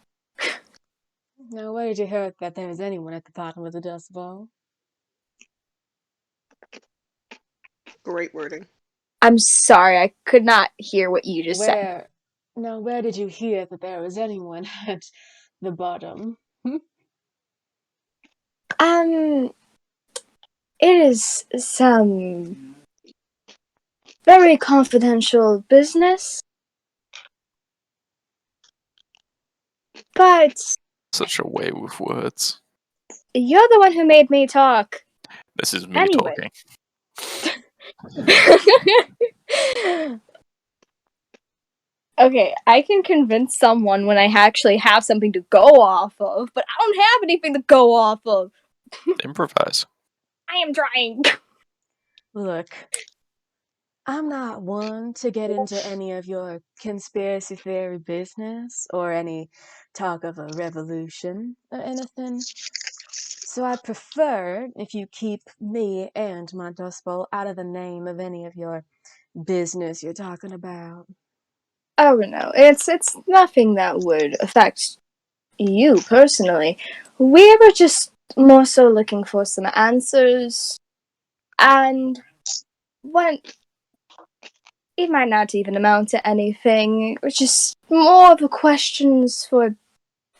Now, where did you hear that there was anyone at the bottom of the Dust Bowl? Great wording. I'm sorry, I could not hear what you just said. Now, where did you hear that there was anyone at the bottom? It is some very confidential business. But Such a way with words. you're the one who made me talk. This is me Anyway. talking. Okay, I can convince someone when I actually have something to go off of, but I don't have anything to go off of. Improvise. I am trying. Look, I'm not one to get into any of your conspiracy theory business or any talk of a revolution or anything. So I'd prefer if you keep me and my Dust Bowl out of the name of any of your business you're talking about. Oh no, it's nothing that would affect you personally. We were just more so looking for some answers, and when it might not even amount to anything. It's just more of a questions for a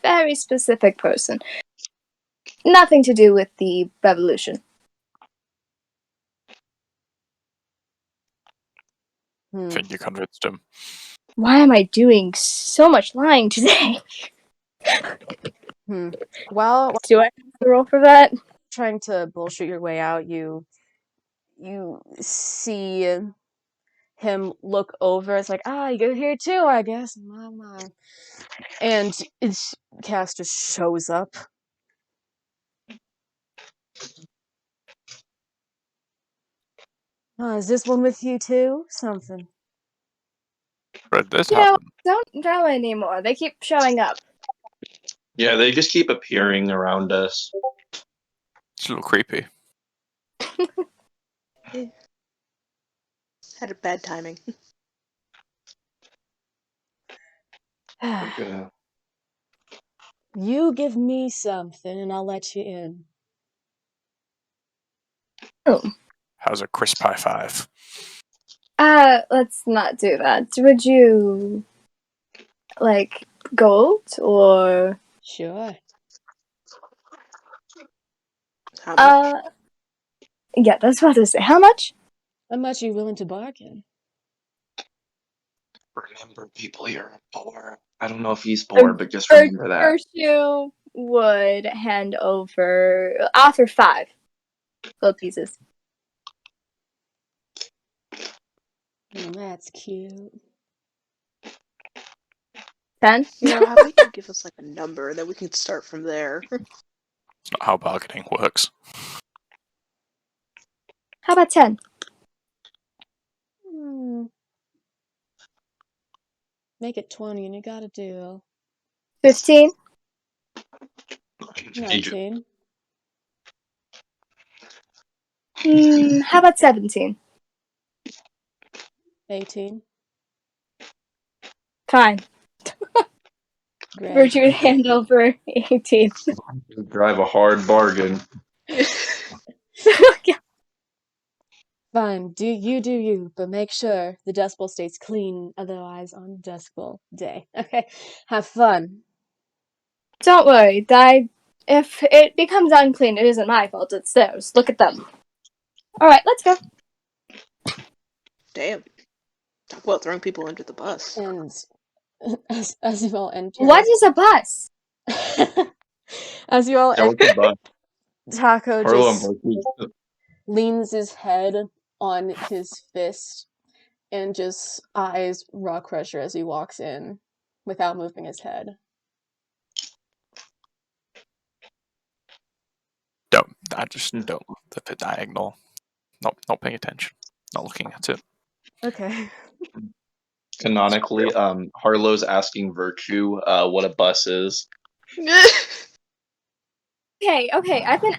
very specific person. Nothing to do with the revolution. I think you convinced him. Why am I doing so much lying today? Well, Do I have to roll for that? trying to bullshit your way out, you see him look over. It's like, you're here too, I guess. My. And it's Cass just shows up. Is this one with you too? Something. But this You know, happened. don't know anymore. They keep showing up. Yeah, they just keep appearing around us. It's a little creepy. Had a bad timing. Okay. You give me something and I'll let you in. Oh. How's a crisp high five? Let's not do that. Would you like gold or Sure. How much? yeah, that's what I was saying. How much? How much are you willing to bargain? Remember, people here are poor. I don't know if he's poor, but just remember that. Virtue would hand over. Offer 5 gold pieces. Oh, that's cute. 10. You know, how about you give us like a number and then we can start from there. It's not how bargaining works. How about 10? Make it 20 and you got a deal. 15? 19. How about 17? 18. Fine. Great. Virtue would hand over 18. Drive a hard bargain. Fine, do you, but make sure the Dust Bowl stays clean, otherwise on Dust Bowl day. Okay? Have fun. Don't worry. If it becomes unclean, it isn't my fault. It's theirs. Look at them. All right, let's go. Damn. Talk about throwing people under the bus. And as you all enter... What is a bus? As you all Yeah, what's the enter, bus? Taco Harlow just leans his head on his fist and just eyes Rock Crusher as he walks in without moving his head. I just don't look at the diagonal. Not paying attention. Not looking at it. Okay. Canonically, Harlow's asking Virtue what a bus is. Okay. I've been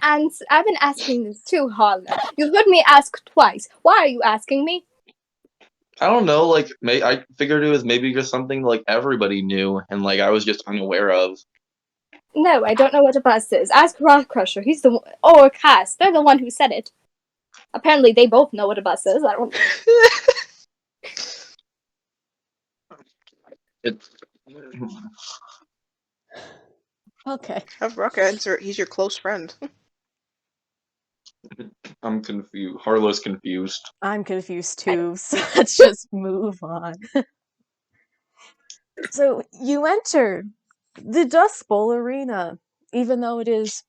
asking this too, Harlow. You've heard me ask twice. Why are you asking me? I don't know, like, I figured it was maybe just something like everybody knew, and like I was just unaware of. No, I don't know what a bus is. Ask Rock Crusher. He's the or Cass. They're the one who said it. Apparently, they both know what a bus is. I don't. It's Okay. Have Rock answer it. He's your close friend. I'm confused. Harlow's confused. I'm confused too, so let's just move on. So you enter the Dust Bowl arena, even though it is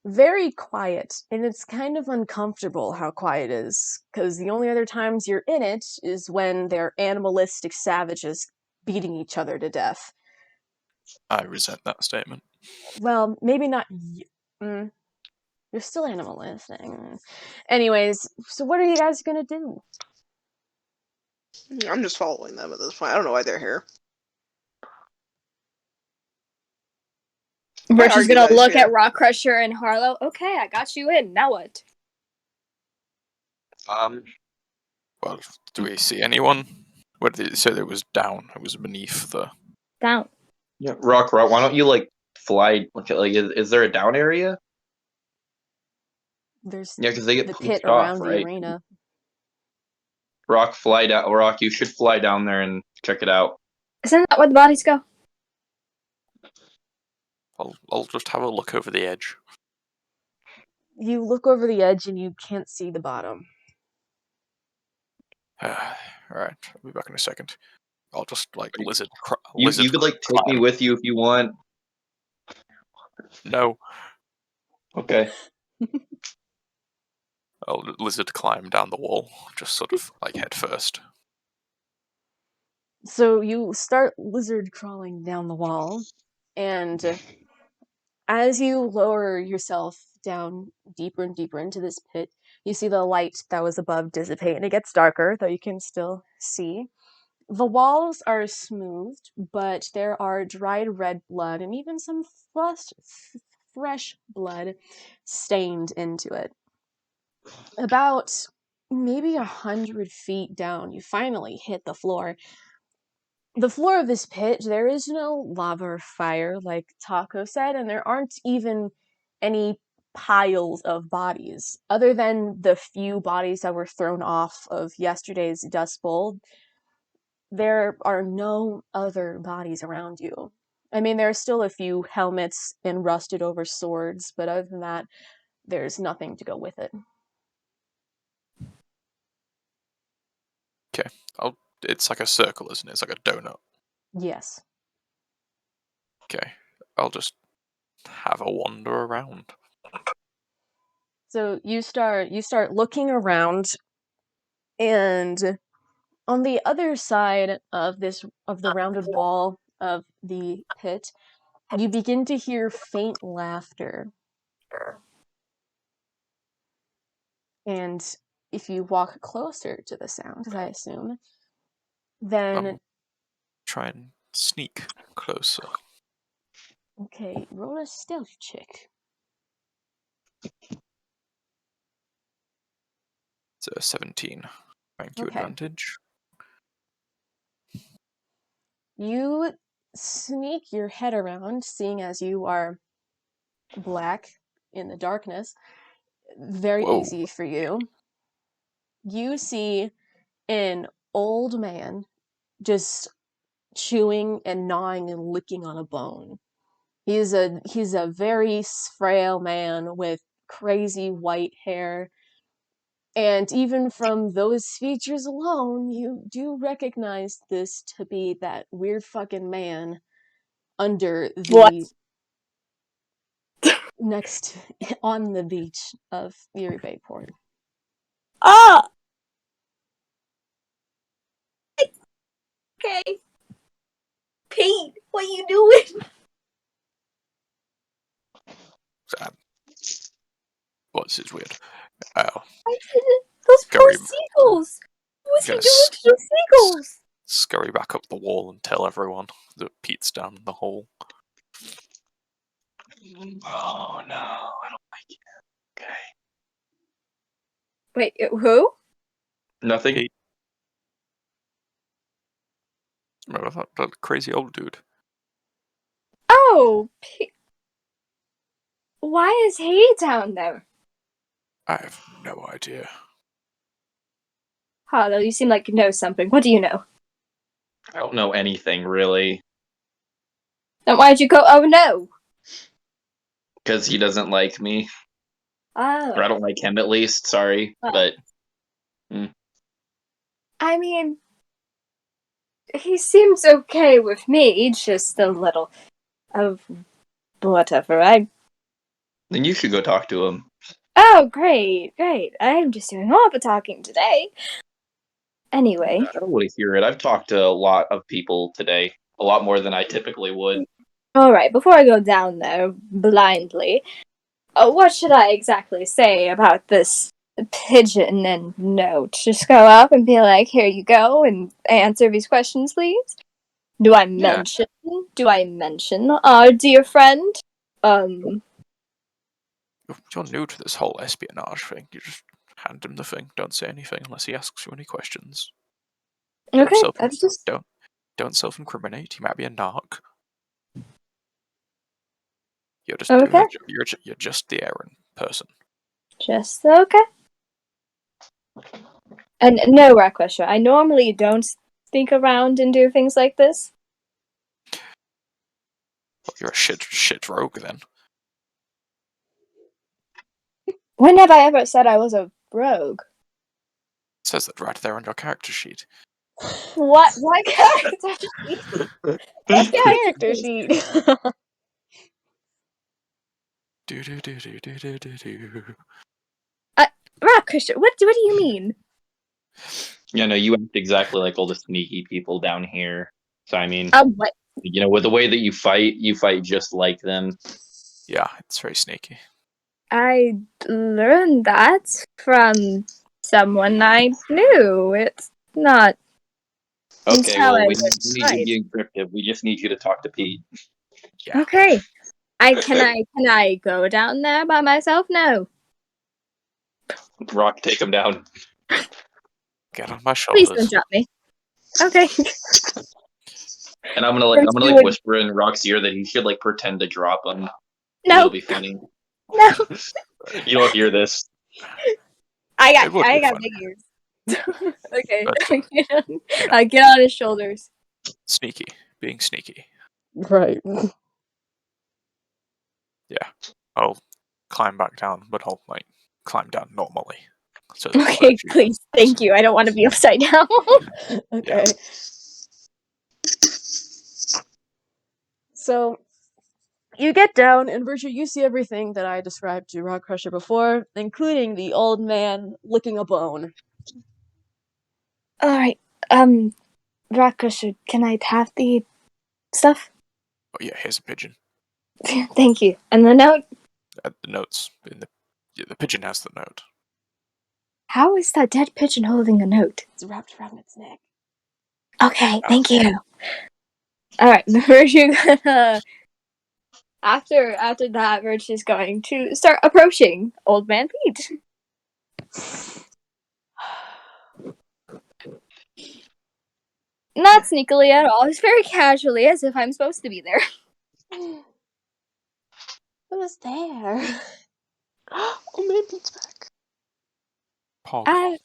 very quiet, and it's kind of uncomfortable how quiet it is, because the only other times you're in it is when they're animalistic savages beating each other to death. I resent that statement. Well, maybe not. You're still animalistic. Anyways, so what are you guys gonna do? I'm just following them at this point. I don't know why they're here. Why are Virtue's you gonna guys look here? at Rock Crusher and Harlow. Okay, I got you in. Now what? Well, do we see anyone? What did it say? It was down. It was beneath the. Down. Yeah, Rock, why don't you like fly? Like, is there a down area? There's Yeah, because they get the pushed pit off, around the right? arena. Rock, fly down. Rock, you should fly down there and check it out. Isn't that where the bodies go? I'll just have a look over the edge. You look over the edge and you can't see the bottom. Alright, I'll be back in a second. I'll just, like, lizard... You could, like, take me with you if you want. No. Okay. I'll lizard climb down the wall, just sort of, like, head first. So you start lizard crawling down the wall, and as you lower yourself down deeper and deeper into this pit, you see the light that was above dissipate, and it gets darker, though you can still see. The walls are smoothed, but there are dried red blood and even some fresh blood stained into it. About maybe 100 feet down, you finally hit the floor. The floor of this pit, there is no lava or fire, like Taco said, and there aren't even any piles of bodies. Other than the few bodies that were thrown off of yesterday's Dust Bowl, there are no other bodies around you. I mean, there are still a few helmets and rusted over swords, but other than that, there's nothing to go with it. Okay, it's like a circle, isn't it? It's like a donut. Yes. Okay, I'll just have a wander around. So you start looking around, and on the other side of the rounded wall of the pit, you begin to hear faint laughter. And if you walk closer to the sound, as I assume, then Try and sneak closer. okay, roll a stealth check. It's a 17. Thank you, Okay. advantage. You sneak your head around, seeing as you are black in the darkness. Very Whoa. easy for you. You see an old man just chewing and gnawing and licking on a bone. He's a very frail man with crazy white hair. And even from those features alone, you do recognize this to be that weird fucking man under What? the next on the beach of Erie Bayport. Ah! Okay. Pete, what you doing? Sad. What's is weird? Oh, I didn't. Those poor Scurry. seagulls. What's he Gonna doing to the seagulls? scurry back up the wall and tell everyone that Pete's down in the hole. Oh no, I don't like it. Okay. Wait, who? Nothing. Pete. Remember that crazy old dude? Oh, why is he down there? I have no idea. Harlow, you seem like you know something. What do you know? I don't know anything really, Then why'd you go? Oh no. because he doesn't like me, or I Oh. don't like him at least. Sorry, Oh. but I mean, he seems okay with me, just a little of whatever. then you should go talk to him. Oh, great. I'm just doing all the talking today. Anyway. I don't want to hear it. I've talked to a lot of people today, a lot more than I typically would. Alright, before I go down there blindly, what should I exactly say about this pigeon and note? Just go up and be like, here you go, and answer these questions, please? Do I mention our dear friend? You're new to this whole espionage thing. You just hand him the thing. Don't say anything unless he asks you any questions. Okay, that's just... Don't self-incriminate. He might be a narc. You're just Okay. you're just the errand person. Just okay. And no, Requiem, I normally don't sneak around and do things like this. Well, you're a shit rogue then. When have I ever said I was a rogue? It says that right there on your character sheet. What character sheet? What's character sheet? Do. Requiem, what do you mean? Yeah, no, you act exactly like all the sneaky people down here. So I mean, What? with the way that you fight just like them. Yeah, it's very sneaky. I learned that from someone I knew. It's not. Okay, how well, I we would need you to fight. be encrypted. We just need you to talk to Pete. Yeah. Okay. Can I go down there by myself? No. Rock, take him down. Get on my Please don't shoulders. drop me. Okay. And I'm gonna whisper in Rock's ear that he should pretend to drop him. No. It'll be funny. No. You don't hear this. I It would be got funny. big ears. Okay. But, I get on his shoulders. Sneaky. Being sneaky. Right. I'll climb back down, but I'll climb down normally. So that Okay, please. Thank you. I don't want to be upside down. Okay. So you get down, and Virtue, you see everything that I described to Rock Crusher before, including the old man licking a bone. Alright. Rakasha, can I have the stuff? Oh yeah, here's a pigeon. Thank you. And the note? The notes in the pigeon has the note. How is that dead pigeon holding a note? It's wrapped around its neck. Okay, thank you. Alright, Virtue after that, Virtue's going to start approaching Old Man Pete. Not sneakily at all, just very casually, as if I'm supposed to be there. Who's there? Oh, man, Pete's back. Pog.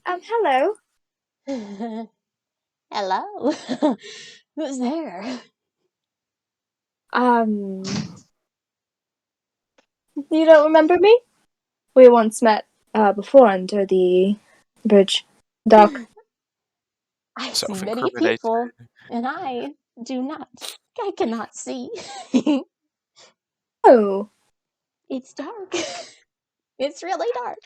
Hello. Hello. Who's there? You don't remember me? We once met, before under the bridge dock. I see many Self-incriminating. people, and I cannot see. Oh. It's dark. It's really dark.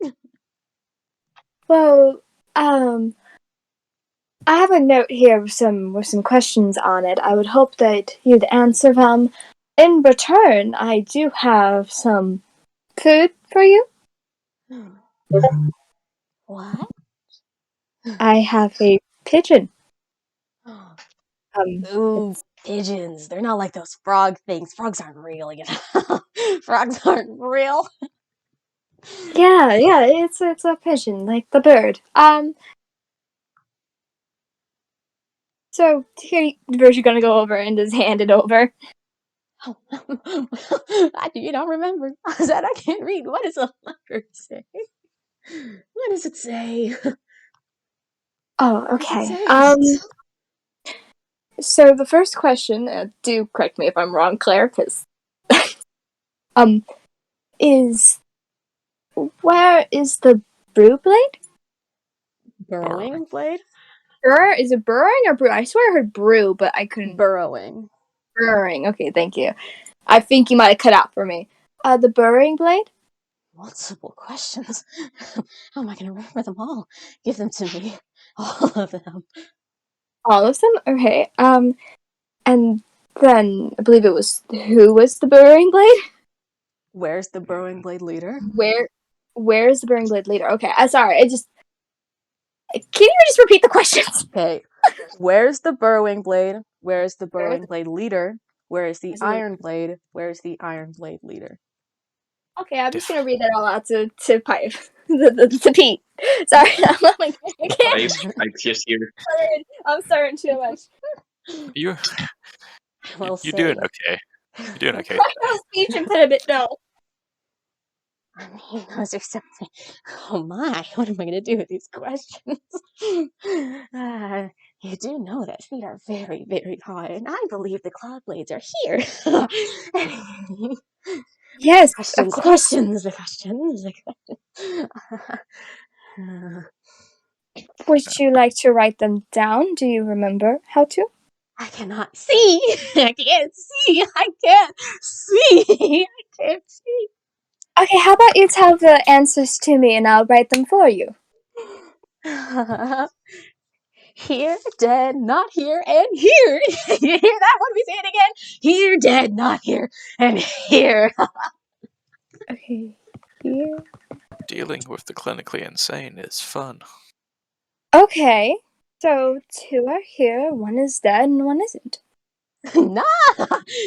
Well, I have a note here with some questions on it. I would hope that you'd answer them. In return, I do have some food for you. What? I have a pigeon. Ooh, pigeons. They're not like those frog things. Frogs aren't real, you know. Frogs aren't real. Yeah, it's a pigeon, like the bird. So here, you're gonna go over and just hand it over. Oh, you don't remember. I said I can't read. What does a letter say? What does it say? Oh, What does it okay. say? So the first question, do correct me if I'm wrong, Claire, because is where is the brew blade? Burrowing blade? Is it burrowing or brew? I swear I heard brew, but I couldn't. Burrowing. Burrowing. Okay, thank you. I think you might have cut out for me. The burrowing blade? Multiple questions. How am I going to remember them all? Give them to me. All of them. All of them? Okay. And then I believe it was who was the burrowing blade? Where's the burrowing blade leader? Where's the burrowing blade leader? Okay, sorry. Can you just repeat the questions? Okay. Where's the burrowing blade? Where's the burrowing blade leader? Where is the iron blade? Where's the iron blade leader? Okay, I'm just gonna read that all out to Pipe. to Pete. Sorry, I can't. I'm just here. I'm starting too much. You're Well, doing okay. You're doing okay. Speech impediment, no. I mean, those are something. Oh my, what am I going to do with these questions? You do know that feet are very, very high, and I believe the claw blades are here. Yes, of questions, course. questions, questions. Would you like to write them down? Do you remember how to? I cannot see. I can't see. I can't see. I can't see. Okay, how about you tell the answers to me and I'll write them for you? Here, dead, not here, and here. You hear that one? We say it again. Here, dead, not here, and here. Okay, here. Dealing with the clinically insane is fun. Okay, so 2 are here, 1 is dead, and 1 isn't. No,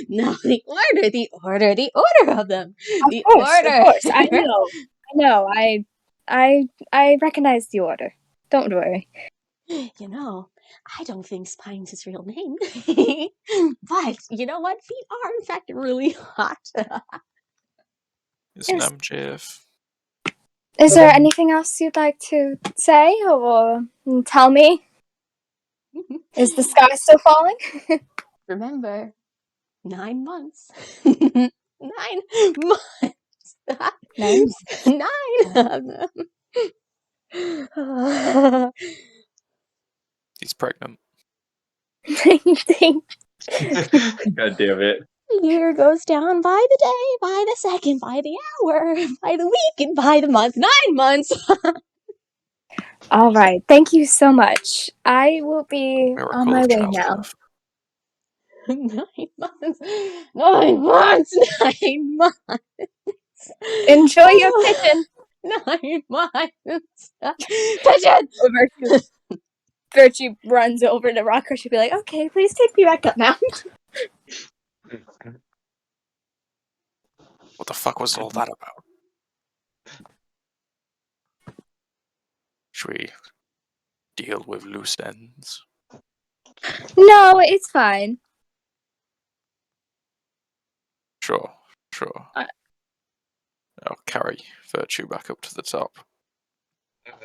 no, the order of them. Of The course, order. I know, I recognize the order. Don't worry. You know, I don't think Spines his real name. But you know what? Feet are in fact really hot. Is Yes. Namjev? Is there anything else you'd like to say or tell me? Is the sky still falling? Remember, 9 months. 9 months. 9. 9 of them. He's pregnant. Thank God damn it. The year goes down by the day, by the second, by the hour, by the week, and by the month. 9 months. All right. Thank you so much. I will be on Miracle my of way now. childbirth. 9 months. 9 months. 9 months. Enjoy your pigeon. 9 months. Pigeon. Virtue runs over to Rocker. She'll be like, "Okay, please take me back up now." What the fuck was all that about? Should we deal with loose ends? No, it's fine. Sure. I'll carry Virtue back up to the top.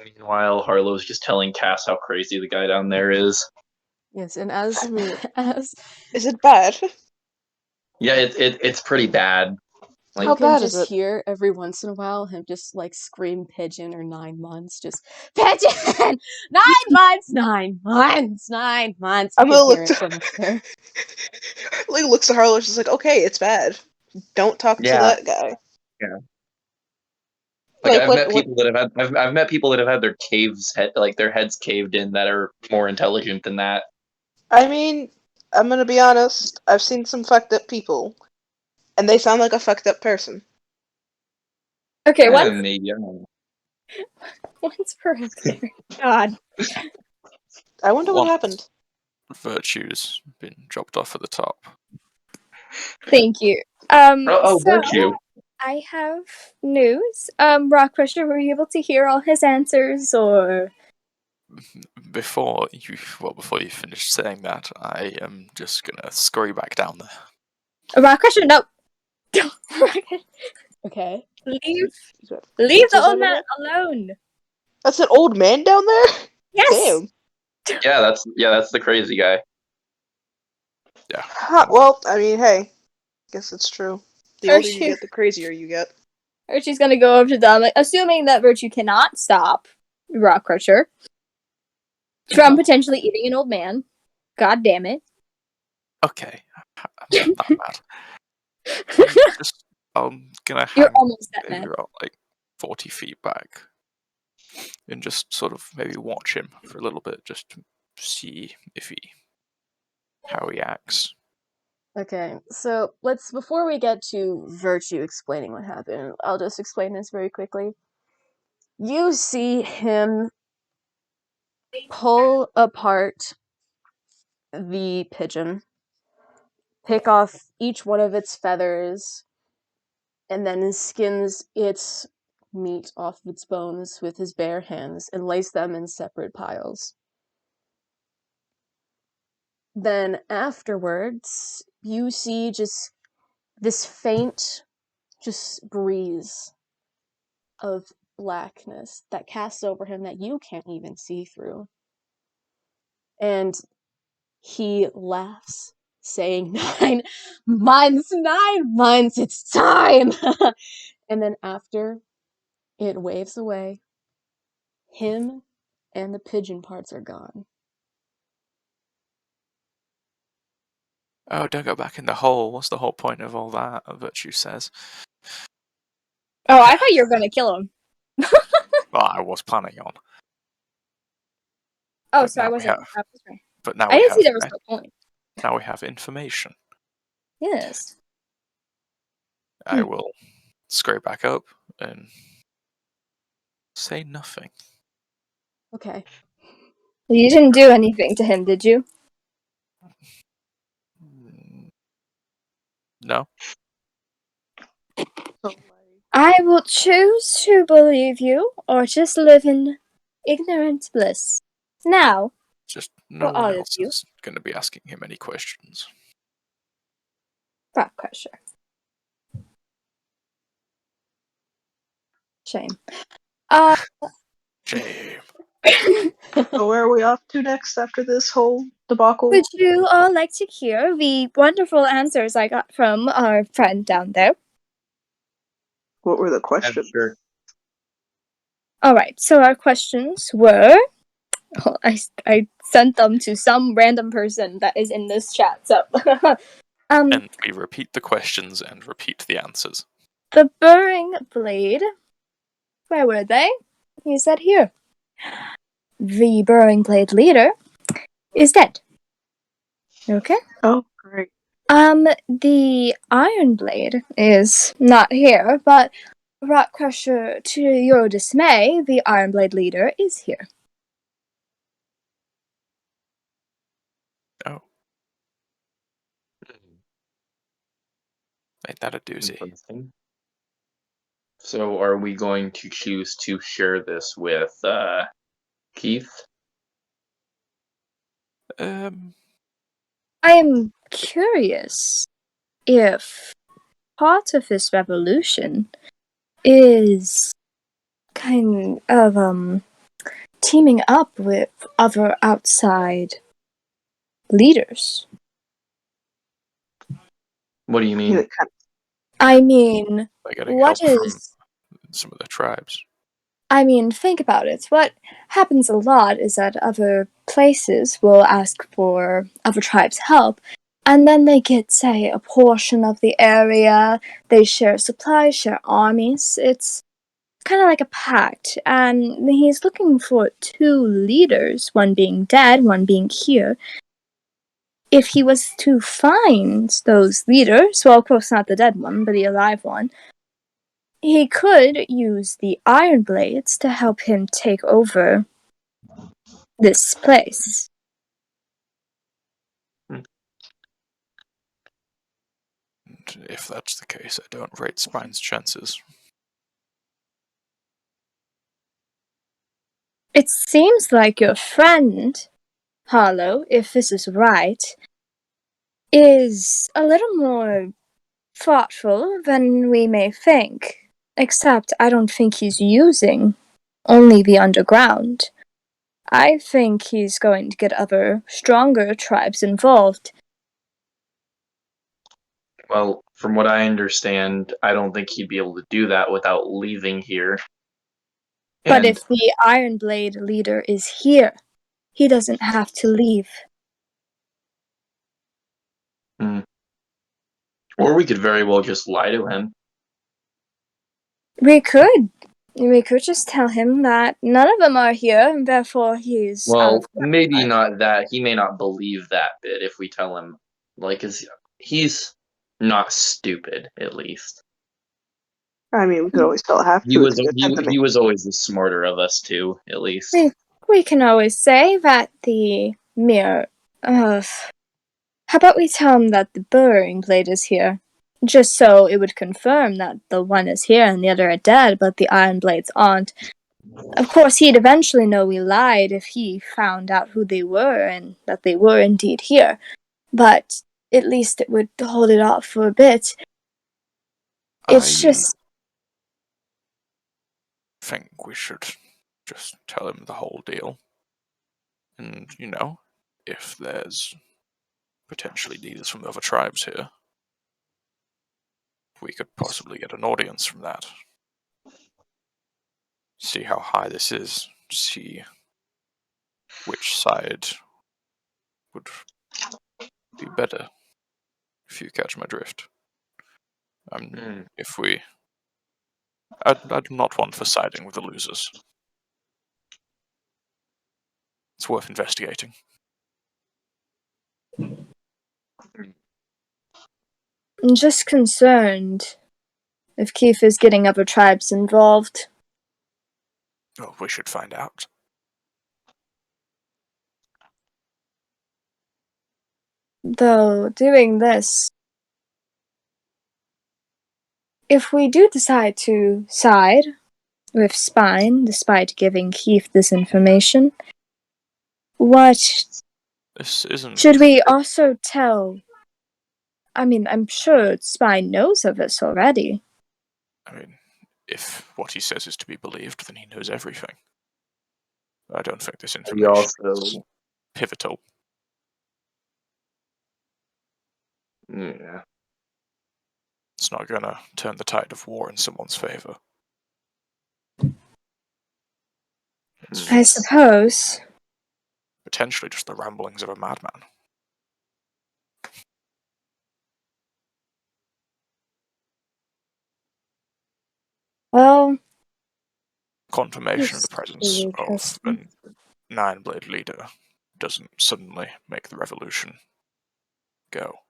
Meanwhile, Harlow's just telling Cass how crazy the guy down there is. Yes, and as Is it bad? Yeah, it's pretty bad. Like, How you can bad is just it? hear every once in a while him just like scream pigeon or 9 months, just pigeon. 9 months, 9 months, 9 months. You I'm can gonna hear look it to from up there. like looks to Harlow. She's like, okay, it's bad. Don't talk to yeah, that guy. yeah. Like I've met What? people that have had I've met people that have had their their heads caved in that are more intelligent than that. I mean, I'm gonna be honest. I've seen some fucked up people, and they sound like a fucked up person. Okay, Maybe I don't know. once per episode. God. I wonder what Once happened. Virtue's been dropped off at the top. Thank you. Oh, So Virtue. I have news. Rock Crusher, were you able to hear all his answers, or? Before you finished saying that, I am just gonna scurry back down there. Rock Crusher, no. Okay. Leave What's the his old name man again? alone. That's an old man down there. Yes. Damn. That's the crazy guy. Yeah. Well, I mean, hey, guess it's true. The older you Virtue. get, the crazier you get. Virtue's gonna go over to them, assuming that Virtue cannot stop Rock Crusher from potentially eating an old man. God damn it. Okay. I'm not that mad. I'm gonna You're hang almost that mad. about like 40 feet back and just sort of maybe watch him for a little bit just to see how he acts. Okay, so before we get to Virtue explaining what happened, I'll just explain this very quickly. You see him pull apart the pigeon, pick off each one of its feathers, and then skins its meat off its bones with his bare hands and lays them in separate piles. Then afterwards, you see just this faint, just breeze of blackness that casts over him that you can't even see through. And he laughs, saying, 9 months, 9 months, it's time! And then after it waves away, him and the pigeon parts are gone. Oh, don't go back in the hole. What's the whole point of all that? Virtue says. Oh, I thought you were going to kill him. Well, I was planning on. Oh, But so I now we wasn't. have. I was right. But now I we didn't see have. there was no point. Now we have information. Yes. I will scrape back up and say nothing. Okay. You didn't do anything to him, did you? No. I will choose to believe you, or just live in ignorant bliss. Now, Just no for one all of else you, is going to be asking him any questions. rock crusher. Shame. Shame. So where are we off to next after this whole debacle? Would you all like to hear the wonderful answers I got from our friend down there? What were the I'm questions? sure. Alright, so our questions were... Oh, I sent them to some random person that is in this chat, so... And we repeat the questions and repeat the answers. The burring blade... Where were they? He said here. The burring blade leader is dead. Okay. Oh, great. The iron blade is not here, but Rock Crusher, to your dismay, the iron blade leader is here. Oh. Ain't that a doozy? Interesting. So are we going to choose to share this with Keith? I am curious if part of this revolution is kind of teaming up with other outside leaders. What do you mean? I mean, By getting what help from is... some of the tribes. I mean, think about it. What happens a lot is that other places will ask for other tribes' help, and then they get, say, a portion of the area, they share supplies, share armies. It's kind of like a pact, and he's looking for 2 leaders, one being dead, one being here. If he was to find those leaders, well, of course not the dead one, but the alive one, he could use the Iron Blades to help him take over this place. And if that's the case, I don't rate Spine's chances. It seems like your friend, Harlow, if this is right, is a little more thoughtful than we may think. Except I don't think he's using only the underground. I think he's going to get other, stronger tribes involved. Well, from what I understand, I don't think he'd be able to do that without leaving here. But And if the Iron Blade leader is here, he doesn't have to leave. or we could very well just lie to him. We could. We could just tell him that none of them are here, and therefore he's out Well, of maybe contact. not that. He may not believe that bit if we tell him, like, 'cause he's not stupid, at least. I mean, we could always tell half He truth. was he was always the smarter of us two, at least. We can always say that the mirror. How about we tell him that the burring blade is here? Just so it would confirm that the one is here and the other are dead, but the iron blades aren't. Of course, he'd eventually know we lied if he found out who they were and that they were indeed here. But at least it would hold it off for a bit. It's just... think we should just tell him the whole deal. And, if there's potentially leaders from other tribes here, we could possibly get an audience from that. See how high this is, see which side would be better, if you catch my drift. If we... I'd not want for siding with the losers. It's worth investigating. I'm just concerned if Keith is getting other tribes involved. Well, we should find out. Though, doing this, if we do decide to side with Spine, despite giving Keith this information, what This isn't... should we also tell? I mean, I'm sure Spine knows of this already. I mean, if what he says is to be believed, then he knows everything. I don't think this information is pivotal. Yeah. It's not going to turn the tide of war in someone's favor. I suppose. Potentially just the ramblings of a madman. Well, Confirmation of the presence really of a nine-blade leader doesn't suddenly make the revolution go.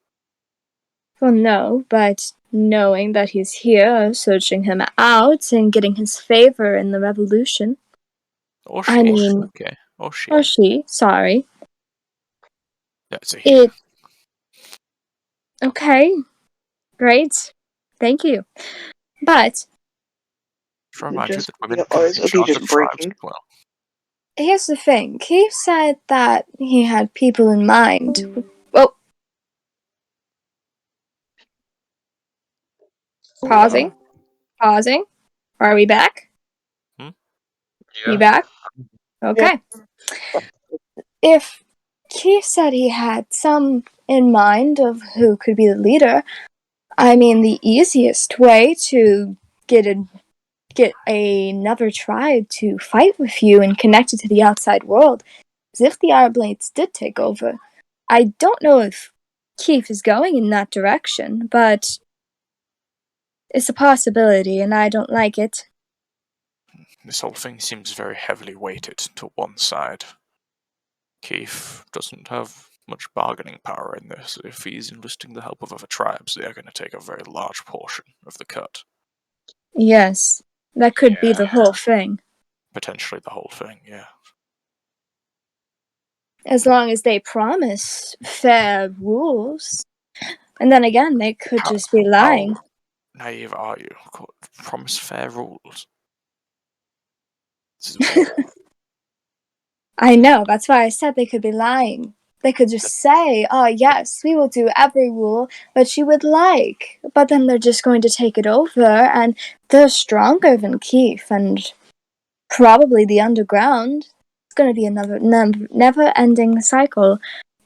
well, no, but knowing that he's here, searching him out, and getting his favor in the revolution. Or she. I mean, Okay. Or she. or she, sorry. That's a he. Okay, great. Thank you. But To remind you that women Yeah, can always be in charge of obedient tribes breaking. as well. here's the thing. Keith said that he had people in mind. Oh. Pausing. Pausing. Are we back? Yeah. You back? Okay. If Keith said he had some in mind of who could be the leader, I mean, the easiest way to get another tribe to fight with you and connect it to the outside world is if the Iron Blades did take over. I don't know if Keith is going in that direction, but it's a possibility, and I don't like it. This whole thing seems very heavily weighted to one side. Keith doesn't have much bargaining power in this. If he's enlisting the help of other tribes, they are going to take a very large portion of the cut. Yes, that could be the whole thing. Potentially the whole thing, yeah. As long as they promise fair rules. And then again, they could just be lying. How naive are you? Promise fair rules. This is war. I know, that's why I said they could be lying. They could just say, oh yes, we will do every rule that you would like. But then they're just going to take it over, and they're stronger than Keith, and probably the underground. It's going to be another never-ending cycle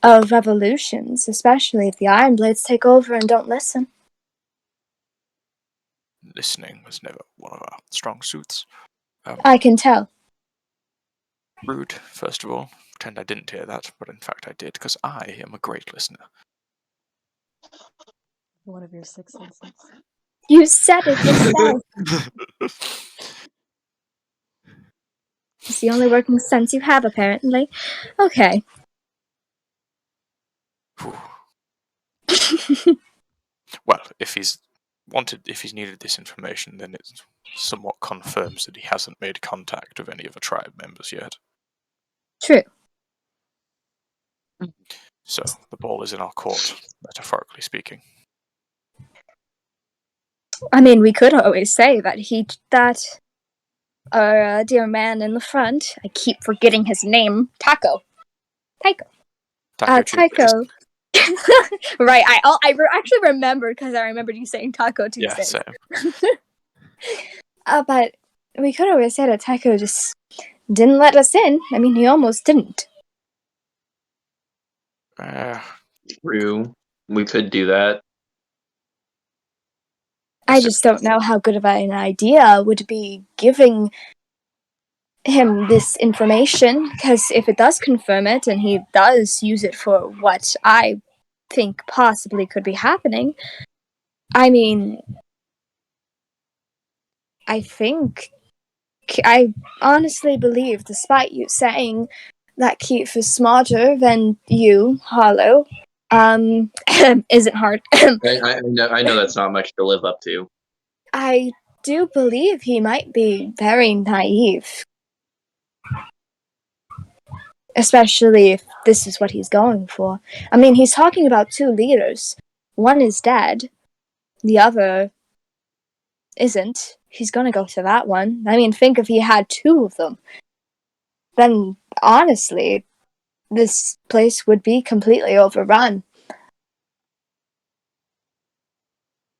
of revolutions, especially if the Iron Blades take over and don't listen. Listening was never one of our strong suits. I can tell. Rude, first of all. Pretend I didn't hear that, but in fact I did, because I am a great listener. One of your six senses. You said it yourself. It's the only working sense you have, apparently. Okay. Well, if he's needed this information, then it somewhat confirms that he hasn't made contact with any of the tribe members yet. True. So the ball is in our court, metaphorically speaking. I mean, we could always say that our dear man in the front, I keep forgetting his name, Taiko. Taiko. Right, I actually remembered because I remembered you saying Taco Tuesday. Yeah, same. But we could always say that Tycho just didn't let us in. I mean, he almost didn't. True. We could do that. I just don't know how good of an idea would be giving him this information, because if it does confirm it and he does use it for what I think possibly could be happening, I mean, I honestly believe, despite you saying that Keith is smarter than you, Hollow, isn't hard. I know that's not much to live up to. I do believe he might be very naive. Especially if this is what he's going for. I mean, he's talking about 2 leaders. One is dead. The other isn't. He's gonna go to that one. I mean, think if he had 2 of them. Then, honestly, this place would be completely overrun.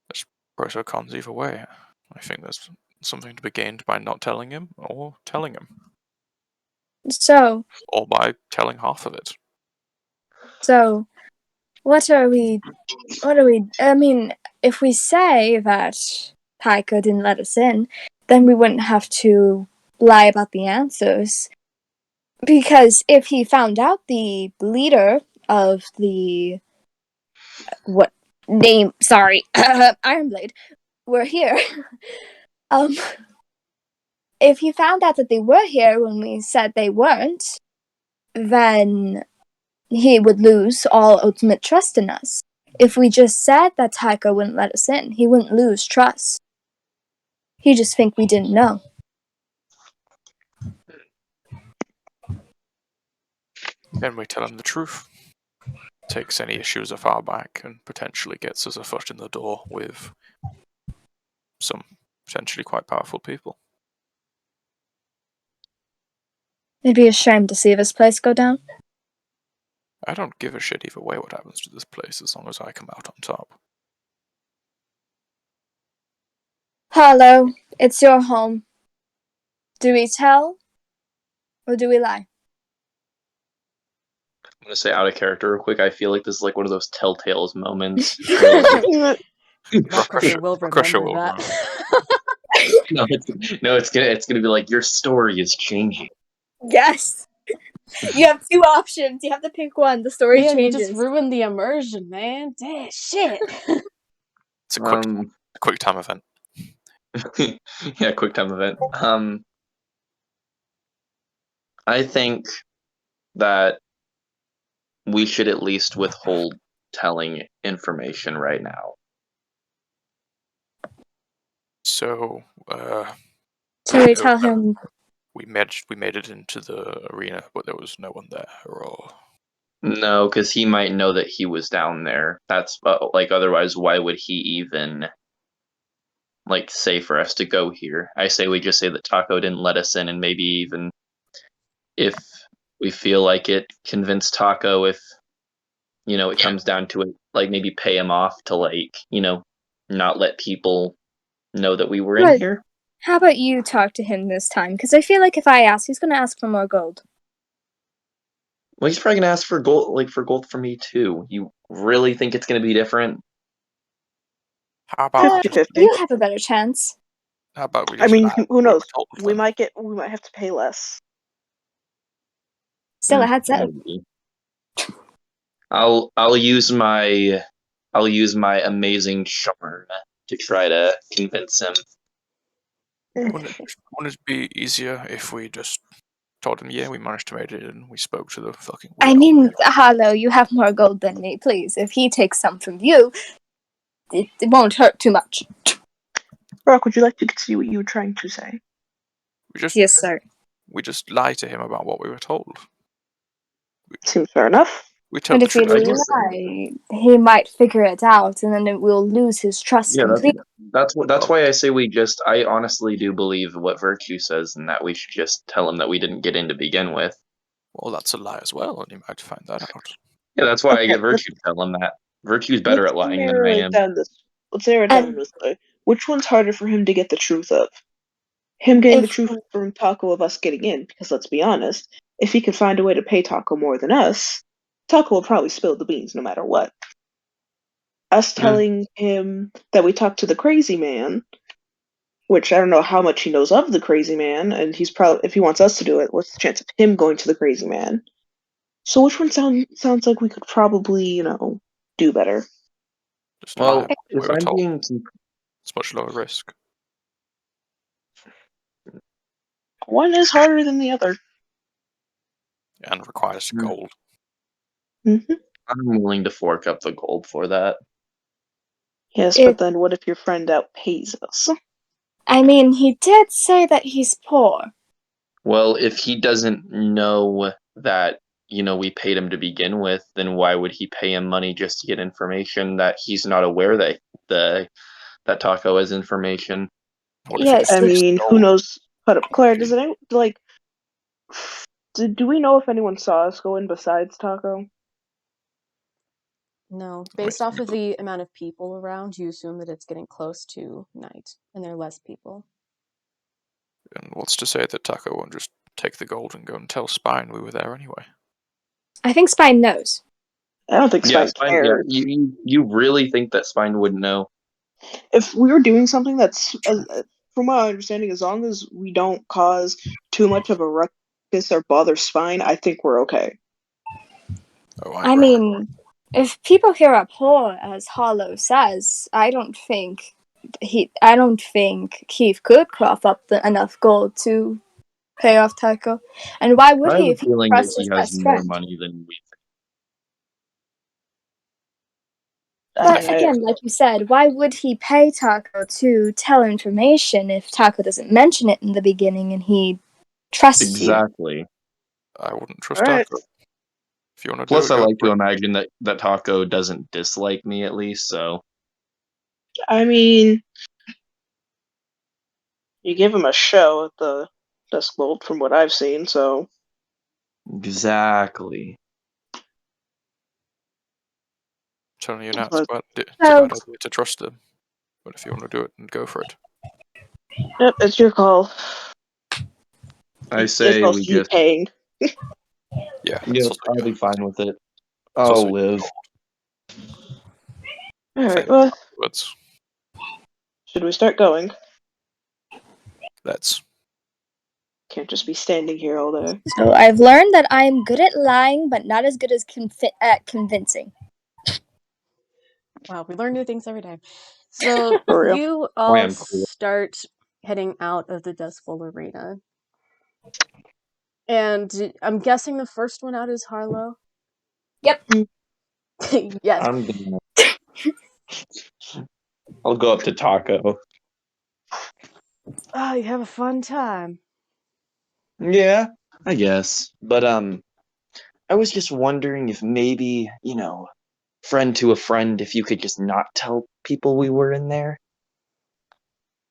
There's pros or cons either way. I think there's something to be gained by not telling him, or telling him. So, Or by telling half of it. what are we, I mean, if we say that Taika didn't let us in, then we wouldn't have to lie about the answers. Because if he found out the leader of the Ironblade were here, if he found out that they were here when we said they weren't, then he would lose all ultimate trust in us. If we just said that Taika wouldn't let us in, he wouldn't lose trust. He'd just think we didn't know. Then we tell him the truth. Takes any issues off our back and potentially gets us a foot in the door with some potentially quite powerful people. It'd be a shame to see this place go down. I don't give a shit either way what happens to this place as long as I come out on top. Hello, it's your home. Do we tell? Or do we lie? I'm gonna say out of character real quick. I feel like this is like one of those telltales moments. Crusher will remember that. It's gonna be like your story is changing. Yes! You have 2 options. You have to pick one. The story Man, changes. you just ruined the immersion, man. Damn, shit. It's a quick time event. Yeah, quick time event. I think that we should at least withhold telling information right now. So, Should we tell him? we made it into the arena, but there was no one there, or... No, because he might know that he was down there. That's like, otherwise, why would he even like say for us to go here? I say we just say that Taco didn't let us in, and maybe even if we feel like it, convince Taco if it comes down to it, like maybe pay him off to like not let people know that we were in here. How about you talk to him this time? Because I feel like if I ask, he's going to ask for more gold. Well, he's probably gonna ask for gold, from me too. You really think it's gonna be different? How about 50-50. You have a better chance. How about we I just mean, lie? who knows? We We might have to pay less. Still a heads up. I'll use my amazing charm to try to convince him. Wouldn't it be easier if we just told him, yeah, we managed to make it and we spoke to the fucking... I mean, Harlow, you have more gold than me, please. If he takes some from you, it won't hurt too much. Brock, would you like to see what you were trying to say? Yes, sir. We just lie to him about what we were told. Seems fair enough. We tell And the if we truth. lie, he might figure it out, and then we'll lose his trust completely. That's why I say I honestly do believe what Virtue says, and that we should just tell him that we didn't get in to begin with. Well, that's a lie as well, and he might find that out. Yeah, that's why I get Virtue to tell him that. Virtue's better at lying than I am. Let's narrow it down this way. Which one's harder for him to get the truth of? him getting the If truth from Taco of us getting in, because let's be honest, if he could find a way to pay Taco more than us, Taco will probably spill the beans no matter what. Us telling him that we talked to the crazy man, which I don't know how much he knows of the crazy man, and he's probably, if he wants us to do it, what's the chance of him going to the crazy man? So which one sounds like we could probably, do better? Just lie. Well, if We were I'm told being it's much lower risk. One is harder than the other. And requires Hmm. gold. Hmm. I'm willing to fork up the gold for that. Yes, It- but then what if your friend outpays us? I mean, he did say that he's poor. Well, if he doesn't know that, we paid him to begin with, then why would he pay him money just to get information that he's not aware that Taco has information? What if he Yes, just I takes the mean, who gold? knows? But Claire, does it like? Do we know if anyone saw us go in besides Taco? No, I mean, based off of the amount of people around, you assume that it's getting close to night, and there are less people. and what's to say that Taco won't just take the gold and go and tell Spine we were there anyway? I think Spine knows. I don't think Yeah, Spike Spine. Yeah, cares. you really think that Spine wouldn't know? If we were doing something that's, from my understanding, as long as we don't cause too much of a ruckus or bother Spine, I think we're okay. Oh, I I agree. mean, if people here are poor, as Hollow says, I don't think Keith could cough up enough gold to pay off Taco. And why would I have he a if he feeling that trusts he his has best more friend? money than we But I, again, like you said, why would he pay Taco to tell information if Taco doesn't mention it in the beginning and he trusts think. you? Exactly. I wouldn't trust all right. Taco. If you want to do Plus, it, I go like for to it. imagine that Taco doesn't dislike me at least. So I mean, you give him a show at the Dusk Bolt, from what I've seen. So exactly. Telling you now, but, it's a So, bad idea to trust them. But if you want to do it, then go for it. yep, it's your call. I It's say we mostly you just. paying. Yeah, it's Yep, also I'll yeah, be fine with it. it's also I'll live. All right. thing Well, afterwards. should we start going? Let's. Can't just be standing here all day. so I've learned that I am good at lying, but not as good as at convincing. Wow, we learn new things every day. So For real. you I all am cool. start heading out of the Dust Bowl arena. And I'm guessing the first one out is Harlow? Yep. Yes. I'm gonna. I'll go up to Taco. Oh, you have a fun time. Yeah, I guess. But I was just wondering if maybe, friend to a friend, if you could just not tell people we were in there.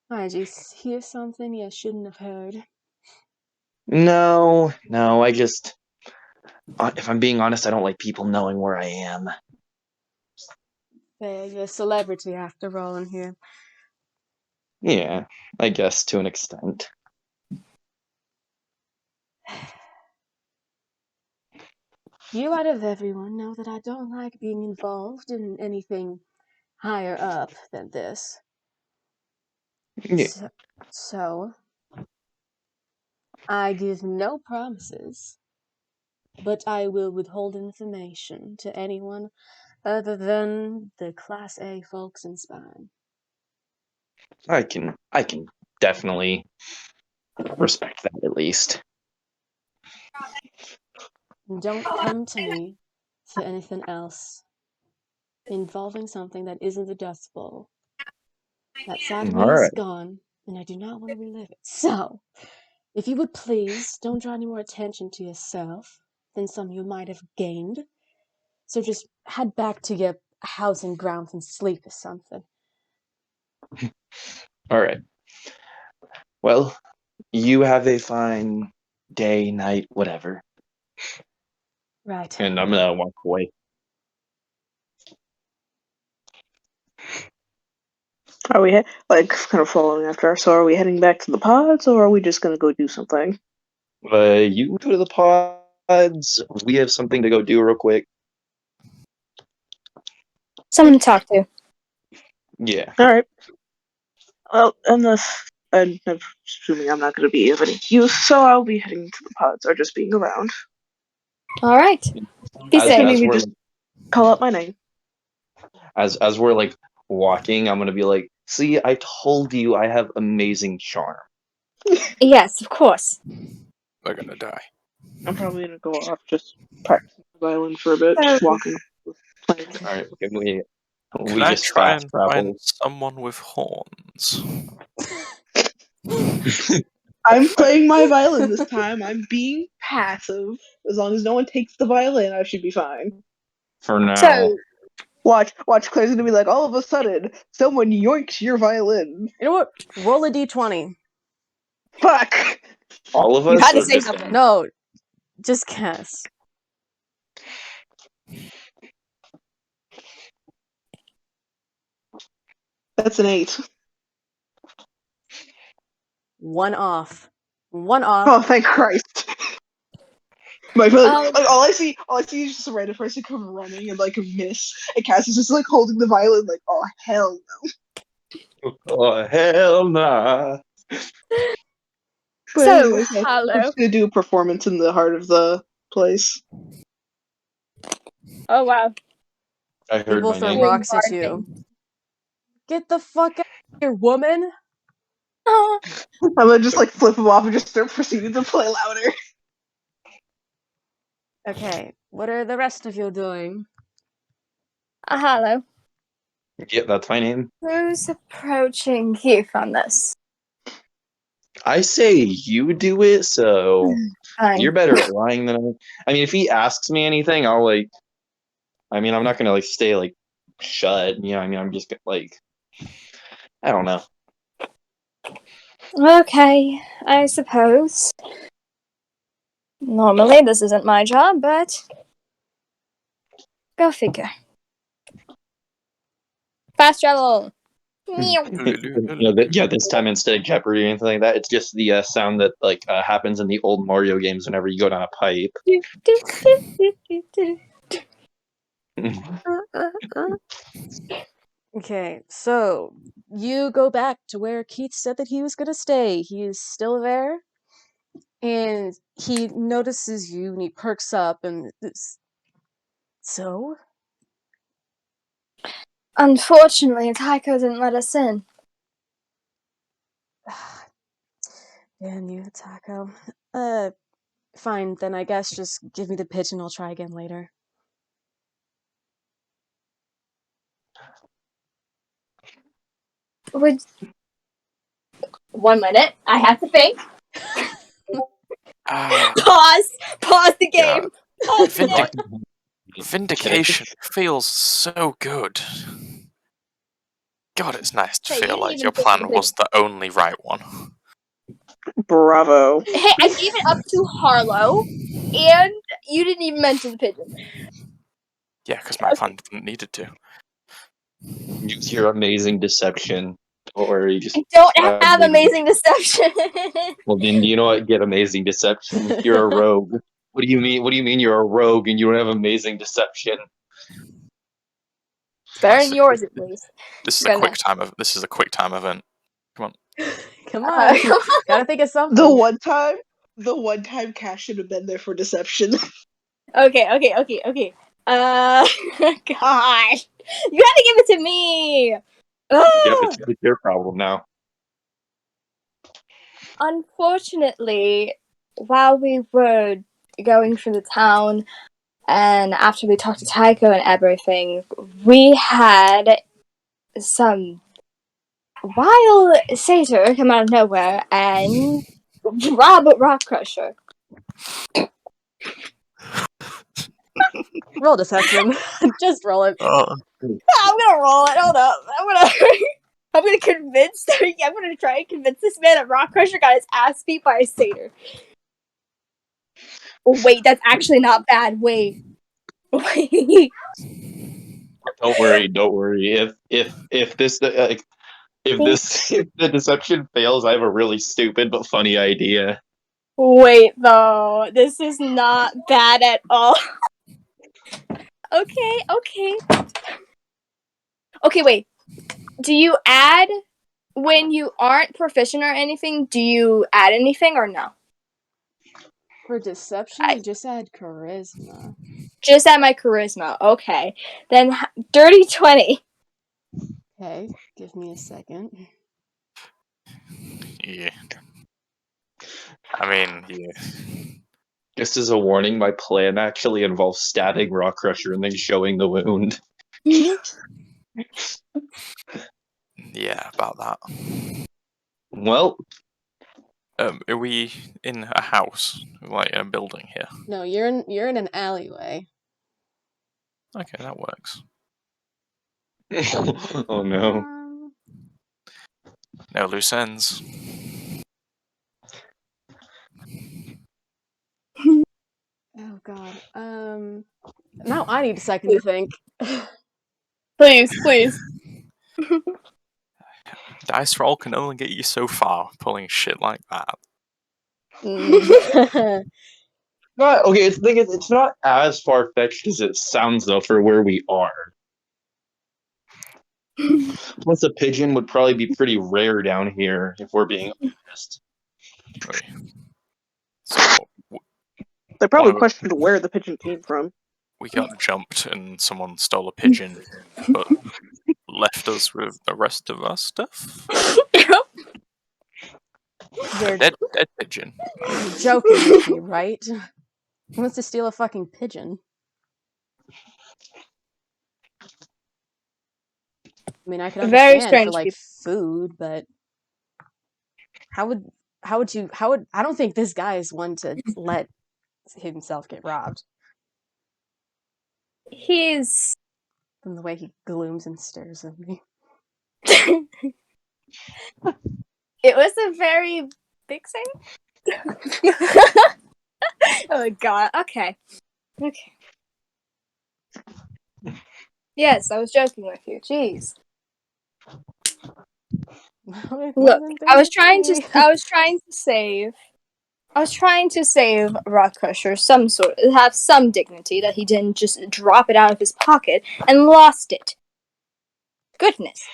Why, did you hear something you shouldn't have heard? No, if I'm being honest, I don't like people knowing where I am. You're a celebrity after all in here. Yeah, I guess to an extent. You out of everyone know that I don't like being involved in anything higher up than this. Yeah, So I give no promises, but I will withhold information to anyone other than the Class A folks in Spine. I can definitely respect that at least. And don't come to me for anything else involving something that isn't the Dust Bowl. That side of All me is right. gone, and I do not want to relive it. So, if you would please, don't draw any more attention to yourself than some you might have gained. So just head back to your house and grounds and sleep or something. All right. Well, you have a fine day, night, whatever. Right. And I'm gonna walk away. Are we kind of following after her? So are we heading back to the pods, or are we just gonna go do something? You can go to the pods. We have something to go do real quick. Someone to talk to. Yeah. All right. Well, I'm assuming I'm not going to be of any use, so I'll be heading to the pods or just being around. All right. Be As, safe. as Maybe we're just call out my name. as we're like walking, I'm gonna be like, see, I told you I have amazing charm. Yes, of course. We're gonna die. I'm probably going to go off just practicing the violin for a bit, So- just walking, playing. All right, can we Can I just try fast and travel? find someone with horns? I'm playing my violin this time. I'm being passive. As long as no one takes the violin, I should be fine. For now. So, Watch. Claire's going to be like, all of a sudden, someone yoinks your violin. You know what? Roll a d20. Fuck! All of you us had to or say just something. No, just Cass. That's an 8. One off. One off. Oh, thank Christ. My like, Um, all I see is just a random person come running and like miss, and Cass is just like holding the violin, like, oh hell no. Oh hell nah. But So, anyways, I'm hello. just gonna do a performance in the heart of the place. Oh wow. I heard People my throw name. rocks at you. Get the fuck out of here, woman! Oh, I'm gonna just like flip him off and just start proceeding to play louder. Okay, what are the rest of you doing? hello. Yeah, that's my name. Who's approaching you from this? I say you do it, so Fine. you're better at lying than I mean, if he asks me anything, I'll like. I mean, I'm not gonna like stay like shut. You know, I mean, I'm just like. I don't know. Okay, I suppose. Normally, this isn't my job, but go figure. Fast travel. Meow. Yeah, this time instead of Jeopardy or anything like that, it's just the sound that like happens in the old Mario games whenever you go down a pipe. Do, do, do, do, do, do. Okay, so you go back to where Keith said that he was gonna stay. He is still there, and he notices you, and he perks up, and so Unfortunately, Taiko didn't let us in. damn you, Taco. Fine, then I guess just give me the pitch, and I'll try again later. Would 1 minute. I have to think. Ah, Pause the yeah. game. Pause the game. Vindication feels so good. God, it's nice to Hey, you feel didn't like even your finish plan the was the only right one. Bravo. Hey, I gave it up to Harlow, and you didn't even mention the pigeon. Yeah, because my plan didn't needed to. Use your amazing deception, or you just. I don't have amazing deception. Well, then you know what? Get amazing deception. You're a rogue. What do you mean? What do you mean you're a rogue and you don't have amazing deception? Better than yours, at least. This is Fair a quick time of. This is a quick time event. Come on. Come on, gotta think of something. The one time Cass should have been there for deception. Okay. Gosh, you had to give it to me. Yep, Ugh. it's your problem now. Unfortunately, while we were going through the town, and after we talked to Taiko and everything, we had some wild satyr come out of nowhere and rob Rock Crusher. Roll deception. Just roll it. Oh, I'm gonna roll it. Hold up. I'm gonna convince. I'm gonna try and convince this man that Rock Crusher got his ass beat by a satyr. Oh, wait, that's actually not bad. Wait. Don't worry. If this if the deception fails, I have a really stupid but funny idea. Wait, though. This is not bad at all. Okay. Okay, wait. Do you add, when you aren't proficient or anything, do you add anything or no? For deception, you just add charisma. Just add my charisma. Okay. Then dirty 20. Okay, give me a second. Yeah. I mean, yeah. Just as a warning, my plan actually involves stabbing Rock Crusher and then showing the wound. Yeah, about that. Well, Are we in a house, like a building here? No, you're in an alleyway. Okay, that works. oh no. No loose ends. Oh god. Now I need a second to think. Please. Dice roll can only get you so far, pulling shit like that. Not okay. It's not as far fetched as it sounds though for where we are. Plus, a pigeon would probably be pretty rare down here if we're being honest. Right. So They probably Well, questioned where the pigeon came from. we got jumped and someone stole a pigeon, but left us with the rest of our stuff. They're Dead pigeon. joking with me, right? Who wants to steal a fucking pigeon? I mean, I could Very understand for strange like people. food, but how would I don't think this guy is one to let himself get robbed. He's From the way he glooms and stares at me. It was a very big thing. Oh my god. Okay. Yes, I was joking with you. Jeez. Look, I was trying to save Rock Crusher have some dignity that he didn't just drop it out of his pocket and lost it. Goodness.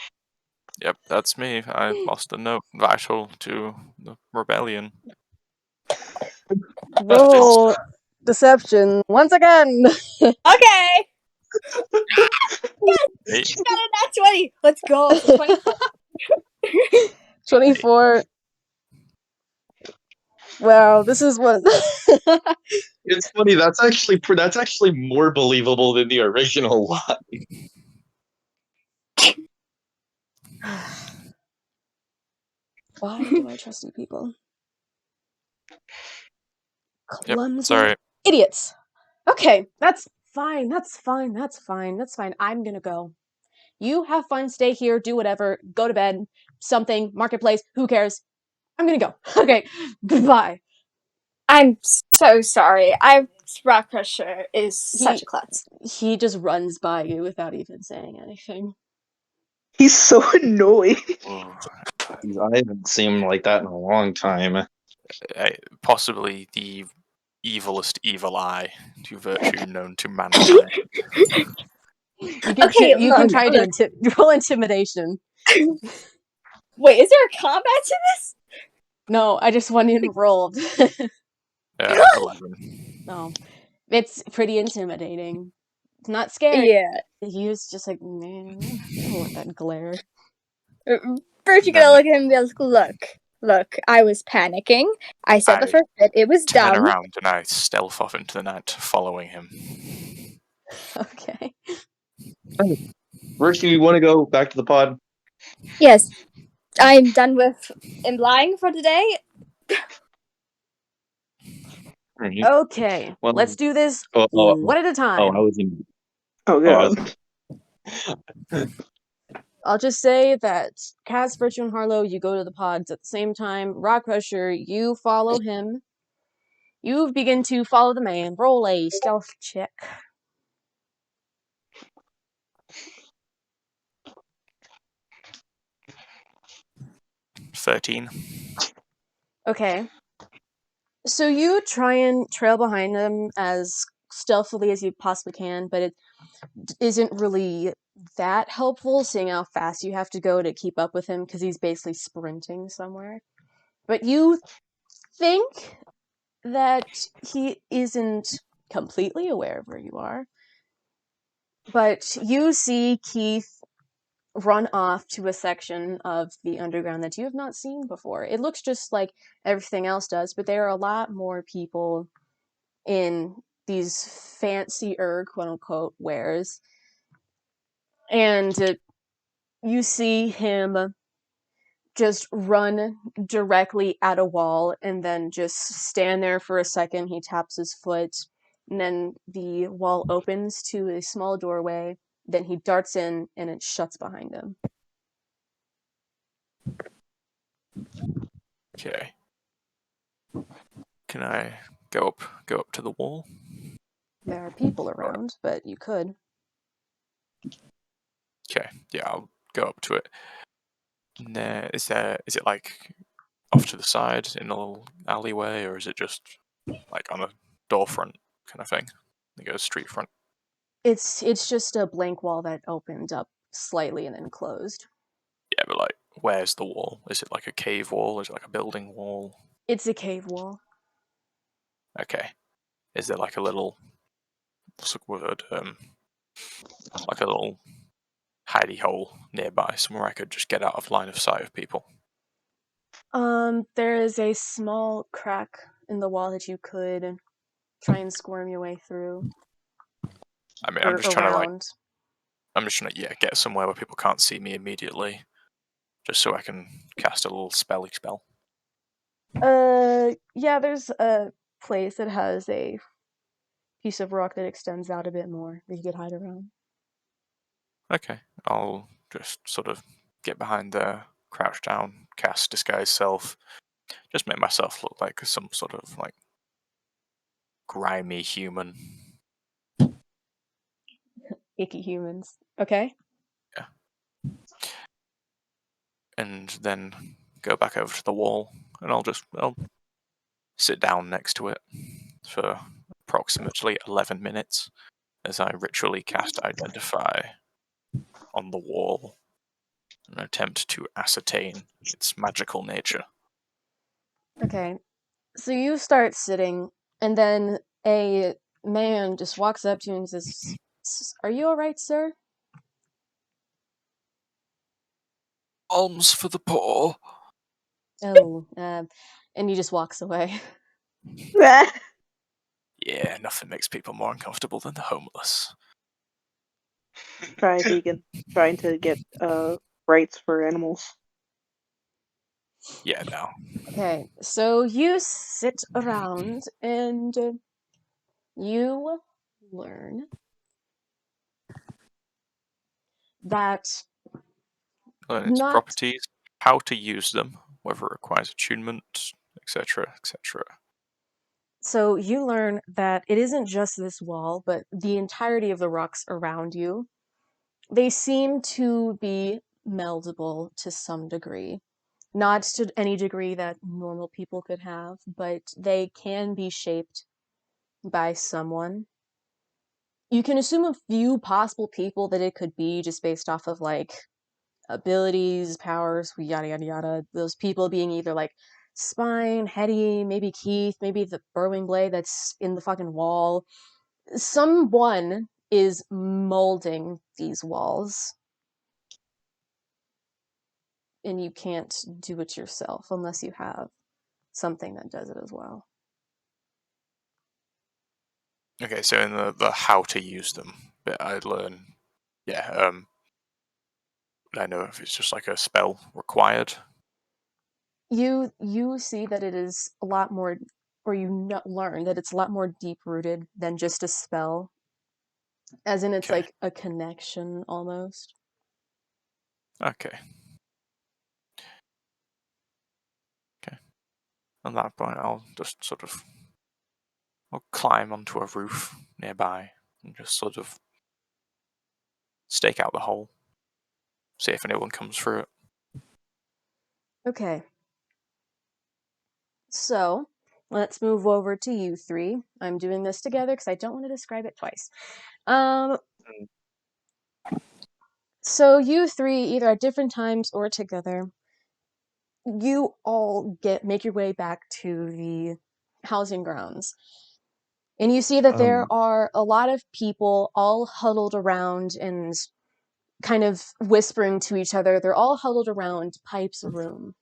Yep, that's me. I lost a note vital to the rebellion. Roll deception once again. Okay. Hey, Got a nat 20. Let's go. So 24. 24. Well, this is what. It's funny. That's actually more believable than the original lie. Why do I trust you people? Yep, Clumsy sorry. idiots. Okay, that's fine. I'm gonna go. You have fun, stay here, do whatever, go to bed, something, marketplace, who cares? I'm gonna go. Okay, goodbye. I'm so sorry. Rock Crusher is such a klutz. He just runs by you without even saying anything. He's so annoying. Ooh, I haven't seen him like that in a long time. possibly the evilest evil eye to virtue known to mankind. You can try to roll intimidation. Wait, is there a combat to this? No, I just went in and rolled. 11. No, it's pretty intimidating. It's not scary. Yeah. He was just like, man, I don't want that glare. Virtue gonna look at him and be like, look, I was panicking. I said the first bit, it was Turn dumb. around and I stealth off into the night, following him. Okay. Virtue, you want to go back to the pod? Yes. I'm done with lying for today. Okay, Well, let's do this one at a time. Oh, I was in. Oh god. I'll just say that Cass, Virtue, and Harlow, you go to the pods at the same time. Rock Crusher, you follow him. You begin to follow the man. Roll a stealth check. 13. Okay. So you try and trail behind him as stealthily as you possibly can, but it isn't really that helpful, seeing how fast you have to go to keep up with him because he's basically sprinting somewhere. But you think that he isn't completely aware of where you are. But you see Keith run off to a section of the underground that you have not seen before. It looks just like everything else does, but there are a lot more people in these fancier, quote unquote, wares. And you see him just run directly at a wall and then just stand there for a second. He taps his foot, and then the wall opens to a small doorway. Then he darts in and it shuts behind him. Okay. Can I go up to the wall? There are people around, but you could. Okay, yeah, I'll go up to it. Is it like off to the side in a little alleyway, or is it just like on a door front kind of thing? It goes street front. It's just a blank wall that opened up slightly and then closed. Yeah, but like, where's the wall? Is it like a cave wall? Is it like a building wall? It's a cave wall. Okay. Is there like a little, what's the word? Like a little hidey hole nearby, somewhere I could just get out of line of sight of people? There is a small crack in the wall that you could try and squirm your way through. I mean, Or around. I'm just trying to, yeah, get somewhere where people can't see me immediately, just so I can cast a little spelly spell. Yeah, there's a place that has a piece of rock that extends out a bit more that you could hide around. Okay, I'll just sort of get behind there, crouch down, cast disguise self, just make myself look like some sort of like grimy human. Icky humans. Okay. Yeah. And then go back over to the wall, and I'll sit down next to it for approximately 11 minutes as I ritually cast Identify on the wall and attempt to ascertain its magical nature. Okay. So you start sitting, and then a man just walks up to you and says, "Are you alright, sir?" Alms for the poor. Oh, and he just walks away. Yeah, nothing makes people more uncomfortable than the homeless. Try vegan. Trying to get rights for animals. Yeah, no. Okay, so you sit around and you learn that Learn its not properties, how to use them, whether it requires attunement, etc., etc. so you learn that it isn't just this wall, but the entirety of the rocks around you. They seem to be meldable to some degree. Not to any degree that normal people could have, but they can be shaped by someone. You can assume a few possible people that it could be just based off of like abilities, powers, yada yada yada. Those people being either like Spine, Hetty, maybe Keith, maybe the Burrowing Blade that's in the fucking wall. Someone is molding these walls. And you can't do it yourself unless you have something that does it as well. Okay, so in the how to use them bit, I'd learn, yeah, I know if it's just like a spell required. You see that it is a lot more, or learn that it's a lot more deep rooted than just a spell, as in it's Okay, like a connection almost. okay. On that point, I'll just sort of I'll climb onto a roof nearby and just sort of stake out the hole, see if anyone comes through it. Okay, So, let's move over to you three. I'm doing this together because I don't want to describe it twice. So you three, either at different times or together, you all make your way back to the housing grounds. And you see that there are a lot of people all huddled around and kind of whispering to each other. They're all huddled around Pipe's room.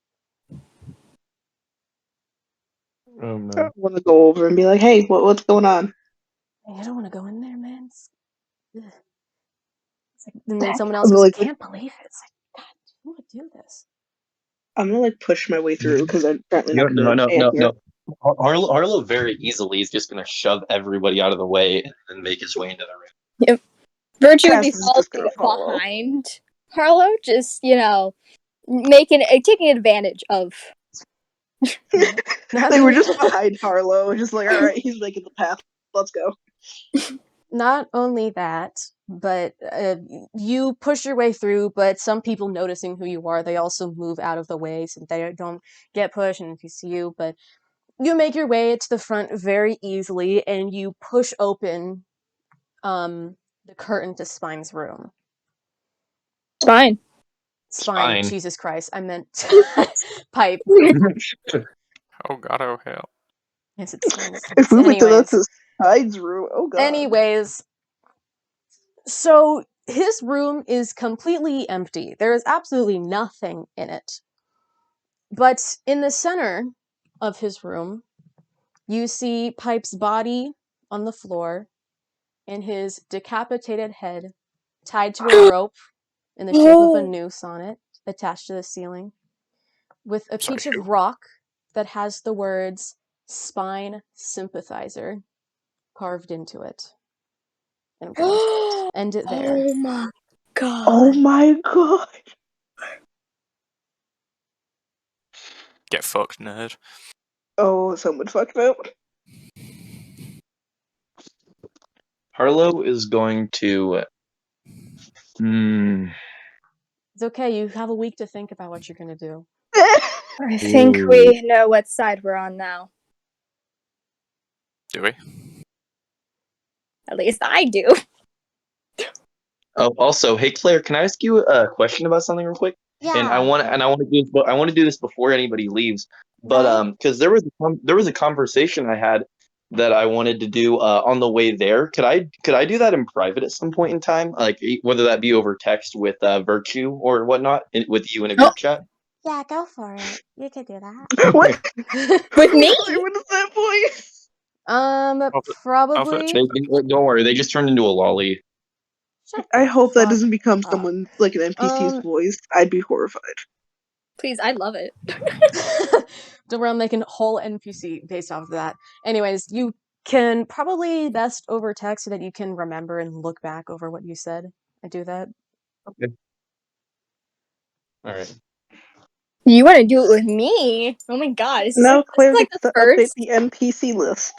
Oh I no. want to go over and be like, hey, what's going on? I don't want to go in there, man. It's like, and then someone else I'm goes, like, can't believe it. It's like, God, who would do this? I'm gonna like push my way through because I'm apparently No, not no, gonna no, stand no, here. no. Harlow very easily is just gonna shove everybody out of the way and make his way into the room. Yep. Virtue would be Cass is just following gonna follow. behind Harlow, just, taking advantage of. Like we're just behind Harlow, just like, all right, he's making the path. Let's go. Not only that, but you push your way through, but some people noticing who you are, they also move out of the way so they don't get pushed and if you see you, but you make your way to the front very easily and you push open the curtain to Spine's room. Spine. Spine, Spine. Jesus Christ, I meant Pipe. Oh god, oh hell. Yes, it's Spine's. If we went to Anyways. the sides room, oh god. Anyways, so his room is completely empty. There is absolutely nothing in it. But in the center of his room, you see Pipe's body on the floor and his decapitated head tied to a rope in the shape of a noose on it, attached to the ceiling, with a piece Psycho. of rock that has the words Spine Sympathizer carved into it. And I'm gonna end it there. Oh my god. Oh my god. Get fucked, nerd. Oh, someone fucked up. Harlow is going to. It's okay, you have a week to think about what you're gonna do. I think we know what side we're on now. Do we? At least I do. Oh, also, hey Claire, can I ask you a question about something real quick? Yeah. And I want to do this before anybody leaves. But Right. because there was a conversation I had that I wanted to do on the way there. Could I do that in private at some point in time? Like whether that be over text with Virtue or whatnot, with you in a group chat. Yeah, go for it. You can do that. What? With me? What is that voice? Probably. Don't worry, they just turned into a lolly. Shut I the hope that fuck doesn't become up. someone like an NPC's voice. I'd be horrified. Please, I love it. Don't worry, I'm making a whole NPC based off of that. Anyways, you can probably best over text so that you can remember and look back over what you said. I do that. Okay. All right. You want to do it with me? Oh my god! Is Now this Claire like gets the to update first the NPC list.